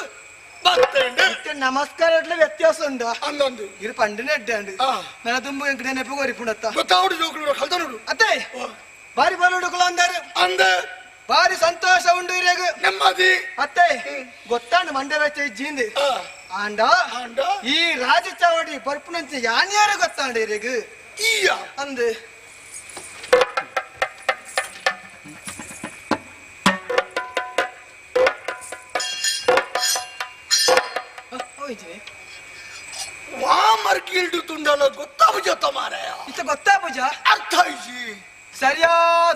ನಮಸ್ಕಾರ ವ್ಯತ್ಯಾಸ ಉಂಡ ಅಂದೊಂದು ಇರು ಪಂಡಿನ ಎಡ್ಡಾಂಡು ನನ್ನ ತುಂಬ ಎಂಕಡೆ ನೆನಪು ಕೊರಿಪುಂಡತ್ತ ಗೊತ್ತಾವಡು ಜೋಕುಲು ಕಲ್ತ ನೋಡು ಅತ್ತೆ ಬಾರಿ ಬಲುಡುಕಲು ಅಂದಾರೆ ಅಂದೆ ಬಾರಿ ಸಂತೋಷ ಉಂಡು ಇರೇಗ ನೆಮ್ಮದಿ ಅತ್ತೆ ಗೊತ್ತಾಂಡು ಮಂಡ್ಯ ವೆಚ್ಚ ಇಜ್ಜಿಂದು ಆಂಡ ಈ ರಾಜ ಚಾವಡಿ ಬರ್ಪುನಂಚ ಯಾನ್ಯಾರ ಗೊತ್ತಾಂಡು ಇರೇಗ ಈಯ ಅಂದೆ ವಾಮರ್ ಕೀಲ್ಡು ತುಂಡಲ ಗೊತ್ತಾಬುಜ ಮಾರಾಯ ಇತ ಗೊತ್ತಾಬುಜ ಅರ್ಥ ಐಜಿ ಸರಿಯಾ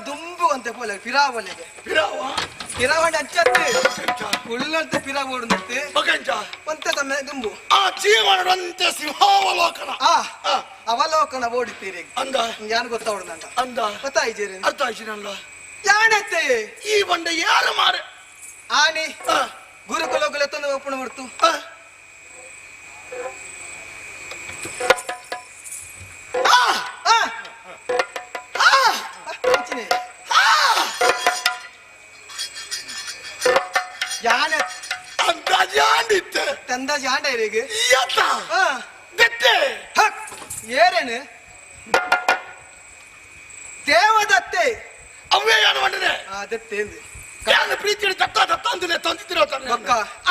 ದುಂಬು ಅಂತ ಪೋಲೆ ಪಿರಾವಲೆಗೆ ಪಿರಾವಣೆ ಅಂಚತ್ತೆ ಕುಳ್ಳಂತೆ ಪಿರಾವೋಡುತ್ತೆ ಮಗಂಚ ಒಂತ ತಮ್ಮ ದುಂಬು ಆ ಜೀವನದಂತೆ ಸಿಂಹಾವಲೋಕನ ಅವಲೋಕನ ಓಡಿತೀರಿ ಅಂದ ಯಾನು ಗೊತ್ತಾವಡುದಂತ ಅಂದ ಗೊತ್ತಾಯ್ತೀರಿ ಅರ್ಥ ಆಯ್ಸಿನಲ್ಲ ಯಾಣತ್ತೆ ಈ ಬಂಡ ಯಾರು ಮಾರೆ ಆನೆ ಗುರುಕುಲಗುಲ ತಂದು ಒಪ್ಪಣ ಮಾಡ್ತು ಯಾನ ಅಂತ ಜಾಂಡಿತ್ತೆ ತಂದ ಜಾಂಡ ಇರಿಗೆ ಯತ್ತ ದತ್ತೆ ಏರೇನು ದೇವದತ್ತೆ ಅವೇ ಯಾರು ಮಾಡಿದೆ ದತ್ತೆ ಯಾನ ಪ್ರೀತಿ ದತ್ತ ದತ್ತ ಅಂತಲೇ ತಂದಿದ್ದಿರೋ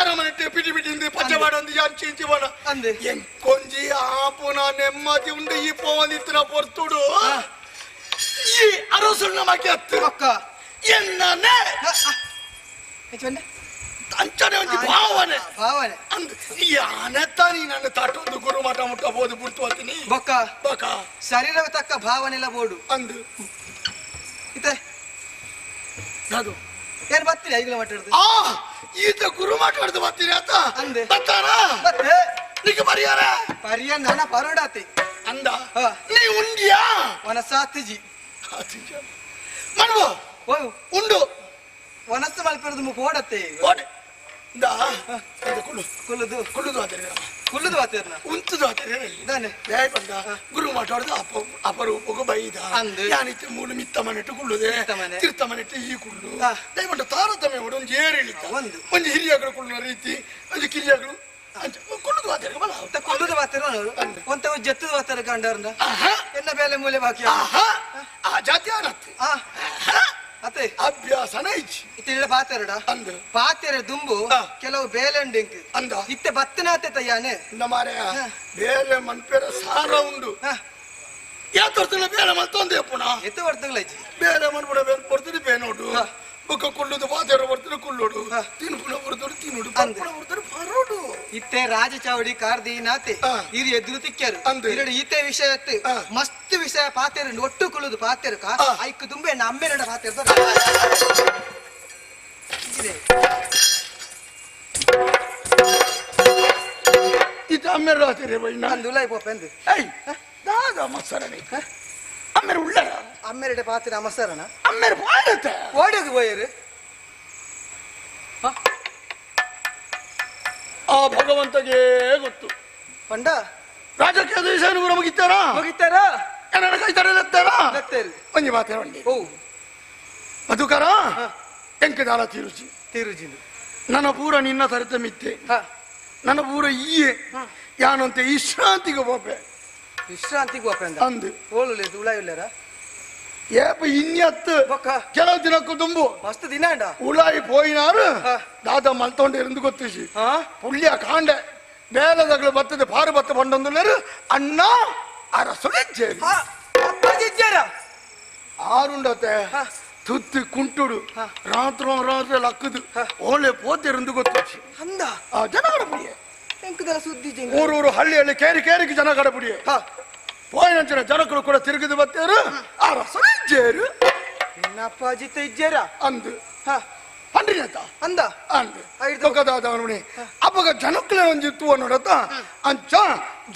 ಅರಮನೆ ಪಿಟಿ ಪಿಟಿ ಪಚ್ಚ ಮಾಡೊಂದು ಯಾಂಚಿ ಇಂಚಿ ಮಾಡ ಅಂದೆ ಎಂಕೊಂಜಿ ಆಪುನ ನೆಮ್ಮದಿ ಉಂಡು ಈ ಪೋನಿತ್ರ ಪೊರ್ತುಡು ಈ ಅರಸುಣ್ಣ ಮಕ್ಕೆ ಹತ್ತು ಅಕ್ಕ ಎನ್ನನೆ ಅಂಚನೆ ಒಂದು ಭಾವನೆ ಅಂದ್ ಯಾನೆತ್ತ ನೀ ನನ್ನ ತಾಟೊಂದು ಗುರು ಮಠ ಮುಟ್ಟಬಹುದು ಬಿಡ್ತು ಅಂತೀನಿ ಬೊಕ್ಕ ಬೊಕ್ಕ ಶರೀರವ ತಕ್ಕ ಭಾವನೆ ಎಲ್ಲ ಬೋಡು ಅಂದು ಇತ್ತೆ ಅದು ಏನ್ ಬರ್ತೀನಿ ಐದು ಮಾತಾಡುದು ಈತ ಗುರು ಮಾತಾಡ್ದು ಬರ್ತೀನಿ ಅಂತ ಅಂದೆ ಬರ್ತಾನ ಮತ್ತೆ ನಿಗೆ ಪರಿಹಾರ ಪರಿಯ ನಾನ ಪರೋಡಾತಿ ಅಂದ ನೀ ಉಂಡಿಯಾ ವನಸಾತಿಜಿ ಮಾಡುವ ಉಂಡು ವನಸ್ಸು ಮಲ್ಪಿರೋದು ಮುಖ ಓಡತ್ತೆ ಓಡೆ ಕುಲ್ಲುದು ಕುಳ್ಳುದು ಆದ್ರೆ ಕುಲ್ಲುದು ಆತೇರ್ನ ಉಂಟುದು ಆದ್ರೆ ದಾನೆ ಬಂದ ಗುರು ಮಾತಾಡುದು ಅಪರೂಪಗೂ ಬೈದ ಯಾನಿತ್ತೆ ಮೂಲು ಮಿತ್ತ ಮನೆಟ್ಟು ಕುಳ್ಳುದೆ ತೀರ್ಥ ಮನೆಟ್ಟು ಈ ಕುಳ್ಳು ದಯಮಂಡ ತಾರತಮ್ಯ ಮಾಡು ಒಂದು ಏರು ಇಳಿತ ಒಂದು ಹಿರಿಯಗಳು ಕುಳ್ಳುವ ರೀತಿ ಒಂದು ಕಿರಿಯಗಳು ಕುಳ್ಳುದು ಆದ್ರೆ ಕುಲ್ಲುದು ಬಾತಿರ ಒಂತ ಜತ್ತದು ಬಾತಾರ ಕಂಡರ್ನ ಎನ್ನ ಬೇಲೆ ಮೂಲೆ ಬಾಕಿ ಆ ಜಾತಿ ಆನತ್ತೆ ಅತ್ತೆ ಅಭ್ಯಾಸನ ಇಚ್ಚಿ ಇತ್ತಿಲ್ಲ ಪಾತೆರಡ ಅಂದು ಪಾತೆರ ದುಂಬು ಕೆಲವು ಬೇಲೆಂಡಿಂಕ್ ಅಂದ ಇತ್ತೆ ಬತ್ತನಾತೆ ತಯ್ಯಾನೆ ನಮಾರೆ ಬೇಲೆ ಮನ್ಪೇರ ಸಾರ ಉಂಡು ಯಾತೋರ್ತನ ಬೇಲೆ ಮಲ್ತೊಂದೆ ಪುಣ ಎತ್ತು ಬರ್ತಂಗ್ಲ ಬೇಲೆ ಮನ್ಬಿಡ ಬೇರೆ ಬರ್ತೀನಿ ಬೇ ನೋಡು ಬುಕ್ಕ ಕುಳ್ಳುದು ಪಾತೆರ ಬರ್ತೀನಿ ಕುಳ್ಳೋಡು ತಿನ್ಪುಣ ಬರ್ತಾರೆ ತಿನ್ನೋಡು ಪರ್ಪುಣ ಬರ್ತಾರೆ ಪರೋಡು ಇತ್ತೆ ರಾಜ ಚಾವಡಿ ಕಾರ್ದಿ ನಾತೆ ಇರು ಎದುರು ತಿಕ್ಕ್ಯಾರು ಇರಡು ಈತೆ ವಿಷಯ ಮಸ್ತ್ ವಿಷಯ ಪಾತೆರ ಒಟ್ಟು ಕುಳ್ಳುದು ಪಾತೆರ ಐಕ್ ತುಂಬೆ ನಮ್ಮೆರಡ ಪಾತೆರ ಇದು ಅಮ್ಮೆರ ರಾತ್ರಿ ಬೈನ ದುಲೈ ಪೋಪೆಂದು ಏಯ್ ದಾಗ ಮಸರಣಿ ಅಮ್ಮೆರ ಉಳ್ಳರ ಅಮ್ಮೆರಡೆ ಪಾತೆರ ಅಮಸರಣ ಅಮ್ಮೆರ ಪಾಡತ್ತೆ ಓಡಿಗೆ ಹೋಯರು ಆ ಭಗವಂತಗೆ ಗೊತ್ತು ಪಂಡ ರಾಜಕೀಯ ದೇಶ ಮುಗಿತಾರ ಮುಗಿತಾರ ಏನಾರ ಕೈತಾರ ಗೊತ್ತೇರಿ ಒಂಜಿ ಮಾತಾಡಿ ಓ ಮಧುಕರ ಎಂಕದಾಲ ತಿರುಚಿ ತಿರುಜಿನ ನನ್ನ ಪೂರ ನಿನ್ನ ತರತ ಮಿತ್ತೆ ಹ ನನ್ನ ಪೂರ ಈಯೆ ಯಾನಂತೆ ವಿಶ್ರಾಂತಿಗೆ ಹೋಪೆ ವಿಶ್ರಾಂತಿಗೆ ಹೋಪೆ ಅಂದು ಓಲುలేదు ಉಳಾಯಿಲ್ಲರ ಏಪ ಇನ್ನತ್ತು ಬೊಕ್ಕ ಕೆಲವು ದಿನಕ್ಕೂ ತುಂಬು ಮಸ್ತ್ ದಿನ ಅಂಡ ಉಳಾಯಿ ಪೋಯಿನಾರು ಹ. ದಾದ ಮಲ್ತೊಂಡು ಇருந்து ಗೊತ್ತಿಸಿ ಹಾ ಪುಳ್ಯ ಕಾಂಡೆ ಬೇಲದಗಳು ಬರ್ತದೆ ಪಾರು ಬತ್ತ ಬಂಡೊಂದುಲ್ಲರು ಅಣ್ಣ ಅರಸೊಲೆಜ್ಜೇರಿ ಅಪ್ಪಾಜಿಜ್ಜಾರ ಆರುಂಡತೆ ಹ. ತುತ್ತು ಕುಂಟುಡು ಹ. ರಾತ್ರಿ ಲಕ್ಕದು ಒಳ್ಳೆ ಪೋತೆ ಇருந்து ಗೊತ್ತಿಸಿ ಅಂದ ಆ ಜನಗಡ ಪುಡಿಯೆ ಎಂಕದರ ಸುದ್ದಿ ಜಿಂಗ ಊರೂರು ಹಳ್ಳಿಯಲ್ಲಿ ಕೇರಿಗೆ ಜನಗಡ ಪುಡಿಯೆ ಹ ಪೋಯಿನಂಚಿನ ಜನಗಳು ಕೂಡ ತಿರುಗಿದು ಬತ್ತೇರು ಅರಸೊಲೆಜ್ಜೇರು ನಿನ್ನ ಅಪ್ಪಾಜಿತ ಇಜ್ಜಾರ ಅಂದು ಹ ಪಂಡ್ರಿನತ ಅಂದ ಅಂದು ಐದು. ದೊಕ್ಕದಾದವನುಣಿ ಅಪ್ಪಗ ಜನಕ್ಕಲೆ ಒಂಜಿತ್ತು ಅನ್ನೋಡತ್ತ ಅಂಚ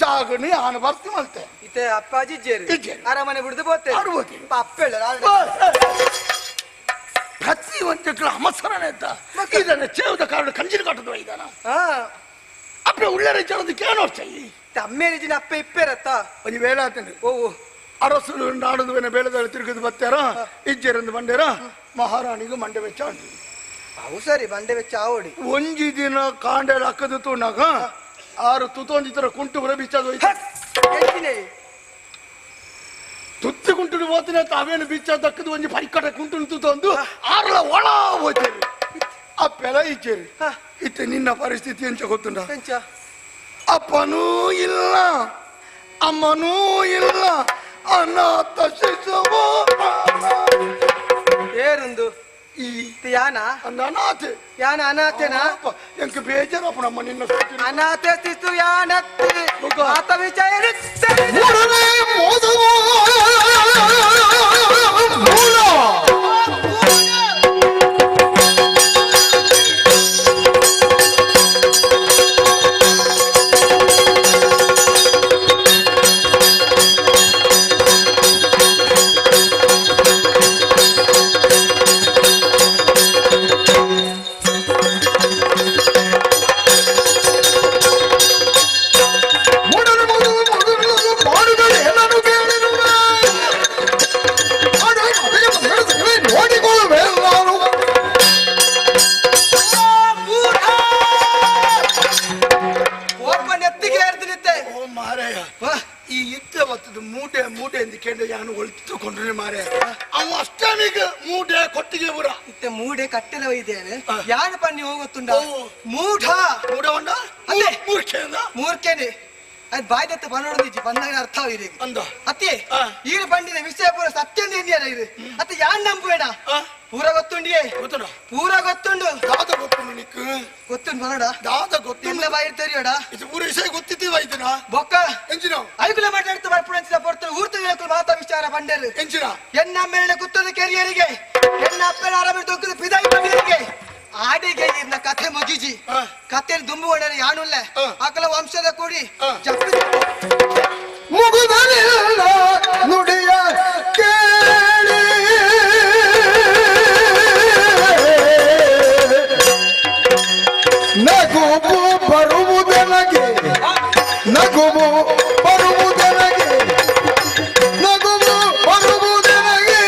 ಜಾಗಣಿ ಆನ ಬರ್ತಿ ಮಲ್ತೆ ಇತ್ತೆ ಅಪ್ಪಾಜಿಜ್ಜೇರಿ ಇಜ್ಜೇರಿ. ಅರಮನೆ ಬಿಡ್ದು ಬೋತೆ ಆಡ್ಬೋತಿ. ಅಪ್ಪೆಳ್ಳ ಪ್ರತಿ ಒಂದಕ್ಕಳ ಅಮಸರನೇ ಇದ್ದ ಇದನ್ನ ಚೇವದ ಕಾರಣ ಕಂಜಿನ ಕಟ್ಟದ ಇದ್ದಾನ ಹಾ ಅಪ್ಪ ಉಳ್ಳರೆ ಜನದ ಕೇನೋರ್ಚೈ ಅಮ್ಮೇರಿಜಿನ ಅಪ್ಪ ಇಪ್ಪೇರತ್ತ ಒಂದು ವೇಳೆ ಆತನು ಓ ಅರಸಲು ನಾಡದುವಿನ ಬೇಳೆದಲ್ಲಿ ತಿರುಗಿದು ಬತ್ತಾರ ಇಜ್ಜೆರಂದು ಬಂಡೇರ ಮಹಾರಾಣಿಗೂ ಮಂಡೆ ವೆಚ್ಚ ಉಂಟು ಅವು ಸರಿ ಬಂಡೆ ವೆಚ್ಚ ಆವಡಿ ಒಂಜಿ ದಿನ ಕಾಂಡೆ ಹಾಕದು ತೂನಾಗ ಆರು ತುತ್ತೊಂದಿತರ ಕುಂಟು ಬರ ಬಿಚ್ಚದು ಹೇಳ್ತೀನಿ ತುತ್ತಿ ಕುಂಟು ಹೋತಿನ ತಾವೇನು ಬಿಚ್ಚ ದಕ್ಕದು ಒಂಜಿ ಪರಿಕಟ ಕುಂಟು ತುತ್ತೊಂದು ಆರ್ಲ ಒಳ ಹೋಯ್ತೇರಿ ಅಪ್ಪೆಲ್ಲ ಇಚ್ಚೇರಿ ಇತ್ತೆ ನಿನ್ನ ಪರಿಸ್ಥಿತಿ ಎಂಚ ಗೊತ್ತುಂಡ ಎಂಚ ಅಪ್ಪನೂ ಇಲ್ಲ ಅಮ್ಮನೂ ಇಲ್ಲ ಅನಾಥ ಶಿಶುವು ಏರುಂದು ಈ ಯಾನ ಅನಾಥೆ ಯಾನ ಅನಾಥೇನಾ ಎಂಕ ಬೇಜಾರಪ್ಪ ನಮ್ಮ ನಿನ್ನ ಸುದ್ದಿ. ಅನಾಥ ಸ್ಥಿತು ಯಾನತ್ತಿ ಬೊಕ್ಕ. ಆತ ವಿಜಯ ಮೂರನೇ ಮೋಸವೋ ಮೂಲ ಮೂಡಲು ಮಾಡುಗಳು ಎಲ್ಲರೂ ಕೇಳಿರುವೆ ನೋಡಿಕೊಳ್ಳುವೆ ನಾನು ಓಪನ್ ಎತ್ತಿಗೆ ಏರ್ತಿನಿತ್ತೆ ಓ ಮಾರಾಯ ಈ ಇತ್ತ ಹೊತ್ತದು ಮೂಟೆ ಎಂದು ಕೇಂದ್ರ ಯಾನು ಒಳಿತುಕೊಂಡ್ರೆ ಮಾರಾಯ ಅವ ಅಷ್ಟಮಿಗ ಮೂಟೆ ಕೊಟ್ಟಿಗೆ ಬುರ ಇತ್ತೆ ಮೂಡೆ ಕಟ್ಟೆಲ ಒಯ್ದೇನೆ ಯಾನ ಪನ್ನಿ ಹೋಗುತ್ತುಂಡ ಓ. ಮೂಢ ಮೂಡ ಉಂಡ ಅದೇ. ಮೂರ್ಖೆಂದ ಮೂರ್ಖೇನೆ ಅದು ಬಾಯ್ದತ್ತ ಪನ್ನೊಡದಿಜ್ಜಿ ಪನ್ನಾಗ ಅರ್ಥ ಇದೆ ಅಂದ ಅತ್ತೆ ಆ. ಈರು ಪಂಡಿನ ವಿಷಯ ಪೂರ ಸತ್ಯಂದ ಇಂಡಿಯನ ಇದು ಅತ್ತೆ ಯಾನ್ ನಂಬುವೇಡ ಆ. ಪೂರ ಗೊತ್ತುಂಡಿಯೇ ಗೊತ್ತುಂಡ ಪೂರ ಗೊತ್ತುಂಡು ದಾದ ಗೊತ್ತುಂಡು ನಿಕ್ಕು ಗೊತ್ತುಂಡು ಬರೋಡ ದಾದ ಗೊತ್ತುಂಡು ಎಲ್ಲ ಬಾಯಿ ತೆರಿಯೋಡ ಇದು ಊರ ವಿಷಯ ಗೊತ್ತಿದ್ದೀವ ಇದನ್ನ ಬೊಕ್ಕ ಎಂಚಿನ ಐಗುಲ ಮಾತಾಡ್ತು ಬರ್ಪುಣಂಚಿನ ಪೊರ್ತು ಊರ್ತು ಹೇಳಕು ಮಾತಾ ವಿಚಾರ ಬಂಡೇರು ಎಂಚಿನ ಎನ್ನ ಮೇಲೆ ಕುತ್ತದ ಕೆರಿಯರಿಗೆ ಎನ್ನ ಅಪ್ಪನ ಆರಾಮ ತೊಕ್ಕದ ಪಿದಾಯಿ ಬಂದಿರಿಗೆ ಆಡಿಗೆ ಇನ್ನ ಕಥೆ ಮುಗಿಜಿ ಆ. ಕಥೆ ದುಂಬು ಹೊಡೆಯರು ಯಾನುಲ್ಲ ಆ. ಅಕಲ ವಂಶದ ಕೂಡಿ ಆ. ಜಪ್ಪಿದ ಮುಗುದಲಿಲ್ಲ ನುಡಿಯ ಕೇಳಿ ನಗುವು ಬರುವುದೆನಗೆ ನಗುವು ಬರುವುದೆನಗೆ ನಗುವು ಬರುವುದೆನಗೆ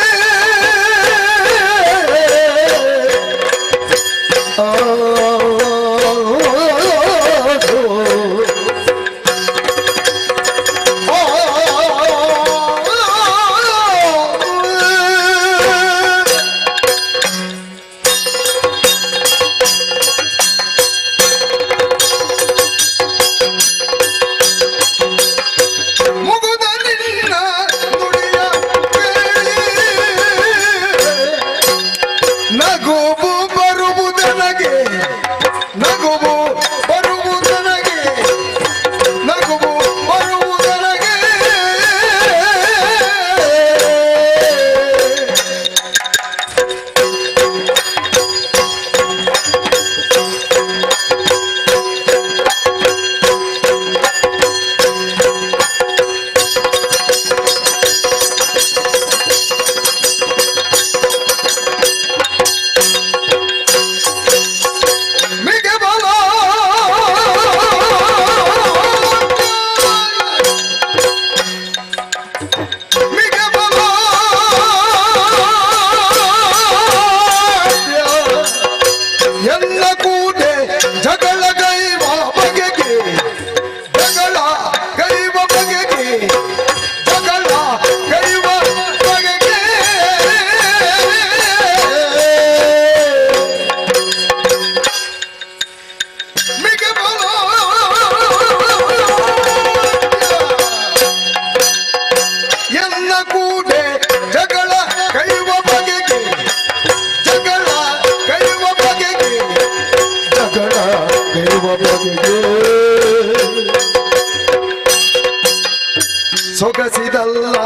ಎಲ್ಲ ಕೂಡೆ ಜಗಳ ಕೈಯುವ ಬಗೆಗೆ ಜಗಳ ಕೈಯುವ ಬಗೆಗೆ ಜಗಳ ಕೈಯುವ ಬಗೆಗೆ ಸೊಗಸಿದಲ್ಲ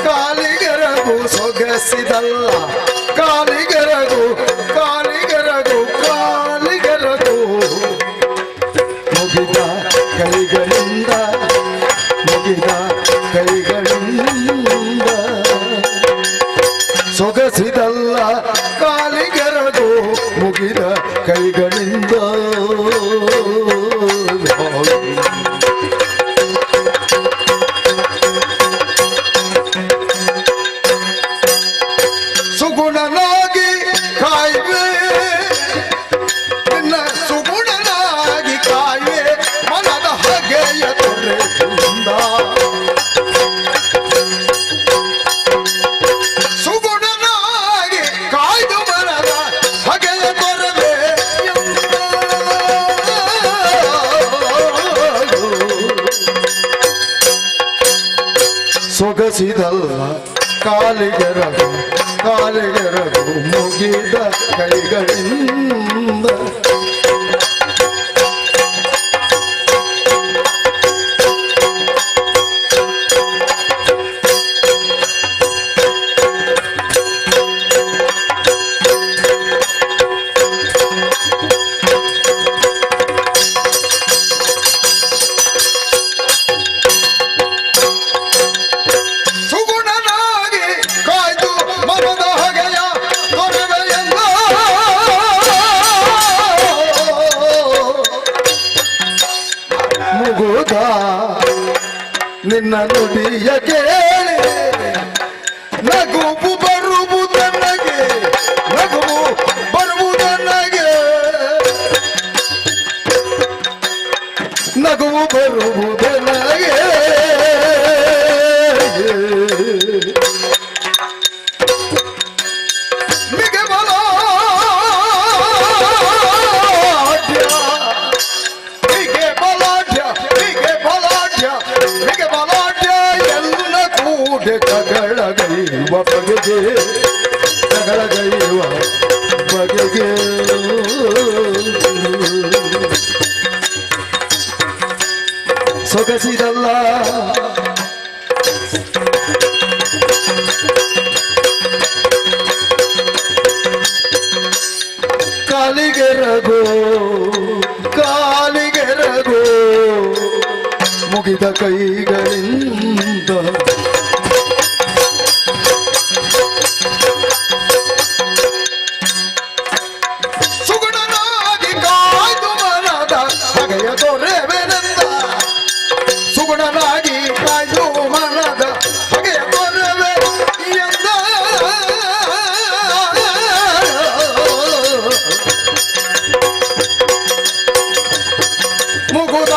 ಕಾಲಿಗೆರಗು ಸೊಗಸಿದಲ್ಲ ಕಾಲಿಗೆರಗು ಕಾಲಿಗೆರಗು ಕಾಲಿಗೆರಗು ಮುಗಿದ ಕೈಗಳಿಂದ ಮುಗಿದ ಕೈಗಳಿಂದ ಸೊಗಸಿದಲ್ಲ ಕಾಲಿಗೆರಗು ಮುಗಿದ ಕೈಗಳಿಂದ ಸುಗುಣನಾಗಿ ಕಾಯ್ವೆ ನಿನ್ನ ಸುಗುಣನಾಗಿ ಕಾಯ್ವೆ ಮನದ ಹಗೆಯ ತೊರೆಯಿಂದ ಸುಗುಣನಾಗಿ ಕಾಯ್ದು ಮನದ ಹಗೆಯ ತೊರೆವೆ ಸೊಗಸಿದಲ್ಲ ಕಾಲಿಗೆರಗು ಕಾಲಿಗೆರಗು ಮುಗಿದ ಕೈಗಳಿಂದ ಸುಗುಣನಾಗಿ ಕಾಯ್ದು ಮನದ ಹಗೆಯ ತೊರೆವೆಯೆಂದ ಮುಗುದ ನಿನ್ನ ನುಡಿಯ ಕೇಳಿ ನಗುವು ಬರುವುದನಗೆ ನಗುವು ಬರುವುದನಗೆ ನಗುವು ಬರುವುದನಗೆ ಮಿಗೆ ಬಲಾಢ್ಯ ಮಿಗೆ ಬಲಾಢ್ಯ ಮಿಗೆ ಬಲಾಢ್ಯ ಮಿಗೆ ಬಲಾಢ್ಯ ಎಲ್ಲ ಕೂಡೆ ಜಗಳಗೈವ ಬಗೆಗೆ ಜಗಳಗೈವ ಬಗೆಗೆ ಸೊಗಸಿದಲ್ಲ ಕಾಲಿಗೆರಗು ಕಾಲಿಗೆರಗು ಮುಗಿದ ಕೈಗಳಿಂದ ಸುಗುಣನಾಗಿ ಕಾಯ್ದು ಮನದ ಹಗೆಯ ತೊರೆವೆನೆಂದ ಸುಗುಣನಾಗಿ ಕಾಯ್ದು ಮನದ ಹಗೆಯ ತೊರೆವೆ ಎಂದ ಮುಗುದ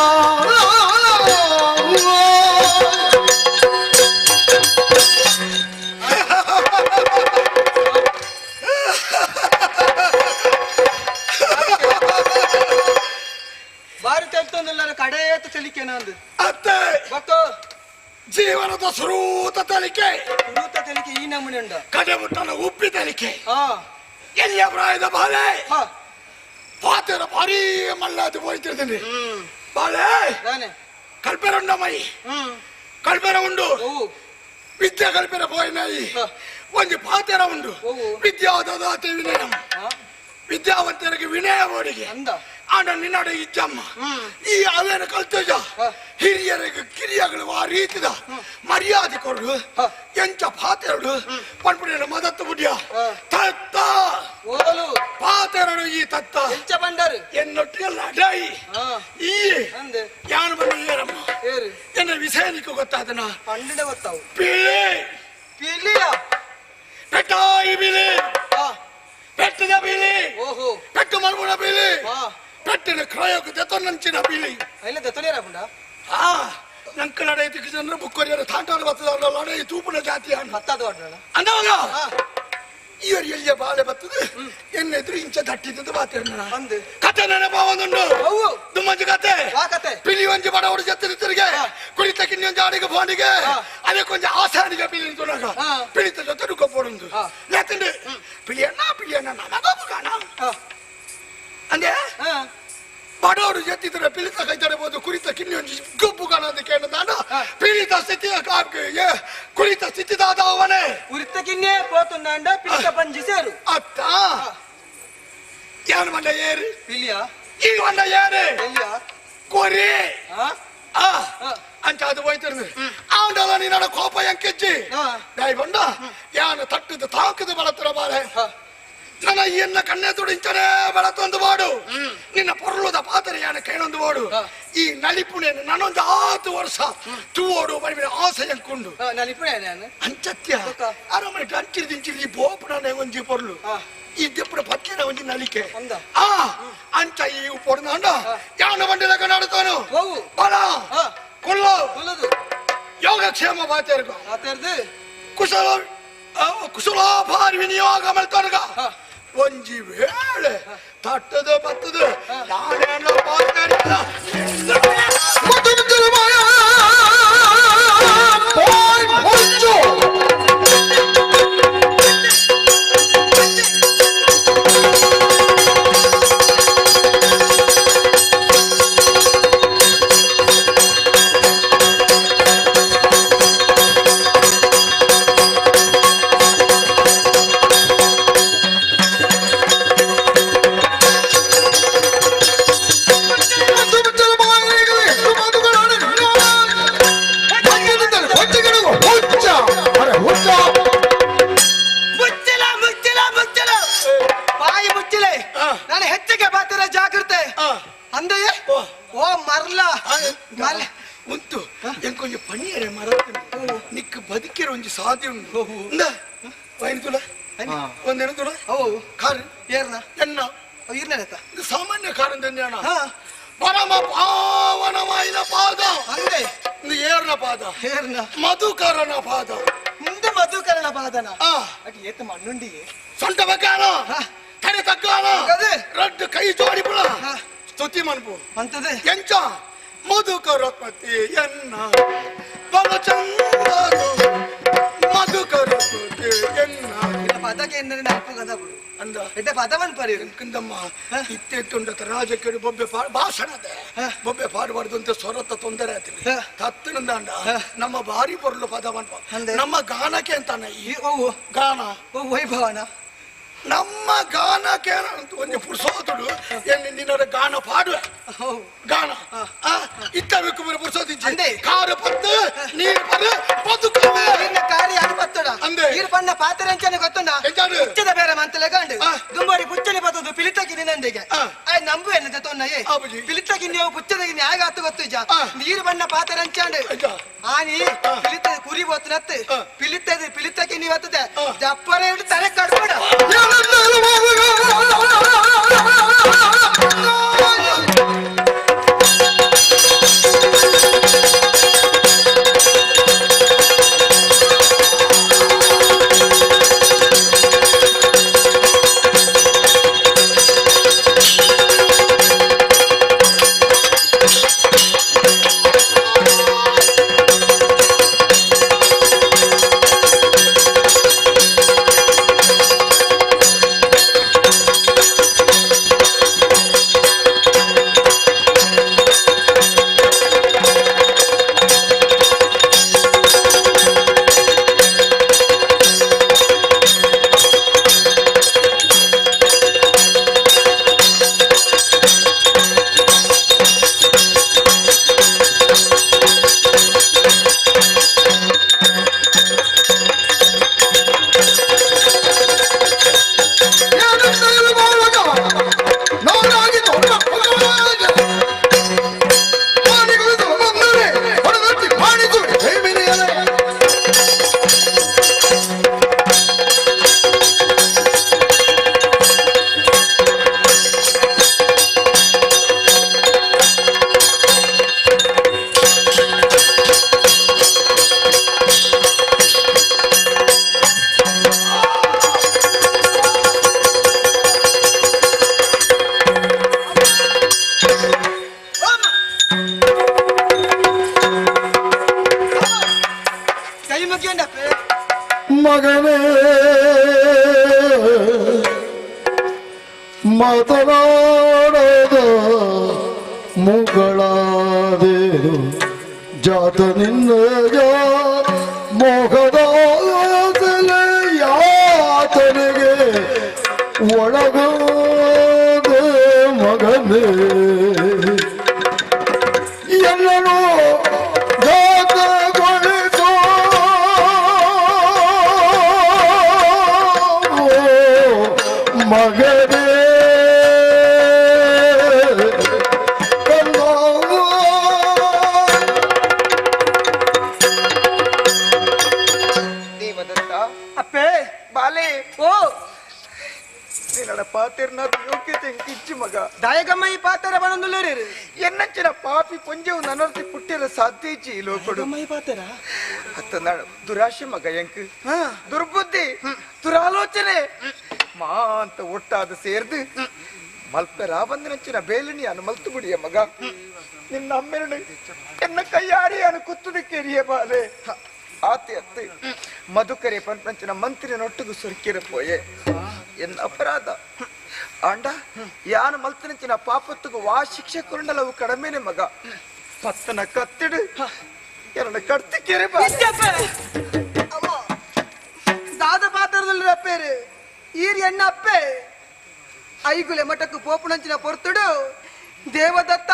ಬಾರಿ ತೆಲ್ತೊಂದಿಲ್ಲ ಕಡೆಯತ್ತ ತಲಿಕೆ ನಂದು ಅತ್ತೆ ಗೊತ್ತು ಜೀವನದ ಸ್ವರೂತ ತಲಿಕೆ ಉರುತ ತಲಿಕೆ ಈ ನಮೂನೆ ಉಂಡ ಕಡೆ ಮುಟ್ಟನ ಉಪ್ಪಿ ತಲಿಕೆ ಹಾ ಎಲ್ಲಿಯ ಪ್ರಾಯದ ಬಾಳೆ ಹಾ ಪಾತೆರ ಭಾರಿ ಮಲ್ಲಾದು ಹೋಯ್ತಿರ್ತೀನಿ ಬಾಳೆ ತಾನೆ ಕಲ್ಪೆರ ಉಂಡಮ್ಮಯಿ ಕಲ್ಪೆರ ಉಂಡು ಓವು ವಿದ್ಯಾ ಕಲ್ಪೆರ ಪೋಯಿನಾಯಿ ಹ. ಒಂದು ಪಾತೆರ ಉಂಡು ಓವು. ವಿದ್ಯಾದಾತೆ ವಿನಯಂ ಹಾ ವಿದ್ಯಾವಂತರಿಗೆ ವಿನಯ ಬೋಡಿಗೆ ಅಂದ ಆಡ ನಿನ್ನಡೆ ಇಜ್ಜಮ್ಮ ಈ ಅವೇನ ಕಲ್ತಜ ಹ. ಹಿರಿಯರಿಗೆ ಕಿರಿಯಗಳು ಆ ರೀತಿದ ಮರ್ಯಾದೆ ಕೊಡು ಹ. ಎಂಚ ಪಾತೆರಡು ಪಂಪುಡಿಯ ಮದತ್ತು ಬುಡ್ಯ ಹ. ತತ್ತ ಓದಲು ಪಾತೆರಡು ಈ ತತ್ತ ಎಂಚ ಬಂಡರು എന്നൊട്ടിയല്ല അടായി ಹಾ ഈ ಅಂದೆ ഞാൻ ಬಂದಿರಮ್ಮ ಏರು എന്നെ വിഷയനിക്ക് ಗೊತ್ತಾದನ ಪಂಡಿಡ ಗೊತ್ತಾವು പിള്ളേ ಪಿಲಿಯ പെട്ടായി പിള്ളേ ಹಾ പെട്ടದ പിള്ളേ ಓಹೋ പെട്ടു മറുപട പിള്ളേ ಹಾ പെട്ടിന് ക്രയോക്ക് തെത്തൊന്നഞ്ചിന പിള്ളേ ಇಲ್ಲ ದತ್ತನೇರ ಪುಂಡ ആ ഞങ്ങൾക്ക് നടയത്തിക്ക് ചെന്ന് ബുക്കൊരിയുടെ താണ്ടാണ് പത്തതാണോ നടയ തൂപ്പിന ജാതിയാണ് ಹತ್ತಾದ ಹೊಡ್ನಳ അന്നാവല്ല ಹಾ ഈ ഒരു വലിയ ബാല പത്തത് എന്നെ എതിർ ഇഞ്ച തട്ടിത്തത് പാത്തിരുന്ന ಅಂದು കഥ ನೆನಪಾവുന്നുണ്ട് ಅವ್ವು ಇದು ಮಂಜು ಕತೆ ಕತೆ ಪಿಲಿ ಒಂಜಿ ಬಡ ಹುಡುಗ ತಿರುತ್ತಿರಿಗೆ ಕುಳಿತ ಕಿನ್ನೊಂದು ಆಡಿಗೆ ಫೋನಿಗೆ ಅದೇ ಕೊಂಚ ಆಸಾನಿಗೆ ಪಿಲಿ ತುನಗ ಪಿಳಿತ ಜೊತೆ ಡುಕೊಪ್ಪೊಡುಂದು ನೇತಂಡು ಪಿಲಿಯಣ್ಣ ನಮಗೊಬ್ಬ ಕಾಣ ಹಂಗೆ ಬಡವರು ಎತ್ತಿದ್ರೆ ಪಿಳಿತ ಕೈತಡಬಹುದು ಕುರಿತ ಕಿನ್ನೊಂಜಿ ಗೊಬ್ಬು ಕಾಣೋದು ಕೇಳಿದಾನ ಪಿಳಿತ ಸ್ಥಿತಿ ಕುರಿತ ಸ್ಥಿತಿದಾದವನೇ ಉರಿತ ಕಿನ್ನೆ పోతుందండ పిలిత పంజిసారు ಅತ್ತ ಯಾರು ಮಂಡ ಏರಿ పిలియా ಈ ಮಂಡ ಏರಿ పిలియా ಕೊರಿ ఆ ಅಂತ ಅದು ಹೋಯ್ತಿರ್ದು ಅವನಲ್ಲ ನೀನ ಕೋಪ ಎಂಕೆಚ್ಚಿ ದಾಯಿ ಬಂದ ಯಾನ ತಟ್ಟದ ತಾಕದ ಬಳತರ ಬಾಳೆ ನನ್ನ ಎನ್ನ ಕಣ್ಣೆ ತುಡಿಂಚನೆ ಬೆಳತೊಂದು ಬಾಡು ನಿನ್ನ ಪೊರ್ಲುದ ಪಾತ್ರೆ ಯಾನ ಕೈನೊಂದು ಬಾಡು ಈ ನಲಿಪುಣೆ ನಾನೊಂದು 6 ವರ್ಷ ತೂವೋಡು ಬರಿಬಿಡ ಆಸೆ ಎಂಕೊಂಡು నలిపుడే నేను ಅಂಚತ್ಯ ಅರಮನೆ ಅಂಚಿರಿ ದಿಂಚಿರಿ ಬೋಪುಣನೆ ಒಂಜಿ ಪೊರ್ಲು ಈ ದೆಪ್ಪಡ ಪಕ್ಕಿನ ಒಂಜಿ ನಲಿಕೆ ಆ ಅಂಚ ಈ ಪೊರ್ನಾಂಡ ಯಾನ ಬಂಡಿಲಕ ನಡುತ್ತಾನು ಬಲ ಕುಳ್ಳು కులదు ಯೋಗಕ್ಷೇಮ ಬಾತೇರ್ಗೋ మాట్లాడదు ಕುಶಲೋಪಾರಿ ವಿನಿಯೋಗ ಮಾಡ್ತಾನಗ ಒಂಜಿ ವೇಳೆ ತಟ್ಟದ ಬತ್ತದ ಯಾನೇನೋ ಪಾತ್ರಿಲ್ಲ ಬಾಯಿ ಮುಚ್ಚಿಲೆ ನಾನು ಹೆಚ್ಚಿಗೆ ಬಾತರ ಜಾಗೃತೆ ಅಂದೆ ಓ ಮರ್ಲ ಉಂಟು ಎಂಕೊಂಜಿ ಪಣಿಯರೆ ಮರತ್ತು ನಿಕ್ ಬದುಕಿರ ಒಂಜಿ ಸಾಧ್ಯ ಉಂಟು ವೈನ್ ತುಲ ಒಂದೇನು ತುಲ ಕಾರು ಏರ್ನ ಎನ್ನ ಇರ್ನೇತ ಇದು ಸಾಮಾನ್ಯ ಕಾರು ತಂದ್ಯಾಣ ಪರಮ ಪಾವನವಾಯಿನ ಪಾದ ಅಂದೆ ಇದು ಏರ್ನ ಪಾದ ಏರ್ನ ಮಧುಕರನ ಪಾದ ಮುಂದೆ ಮಧುಕರಣ ಬಾದನ ಆ ಅಟ್ ಏತ ಮಣ್ಣುಂಡಿ ಸೊಂಟ ಬಗ್ಗಾನ ತಡೆ ತಗ್ಗಾನ ಅದೇ. ರಡ್ಡು ಕೈ ಜೋಡಿ ಬಿಡ ಸ್ತುತಿ ಮನ್ಪು ಅಂತದೆ ಎಂಚ ಮಧುಕರಪತಿ ಎನ್ನ ಬಲಚಂದರು ಮಧುಕರಪತಿ ಎನ್ನ ಇಲ್ಲ ಪದಕ್ಕೆ ಎಂದರೆ ನೆನಪು ಕದ ಬಿಡು ಅಂದ ಎಡ್ಡೆ ಪದವನ್ ಪರಿರು ಕಂದಮ್ಮ ಇತ್ತೆ ತುಂಡತ ರಾಜಕೀಯ ಬೊಬ್ಬೆ ಭಾಷಣದ ಬೊಬ್ಬೆ ಪಾಡಬಾರ್ದು ಅಂತ ಸ್ವರತ ತೊಂದರೆ ಆಯ್ತು ತತ್ತನಂದಾಂಡ ನಮ್ಮ ಭಾರಿ ಬರಲು ಪದ ಮನ್ಪ ಅಂದೆ. ನಮ್ಮ ಗಾನಕ್ಕೆ ಅಂತಾನೆ ಈ ಓ ಗಾನ ಓ ವೈಭವನ ನಮ್ಮ ಗಾನಕ್ಕೆ ಒಂದು ಪುರುಸೋತುಡು ನಿನ್ನ ಗಾನ ಪಾಡುವೆ ಗಾನ ಇತ್ತಬೇಕು ಪುರುಸೋದಿಜ್ಜಿ ಅಂದೆ. ಕಾರು ಪತ್ತು ನೀರು ಪರು ಬದುಕುವೆ ಇನ್ನ ಕಾರ್ಯ ಅನುಪತ್ತಡ ಅಂದೆ. ಈರು ಪಣ್ಣ ಪಾತ್ರ ಅಂಚನೆ ಗೊತ್ತುಂಡ ಎಂಚಾಡು? ಉಚ್ಚದ ಬೇರೆ ಮಂತಲೆ ಕಂಡು ದುಂಬಾರಿ ಪುಚ್ಚನೆ ಬತ್ತದು ಪಿಲಿತಕ್ಕೆ ನಿನ್ನಂದಿಗೆ ಆ. ಆಯ್ ನಂಬು ಎನ್ನದ ತೊನ್ನಯೇ ಆಬುಜಿ. ಪಿಲಿತಕ್ಕೆ ನೀವು ಪುಚ್ಚದಗೆ ನ್ಯಾಗ ಆತು ಗೊತ್ತು ಇಜ ನೀರು ಬಣ್ಣ ಪಾತ್ರ ಅಂಚಾಂಡು ಆಯ್ತಾ? ಆನಿ ಪಿಲಿತ ಕುರಿ ಬೋತು ನತ್ತು ಪಿಲಿತಕ್ಕೆ ನೀವು ಹತ್ತದೆ ಆ. ಜಪ್ಪರೆ ಹಿಡಿದು ತಲೆ ಕಡ್ಬೇಡ ಮುಗಿಯಂಡ ಅಪ್ಪೆ ಮಗನೇ ಮಾತನಾಡದ ಮುಗಳಾದೇನು ಜಾತ ನಿನ್ನ ಮೋಹದ ಯಾತನೆಗೆ ಒಳಗಾದ ಮಗನೇ ಎಲ್ಲನೂ ಘಾತಗೊಳಿಸೋ ಮಗನೇ ದೇವದತ್ತ ಅಪ್ಪೆ ಬಾಲೆ ಓ ನಿನ್ನಡ ಪಾತಿರ್ನ ಯೋಗ್ಯತೆ ಕಿಚ್ಚಿ ಮಗ ದಾಯಗಮ್ಮ ಈ ಪಾತ್ರ ಬಣಂದುಲ್ಲೇರಿ ಎನ್ನಂಚಿನ ಪಾಪಿ ಪೊಂಜವು ನನರ್ತಿ ಪುಟ್ಟಿರ ಸಾಧ್ಯ ಇಚ್ಚಿ ಈ ಲೋಕಡು ದಾಯಗಮ್ಮ ಈ ಪಾತ್ರ ಹತ್ತ ನಾಡ ದುರಾಶೆ ಮಗ ಎಂಕ್ ಹಾ ದುರ್ಬುದ್ಧಿ ದುರಾಲೋಚನೆ ಮಾ ಅಂತ ಒಟ್ಟಾದ ಸೇರ್ದು ಮಲ್ಪೆ ರಾಬಂದಿನಂಚಿನ ಬೇಲಿನಿ ಅನು ಮಲ್ತು ಬಿಡಿಯ ಮಗ ನಿನ್ನ ಅಮ್ಮೆರಡು ಎನ್ನ ಕೈಯಾರಿ ಅನು ಕುತ್ತುದಕ್ಕೆ ಎರಿಯ ಬಾಲೆ ಆತೆ ಅತ್ತೆ ಮಧುಕರೆ ಪಂಪಂಚಿನ ಮಂತ್ರಿನೊಟ್ಟಿಗೂ ಸುರುಕಿರ ಪೋಯೆ ಎನ್ನ ಅಪರಾಧ ಆಂಡ ಯಾನು ಮಲ್ತನಂಚಿನ ಪಾಪತ್ತಿಗೂ ವಾ ಶಿಕ್ಷೆ ಕೊಂಡಲವು ಕಡಿಮೆನೆ ಮಗ ಪತ್ತನ ಕತ್ತಿಡು ಎರಡು ಕಡ್ತಿಕೆರೆ ಬಾ ದಾದ ಪಾತ್ರದಲ್ಲಿ ಅಪ್ಪೇರು ಈರಿ ಎಣ್ಣ ಅಪ್ಪೆ ಐಗುಲೆ ಮಠಕ್ಕೆ ಪೋಪುಣಂಚಿನ ಪೊರ್ತುಡು ದೇವದತ್ತ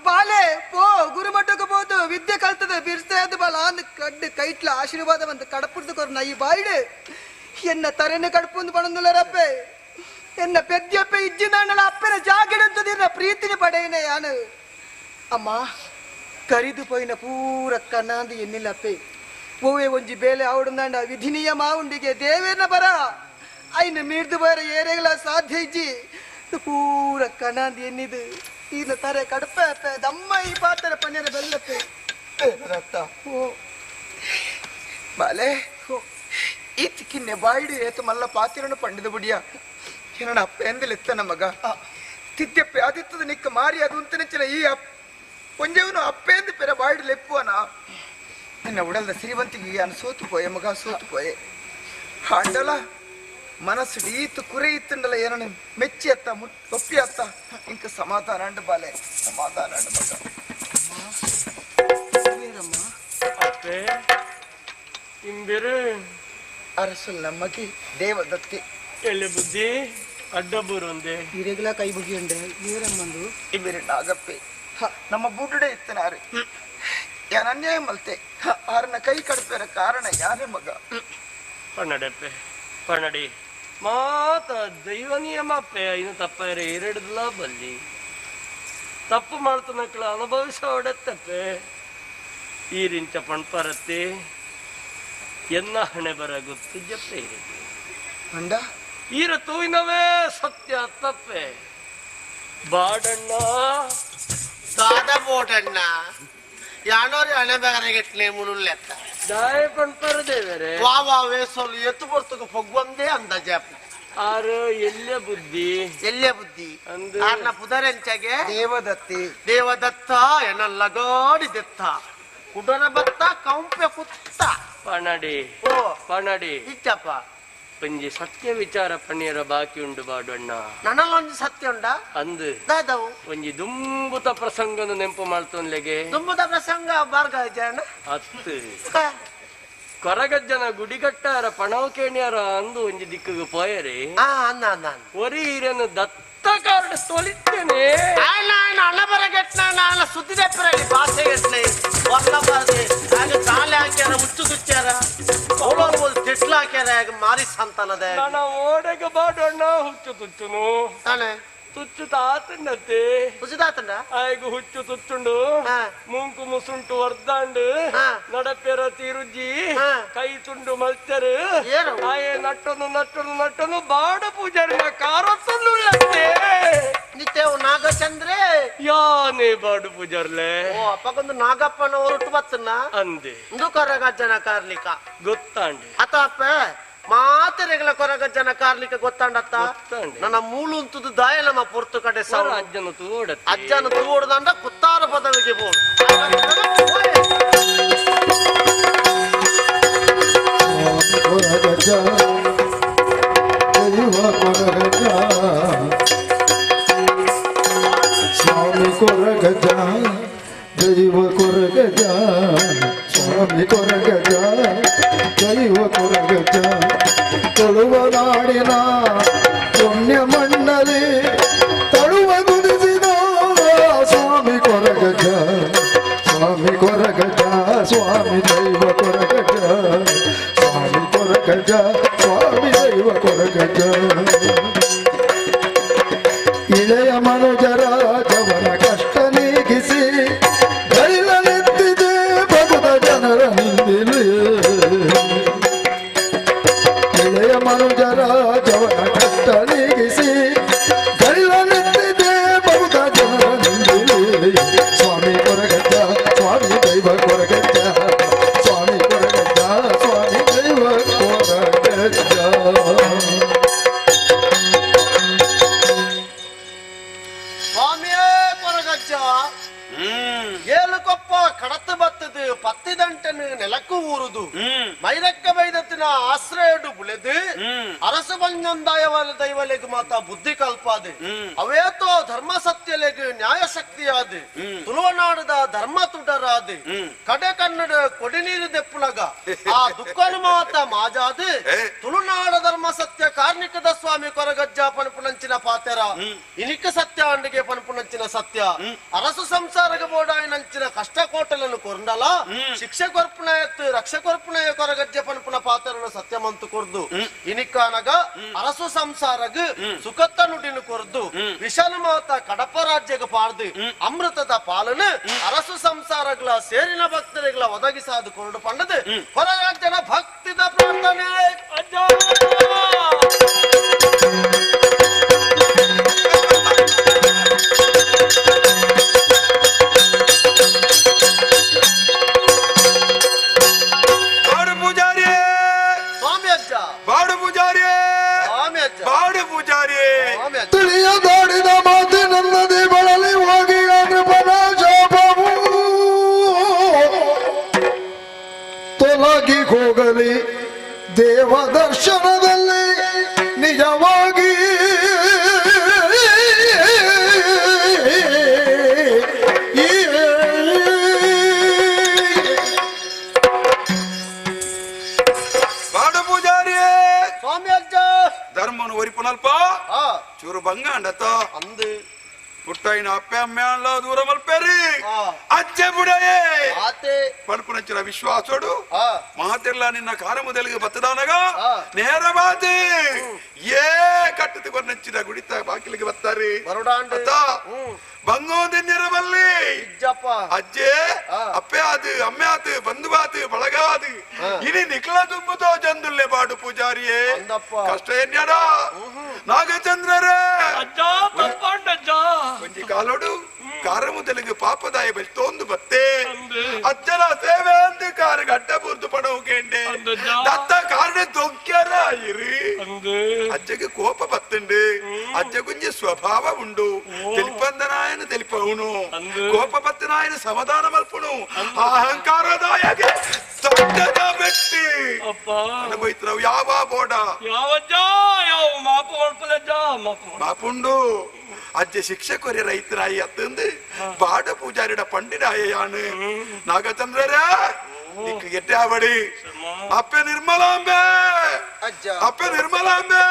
ಬಾಲೆ ಪೋ ಗುರುಮಠಕ್ಕೆ போது ವಿದ್ಯೆ ಕಲ್ತದ ಬಿರ್ಸೇದ ಬಾಲ ಅಂದ್ ಕಡ್ಡು ಕೈಟ್ಲ ಆಶೀರ್ವಾದ ಬಂದು ಕಡಪುಡ್ದು ಕೊರ ನೈ ಬಾಯಿಡು ಎನ್ನ ತರೆನೆ ಕಡಪುಂದು ಪಣಂದುಲರಪ್ಪೆ ಎನ್ನ ಪೆದ್ಯಪ್ಪೆ ಇಜ್ಜಿಂದಾಂಡಲ ಅಪ್ಪನ ಜಾಗಿಡಂತದಿರ ಪ್ರೀತಿನಿ ಪಡೆಯನೆ ಯಾನು ಅಮ್ಮ ಕರಿದು ಪೋಯಿನ ಪೂರ ಕಣ್ಣಾಂದು ಎನ್ನಿಲ್ಲಪ್ಪೆ ಪೋವೆ ಒಂಜಿ ಬೇಲೆ ಆವಡುಂದಾಂಡ ವಿಧಿ ನಿಯಮ ಉಂಡಿಗೆ ದೇವೇರ್ನ ಬರ ಐನ ಮೀರ್ದು ಬರ ಏರೆಗಳ ಸಾಧ್ಯ ಇಜ್ಜಿ ಪೂರ ಕಣ್ಣಾಂದು ಎನ್ನಿದು ಈನ ತಾರೆ ಕಡಪೆ ಅಪ್ಪೆ ದಮ್ಮ ಈ ಪಾತ್ರ ಪನ್ನೆರ ಬೆಲ್ಲಪ್ಪೆ ರಕ್ತ ಬಾಲೆ ಈತಿಕ್ಕಿನ್ನೆ ಬಾಯಿಡು ಏತು ಮಲ್ಲ ಪಾತಿರನು ಪಂಡಿದ ಬುಡಿಯ ಏನಣ್ಣ ಅಪ್ಪ ಎಂದಲೆತ್ತನ ಮಗ ತಿದ್ದೆಪ್ಪೆ ಆದಿತ್ತದ ನಿಕ್ಕ ಮಾರಿ ಅದು ಅಂತನೆಚ್ಚಿನ ಈ ಕೊಂಜವನು ಅಪ್ಪೆಂದು ಪೆರ ಬಾಯಿಡು ಲೆಪ್ಪುವನ ನಿನ್ನ ಉಡಲ್ದ ಸಿರಿವಂತಿಗೆ ಅನು ಸೋತು ಪೋಯೆ ಮಗ ಸೋತು ಪೋಯೆ ಹಾಂಡಲ ಮನಸ್ಸು ಈತು ಕುರೆ ಇತ್ತಂಡಲ ಏನಣ್ಣ ಮೆಚ್ಚಿ ಅತ್ತ ಒಪ್ಪಿ ಅತ್ತ ಇಂಕ ಸಮಾಧಾನ ಅಂಡ ಬಾಲೆ ಸಮಾಧಾನ ಅಂಡ ಮಗ ಅಪ್ಪೆ ಇಂಬಿರು ಅರಸಲ್ ನಮ್ಮಗಿ ದೇವದತ್ತಿ ಎಲ್ಲಿ ಬುದ್ಧಿ ಅಡ್ಡ ಬೂರೊಂದೆ ಹಿರೇಗ್ಲ ಕೈ ಮುಗಿಯುಂಡೆ ನೀರಮ್ಮಂದು ಇಬ್ಬರು ನಾಗಪ್ಪೆ ನಮ್ಮ ಬುಡ್ಡೆ ಇತ್ತನಾರು ಯಾನ್ ಅನ್ಯಾಯ ಮಲ್ತೆ ಆರನ ಕೈ ಕಡಪೆರ ಕಾರಣ ಯಾರೇ ಮಗ ಪನ್ನಡಪ್ಪೆ ಪನ್ನಡಿ ಮಾತ ದೈವ ನಿಯಮ ಅಪ್ಪೆ ಇನ್ನು ತಪ್ಪಾರೆ ಎರಡಲ್ಲ ಬಲ್ಲಿ ತಪ್ಪು ಮಾಡ್ತನಕ್ಲ ಅನುಭವಿಸ ಹೊಡತ್ತಪ್ಪೆ ಈರಿಂಚ ಪಣ್ಪರತ್ತೆ ಎನ್ನ ಹಣೆ ಬರ ಗೊತ್ತು ಜಪ್ಪೆ ಇರಲಿ ಅಂಡ ಈರ ತೂಯಿನವೇ ಸತ್ಯ ತಪ್ಪೆ ಬಾಡಣ್ಣ ದಾದ ಬೋಟಣ್ಣ ಯಾಣೋರಿ ಹಣೆ ಬೇಗನೆಗೆಟ್ಲೆ ಮುನುಲ್ಲೆತ್ತ ದಾಯ ಪಣ್ಪರ ದೇವರೇ ವಾ ವೇಸೋಲು ಎತ್ತು ಬರ್ತಕ ಪೊಗ್ಗೊಂದೇ ಅಂದಾಜಪ್ಪ ಆರು ಎಲ್ಲ ಬುದ್ಧಿ ಎಲ್ಲೇ ಬುದ್ಧಿ ಅಂದು ಆರ್ನ ಪುದರೆಂಚಗೆ ದೇವದತ್ತಿ ದೇವದತ್ತ ಎನ್ನ ಲಗಾಡಿದೆತ್ತ ಕುಡನ ಬತ್ತ ಕಂಪೆ ಕುತ್ತ ಪಣಡಿ ಓ ಪಣಡಿ ಇಚ್ಚಪ್ಪ ಪಂಜಿ ಸತ್ಯ ವಿಚಾರ ಪಣ್ಣಿಯರ ಬಾಕಿ ಉಂಡು ಬಾಡಣ್ಣ ನನಗೊಂದು ಸತ್ಯ ಉಂಡ ಅಂದು ದಾದವು ಒಂಜಿ ದುಂಬುತ ಪ್ರಸಂಗನ ನೆಂಪು ಮಾಡ್ತೋನ್ಲೆಗೆ ತುಂಬದ ಪ್ರಸಂಗ ಬಾರ್ಗ ಜನ ಹತ್ತು ಕೊರಗಜ್ಜನ ಗುಡಿಗಟ್ಟಾರ ಪಣವು ಕೇಣಿಯಾರ ಅಂದು ಒಂಜಿ ದಿಕ್ಕಿಗೆ ಪೋಯರಿ ಅಂದ ಒರಿ ಹಿರಿಯನ್ನು ದತ್ತ ಕಾರ್ಡ್ ತೊಲಿತೇನೆ ಅಣ್ಣ ಬರಗೆಟ್ನ ನಾನು ಸುದ್ದಿದೆಪ್ಪರಲ್ಲಿ ಭಾಷೆ ಎಟ್ಲೆ ಒಲ್ಲ ಬಾರ್ದೆ ಆಗ ತಾಳೆ ಹಾಕ್ಯಾರ ಮುಚ್ಚು ತುಚ್ಚಾರ ಅವಳು ತಿಟ್ಲ ಹಾಕ್ಯಾರ ಮಾರಿ ಸಂತಾನದ ನನ್ನ ಓಡೆಗೆ ಬಾಡಣ್ಣ ಹುಚ್ಚು ತುಚ್ಚುನು ತಾನೆ ತುಚ್ಚು ತಾತಂಡತ್ತೆ ಹುಸಿದಾತಂಡ ಆಯ್ಗ ಹುಚ್ಚು ತುಚ್ಚುಂಡು ಹಾ. ಮುಂಕು ಮುಸುಂಟು ವರ್ದಾಂಡು ಹಾ. ನಡಪೆರ ತಿರುಜಿ ಹಾ. ಕೈ ತುಂಡು ಮಲ್ತರು ಏನು? ಆಯೆ ನಟ್ಟನು ಬಾಡ ಪೂಜಾರಿನ ಕಾರತ್ತೊಂದುಳ್ಳತ್ತೆ ನಿತ್ಯ ನಾಗಚಂದ್ರೆ ಯಾನೇ ಬಾಡು ಪೂಜಾರ್ಲೆ ಓ ಅಪ್ಪಗೊಂದು ನಾಗಪ್ಪನ ಹೊರಟು ಬತ್ತನ್ನ ಅಂದೆ ಇಂದು ಕೊರಗಜ್ಜನ ಕಾರ್ಲಿಕ ಗೊತ್ತಾಂಡೆ ಅತ್ತಪ್ಪ ಮಾತೆರೆಗಳ ಕೊರಗಜ್ಜನ ಕಾರ್ಲಿಕ ಗೊತ್ತಾಂಡತ್ತ ಗೊತ್ತಾಂಡೆ. ನನ್ನ ಮೂಲುಂತುದು ದಾಯಲಮ್ಮ ಪೊರ್ತು ಕಡೆ ಸರ್ ಅಜ್ಜನ ತೋಡತ್ತೆ ಅಜ್ಜನ ತೂಡ್ದಂಡ ಕುತ್ತಾರ ಪದವಿಗೆ ಬೋದು ದೈವ ಕೊರಗಜ ಸ್ವಾಮಿ ಕೊರಗಜ ದೈವ ಕೊರಗಜ ತೊಳುವ ನಾಡಿನ ಪುಣ್ಯ ಮಂಡಲಿ ತಳುವ ಗುಣಿಸಿದ ಸ್ವಾಮಿ ಕೊರಗಜ ಸ್ವಾಮಿ ಕೊರಗಜ ಸ್ವಾಮಿ ದೈವ ಕೊರಗಜ ಸ್ವಾಮಿ ಕೊರಗಜ ಸ್ವಾಮಿ ದೈವ ಕೊರಗಜ ಇಳೆಯ ಮನುಜರ ಜವನ ಕಷ್ಟ ನೀಗಿಸಿ ಗರಿಲನೆತ್ತಿದೆ ಬಗುದ ಜನರ ನಿಂದಿಲಿ ಇಳೆಯ ಮನುಜರ ಜವನ ಕಷ್ಟ ನೀಗಿಸಿ ಗರಿಲನೆತ್ತಿದೆ ಬಗುದ ಜನರ ನಿಂದಿಲಿ ಸ್ವಾಮಿ ಕೊರಗಜ್ಜ ಸ್ವಾಮಿ ದೈವ ಕೊರಗಜ್ಜ ಸ್ವಾಮಿ ಕೊರಗಜ್ಜ ಸ್ವಾಮಿ ದೈವ ಕೊರಗಜ್ಜ ಸ್ವಾಮಿಯೇ ಕೊರಗಜ್ಜ ಏಳುಕೊಪ್ಪ ಕಡತ್ತು ಬತ್ತದು ಪತ್ತಿದಂಟನು ನೆಲಕ್ಕೂ ಊರುದು ಮೈರಕ್ಕ ಬೈದತ್ತಿನ ಆಶ್ರಯಡು ಬುಳೆದು ಅರಸು ಬಂಜೊಂದಾಯವಲ ದೈವಲೆಗ್ ಮಾತ ಬುದ್ಧಿ ಕಲ್ಪಾದೆ ಅವೇತೋ ಧರ್ಮ ಸತ್ಯಲೆಗ್ ನ್ಯಾಯ ಶಕ್ತಿಯಾದೆ ತುಳುವನಾಡದ ಧರ್ಮ ತುಡರಾದೆ ಕಡೆ ಕನ್ನಡ ಕೊಡಿ ನೀರು ದೆಪ್ಪುಲಗ ಆ ದುಃಖನು ಮಾತ ಮಾಜಾದೆ ತುಳುನಾಡ ಧರ್ಮ ಸತ್ಯ ಕಾರ್ಣಿಕದ ಸ್ವಾಮಿ ಕೊರಗಜ್ಜ ಪಣಪುನಂಚಿನ ಪಾತೆರ ಇನಿಕ ಸತ್ಯ ಅಂಡಿಗೆ ಪಣಪುನಂಚಿನ ಸತ್ಯ ಅರಸು ಸಂಸಾರಗ ಬೋಡಾಯಿನಂಚಿನ ಕಷ್ಟ ಕೋಟలను ಕೊರ್ಂಡಲ ಶಿಕ್ಷೆ ಕೊರ್ಪುನ ಎತ್ತು ರಕ್ಷೆ ಕೊರ್ಪುನ ಕೊರಗಜ್ಜೆ ಪಣಪುನ ಪಾತೆರನು ಸತ್ಯಮಂತು ಕೊರ್ದು ಇನಿಕಾನಗ ಅರಸು ಸಂಸಾರಗ ಸುಖತ್ತ ನುಡಿನು ಕೊರ್ದು ವಿಷನು ಮಾತ ಕಡಪ ರಾಜ್ಯಗ ಪಾರ್ದು ಅಮೃತದ ಪಾಲನ ಅರಸು ಸಂಸಾರಗಳ ಸೇರಿನ ಭಕ್ತರಿಗಳ ಒದಗಿಸಾದು ಕೊರಡು ಪಂಡದು ಕೊರಗಜ್ಜನ ಭಕ್ತಿದ ಪ್ರಾರ್ಥನೆ ಬಾಡು ಪೂಜಾರಿ ಸ್ವಾಮಿ ಅಜ್ಜ ಬಾಡು ಪೂಜಾರಿ ಸ್ವಾಮಿ ಅಜ್ಜ ಬಾಡು ಪೂಜಾರಿ ಸ್ವಾಮಿ ಅಜ್ಜ ತಿಳಿಯದಾಡಿದ ಮಾತಿನಲ್ಲದೆ ಬಳಲಿ ಹೋಗಿ ನೃಪನ ಶಾಪವು ತೊಲಗಿ ಹೋಗಲಿ ದೇವ ದರ್ಶನದಲ್ಲಿ ನಿಜವಾಗಿ ಬಾಡು ಪೂಜಾರಿ ಸ್ವಾಮಿ ಅಜ್ಜ ಧರ್ಮನು ಒರಿಪುನಲ್ಪ ಆ ಚೂರು ಬಂಗ ಅಂಡತ ಅಂದು ಪುಟ್ಟೈನ ಅಪ್ಪೆ ಅಮ್ಮೆ ಅಲ್ಲ ದೂರ ಮಲ್ಪೇರಿ ಆ ಅಜ್ಜೆ ಬುಡಯೇ ಆತೆ ಪಣಪುನಂಚಿನ ವಿಶ್ವಾಸೋಡು ಆ ಮಹಾತಿರ್ಲ ನಿನ್ನ ಕಾರ ಮೊದಲಿಗೆ ಬತ್ತದಾನಗ ಆ. ನೇರ ಬಾತಿ ಏ ಕಟ್ಟದು ಕೊನ್ನಂಚಿನ ಗುಡಿತ ಬಾಕಿಲಿಗೆ ಬತ್ತಾರೆ ಬರುಡಾಂಡು ಅತ್ತ ಬಂಗೋದಿನ್ಯರ ಬಲ್ಲಿ ಇಜ್ಜಪ್ಪ ಅಜ್ಜೆ ಆ. ಅಪ್ಪೆ ಆದು ಅಮ್ಮೆ ಆತು ಬಂಧು ಬಾತು ಬಳಗಾದು ಇನಿ ನಿಖಲ ತುಂಬುತ್ತೋ ಚಂದುಲ್ಲೆ ಬಾಡು ಪೂಜಾರಿಯೇ ಅಂದಪ್ಪ. ಕಷ್ಟ ಏನ್ಯಾಡ ನಾಗಚಂದ್ರರೇ ಅಜ್ಜ ತಪ್ಪಂಡಜ್ಜ ಒಂಜಿ ಕಾಲೋಡು ಕಾರ ಮೊದಲಿಗೆ ಪಾಪದಾಯ ಬೆಳ್ತೋಂದು ಬತ್ತೆ ಅಂದೆ. ಅಜ್ಜನ ಸೇವೆ ಅಂದು ಕಾರ ಗಡ್ಡ ಬುರ್ದು ಪಡವು ಕೇಂಡೆ ಅಂದಜ್ಜ. ದತ್ತ ಕಾರಣ ದೊಂಕ್ಯರ ಇರಿ ಅಂದೆ ಅಜ್ಜಗೆ ಕೋಪ ಬತ್ತುಂಡು ಅಜ್ಜ ಕುಂಜಿ ಸ್ವಭಾವ ಉಂಡು ತೆಲಿಪಂದನಾಯನ ತೆಲಿಪವನು ಅಂದು. ಕೋಪ ಬತ್ತನಾಯನ ಸಮಾಧಾನ ಮಲ್ಪುನು ಅಹಂಕಾರದಾಯಗೆ ದೊಡ್ಡದ ಬೆಟ್ಟಿ ಅಪ್ಪ ಅನುಭವಿತ್ರವು ಯಾವ ಬೋಡ ಯಾವಜ್ಜ ಯಾವ ಮಾಪ ಹೊಡ್ಪದಜ್ಜ ಮಾಪ ಮಾಪುಂಡು ಅಜ್ಜೆ ಶಿಕ್ಷಕರೇ ರೈತರಾಯಿ ಅತ್ತಂದು ಬಾಡ ಪೂಜಾರಿಡ ಪಂಡಿರಾയാണ് ನಾಗಚಂದ್ರರ ನಿಕ್ಕು ಗೆಟ್ಟೆ ಆವಡಿ ಅಪ್ಪೆ ನಿರ್ಮಲಾಂಬೆ ಅಜ್ಜ ಅಪ್ಪೆ ನಿರ್ಮಲಾಂಬೆ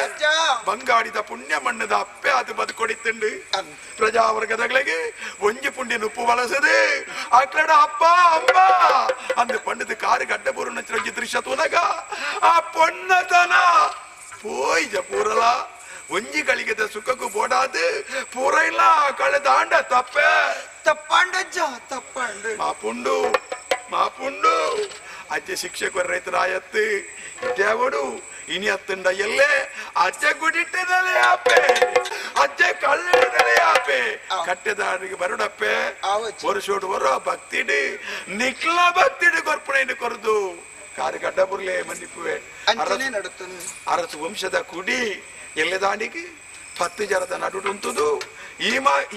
ಅಜ್ಜ ಬಂಗಾಡಿದ ಪುಣ್ಯ ಮಣ್ಣದ ಅಪ್ಪೆ ಅದು ಬದುಕೊಡಿತ್ತುಂಡು ಪ್ರಜಾವರ್ಗದಗಳಿಗೆ ಒಂಜಿ ಪುಣ್ಯ ನುಪ್ಪು ಬಳಸದೆ ಅಕ್ಕಡ ಅಪ್ಪ ಅಮ್ಮ ಅಂದು ಪಂಡಿತ ಕಾರು ಗಡ್ಡ ಬೂರು ನಚ್ಚಿ ದೃಶ್ಯ ತೂನಗ ಆ ಪೊಣ್ಣತನ ಪೋಯ್ ಜಪೂರಲ ಒಂಜಿ ಗಳಿಗೆದ ಸುಖಕ್ಕೂ ಬೋಡಾದು ಪೂರ ಇಲ್ಲ ಕಳೆದಾಂಡ ತಪ್ಪೆ ತಪ್ಪಂಡಜ್ಜ ತಪ್ಪಂಡು ಮಾಪುಂಡು ಮಾಪುಂಡು ಅಜ್ಜೆ ಶಿಕ್ಷಕರ ರೈತರಾಯತ್ತು ಇಟ್ಯಾವಡು ಇನಿ ಅತ್ತಂಡ ಎಲ್ಲೇ ಅಜ್ಜೆ ಗುಡಿಟ್ಟದಲೆ ಆಪೆ ಅಜ್ಜೆ ಕಳ್ಳಿಡದಲೆ ಆಪೆ ಕಟ್ಟೆದಾಡಿಗೆ ಬರುಡಪ್ಪೆ ವರ್ಷೋಡು ಬರೋ ಭಕ್ತಿಡಿ ನಿಕ್ಲ ಭಕ್ತಿಡಿ ಕೊರ್ಪಣೆಯನ್ನು ಕೊರದು ಕಾರು ಗಡ್ಡ ಬುರ್ಲೆ ಮನ್ನಿಪುವೆ ಅಂಚನೆ ನಡುತ್ತನು ಅರಸು ವಂಶದ ಕುಡಿ ಎಲ್ಲದಾಂಡಿಗೆ 10 ಜನದ ನಡುಟುಂತುದು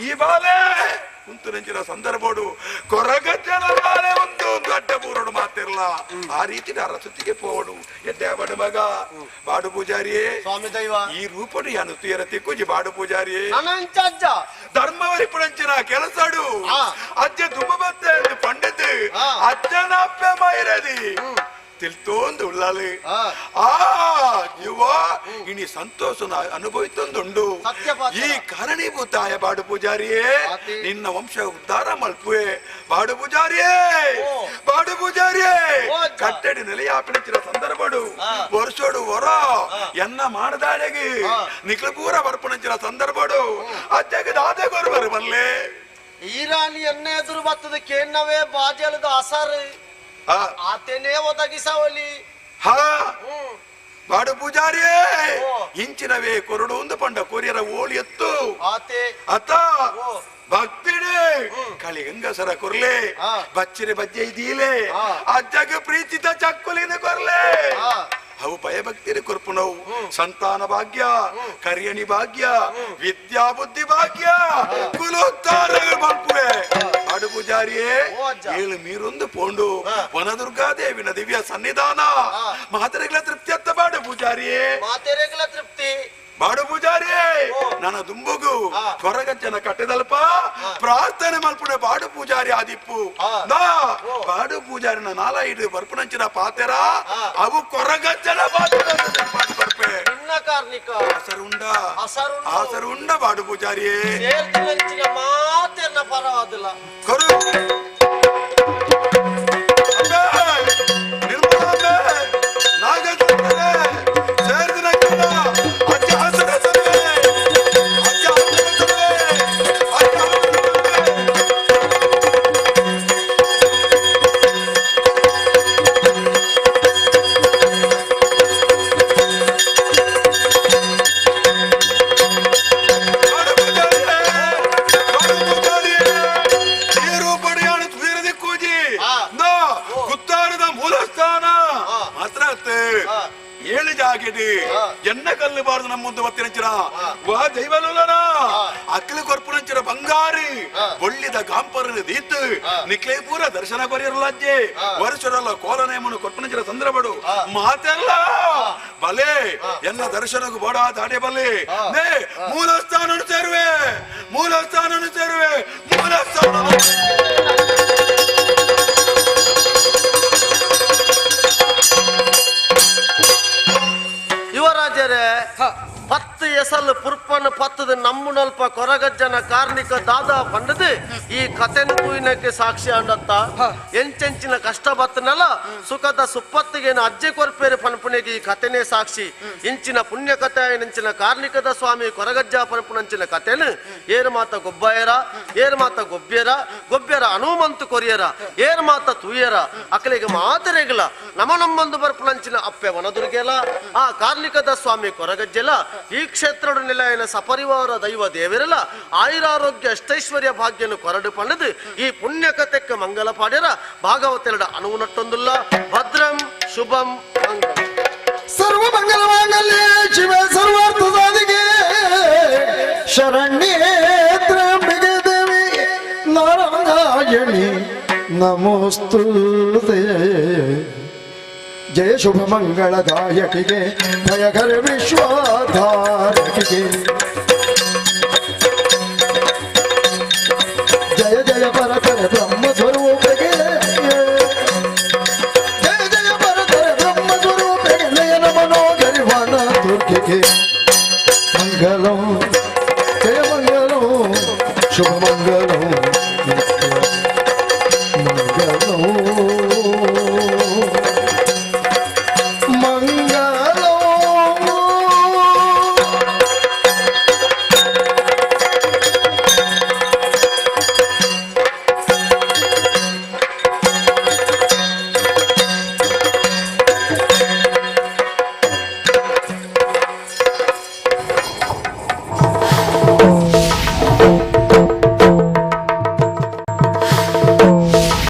ಈ ಬಾಲೆ ಕುಂತು ನೆಂಚಿನ ಸಂದರ್ಭಡು ಕೊರಗಜ್ಜನ ಬಾಲೆ ಒಂದು ಅಡ್ಡ ಬೂರಡು ಮಾತಿರ್ಲ ಆ ರೀತಿ ಅರಸುತ್ತಿಗೆ ಪೋಡು ಎಡ್ಡೆ ಬಡ ಮಗ ಬಾಡು ಪೂಜಾರಿಯೇ ಸ್ವಾಮಿ ದೈವ ಈ ರೂಪಡು ಯಾನು ತೀರ ತಿಕ್ಕುಜಿ ಬಾಡು ಪೂಜಾರಿಯೇ ಅನಂತ ಅಜ್ಜ ಧರ್ಮವರಿ ಪುಣಂಚಿನ ಕೆಲಸಡು ಅಜ್ಜ ದುಮ್ಮ ಬತ್ತೆ ಪಂಡಿತ್ ಅಜ್ಜನ ಅಪ್ಪೆ ಮೈರದಿ ತಿಳ್ತೋಂದು ಉಳ್ಳಾಲಿ ಯುವ ಇನಿ ಸಂತೋಷನ ಅನುಭವಿತೊಂದುಂಡು ಈ ಕಾರಣೀಭೂತಾಯ ಬಾಡು ಪೂಜಾರಿಯೇ ನಿನ್ನ ವಂಶ ಉದ್ಧಾರ ಮಲ್ಪುವೆ ಬಾಡು ಪೂಜಾರಿಯೇ ಬಾಡು ಪೂಜಾರಿಯೇ ಕಟ್ಟಡಿ ನೆಲೆಯಾಪಿನ ಸಂದರ್ಭಡು ವರ್ಷೋಡು ಹೊರ ಎನ್ನ ಮಾಡದಾಳೆಗೆ ನಿಖಲಪೂರ ಬರ್ಪಣಂಚಿನ ಸಂದರ್ಭಡು ಅಜ್ಜಗೆ ದಾದೆ ಗೊರ್ಬರು ಬಲ್ಲೆ ಈರಾನಿ ಎಣ್ಣೆ ಎದುರು ಬರ್ತದ ಕೇನ್ನವೇ ಬಾಜಲದ ಅಸಾರು ಆತೇನೇ ಒದಗಿಸವಲಿ ಹಾ ಬಾಡು ಪೂಜಾರಿಯೇ ಇಂಚಿನವೇ ಕೊರಡು ಒಂದು ಪಂಡ ಕೊರಿಯರ ಓಳಿ ಎತ್ತು ಆತೆ ಅತ್ತ ಭಕ್ತಿಡೆ ಕಳಿ ಗಂಗಸರ ಕೊರ್ಲೆ ಬಚ್ಚಿರೆ ಬಜ್ಜೆ ಇದೀಲೆ ಅಜ್ಜಗ ಪ್ರೀತಿತ ಚಕ್ಕುಲಿನ ಕೊರ್ಲೆ ಅವು ಭಯಭಕ್ತಿರ ಕೊರ್ಪುನವು ಸಂತಾನ ಭಾಗ್ಯ ಕರಿಯಣಿ ಭಾಗ್ಯ ವಿದ್ಯಾ ಬುದ್ಧಿ ಭಾಗ್ಯ ಕುಲೋತ್ತಾರಗಳು ಮಲ್ಪುವೆ ಬಾಡು ಪೂಜಾರಿಯೇ ಏಳು ಮೀರೊಂದು ಪೋಂಡು ವನದುರ್ಗಾದೇವಿನ ದಿವ್ಯ ಸನ್ನಿಧಾನ ಮಾತೆರೆಗಳ ತೃಪ್ತಿ ಅತ್ತ ಬಾಡು ಪೂಜಾರಿಯೇ ಮಾತೆರೆಗಳ ತೃಪ್ತಿ ಬಾಡು ಪೂಜಾರಿಯೇ ನನ್ನ ದುಂಬುಗು ಕೊರಗಜ್ಜನ ಕಟ್ಟದಲ್ಪ ಪ್ರಾರ್ಥನೆ ಮಲ್ಪುಡೆ ಬಾಡು ಪೂಜಾರಿ ಆದಿಪ್ಪು ನಾ ಬಾಡು ಪೂಜಾರಿನ ನಾಲ ಹಿಡಿದು ಬರ್ಪುನಂಚಿನ ಪಾತೆರ ಅವು ಕೊರಗಜ್ಜನ ಬರ್ಪೆ ಕಾರ್ಣಿಕ ಆಸರುಂಡ ಬಾಡು ಪೂಜಾರಿಯೇ ಮಾತೆನ್ನ ಪರವಾದಿಲ್ಲ ಕೊರು ಎನ್ನ ಕಲ್ಲು ಬಾರದು ನಮ್ಮ ಮುಂದೆ ಬತ್ತಿನ ವಾ ದೈವಲುಲನ ಅಕ್ಕಲು ಕೊರ್ಪುನಂಚಿನ ಬಂಗಾರಿ ಒಳ್ಳಿದ ಗಾಂಪರನ ದೀತ್ ನಿಕ್ಲೇ ಪೂರ ದರ್ಶನ ಕೊರಿಯರಲಜ್ಜೆ ವರ್ಷರಲ್ಲ ಕೋಲನೇಮನು ಕೊರ್ಪುನಂಚಿನ ಸಂದರ್ಭಡು ಮಾತೆಲ್ಲ ಬಲೆ ಎನ್ನ ದರ್ಶನಕ್ಕೂ ಬೋಡ ದಾಡೆ ಬಲ್ಲೆ ನೇ ಮೂಲಸ್ಥಾನನು ಸೇರುವೆ ಮೂಲಸ್ಥಾನನು ಸೇರುವೆ ಮೂಲಸ್ಥಾನ ಯುವರಾಜರೇ 10 ಎಸಲು ಪುರ್ಪನ ಪತ್ತದ ನಮ್ಮುನಲ್ಪ ಕೊರಗಜ್ಜನ ಕಾರ್ಣಿಕ ದಾದ ಪಂಡದು ಈ ಕಥೆನ ಕೂಯಿನಕ್ಕೆ ಸಾಕ್ಷಿ ಅಂಡತ್ತ ಎಂಚೆಂಚಿನ ಕಷ್ಟ ಬತ್ತನಲ್ಲ ಸುಖದ ಸುಪ್ಪತ್ತಿಗೆ ಅಜ್ಜೆ ಕೊರ್ಪೇರಿ ಪನ್ಪುನೆಗೆ ಈ ಕಥೆನೇ ಸಾಕ್ಷಿ ಇಂಚಿನ ಪುಣ್ಯ ಕಥೆ ಇಂಚಿನ ಕಾರ್ಣಿಕದ ಸ್ವಾಮಿ ಕೊರಗಜ್ಜ ಪನ್ಪುನಂಚಿನ ಕಥೆನು ಏರು ಮಾತ ಗೊಬ್ಬಯರ ಏರು ಮಾತ ಗೊಬ್ಬೆರ ಹನುಮಂತು ಕೊರಿಯರ ಏರು ಮಾತ ತೂಯರ ಅಕಲಿಗೆ ಮಾತರೆಗಲ ನಮ್ಮನೊಮ್ಮಂದು ಬರ್ಪುನಂಚಿನ ಅಪ್ಪೆ ವನದುರ್ಗೆಲ ಆ ಕಾರ್ಣಿಕದ ಸ್ವಾಮಿ ಕೊರಗಜ್ಜೆಲ ಈ ಕ್ಷೇತ್ರ ನಿಲಯನ ಸಪರಿವಾರ ದೈವ ದೇವರೆಲ್ಲ ಆಯುರಾರೋಗ್ಯ ಅಷ್ಟೈಶ್ವರ್ಯ ಭಾಗ್ಯನು ಕೊರಡು ಪಣದು ಈ ಪುಣ್ಯ ಕಥೆಕ್ಕೆ ಮಂಗಲ ಪಾಡ್ಯರ ಭಾಗವತೆರಡ ಅನುವುನಟ್ಟೊಂದುಲ್ಲ ಭದ್ರಂ ಶುಭಂ ಮಂಗಲ ಸರ್ವ ಮಂಗಲ ಮಾಂಗಲ್ಯೆ ಶಿವ ಸರ್ವಾರ್ಥ ಸಾಧಿಕೆ ಶರಣ್ಯೇ ತ್ರ್ಯಂಬಿಕೆ ದೇವಿ ನಾರಾಯಣಿ ನಮೋಸ್ತುತೆ जय शुभ मंगलदायकी के भयकर विश्वाधारकी के जय जय पर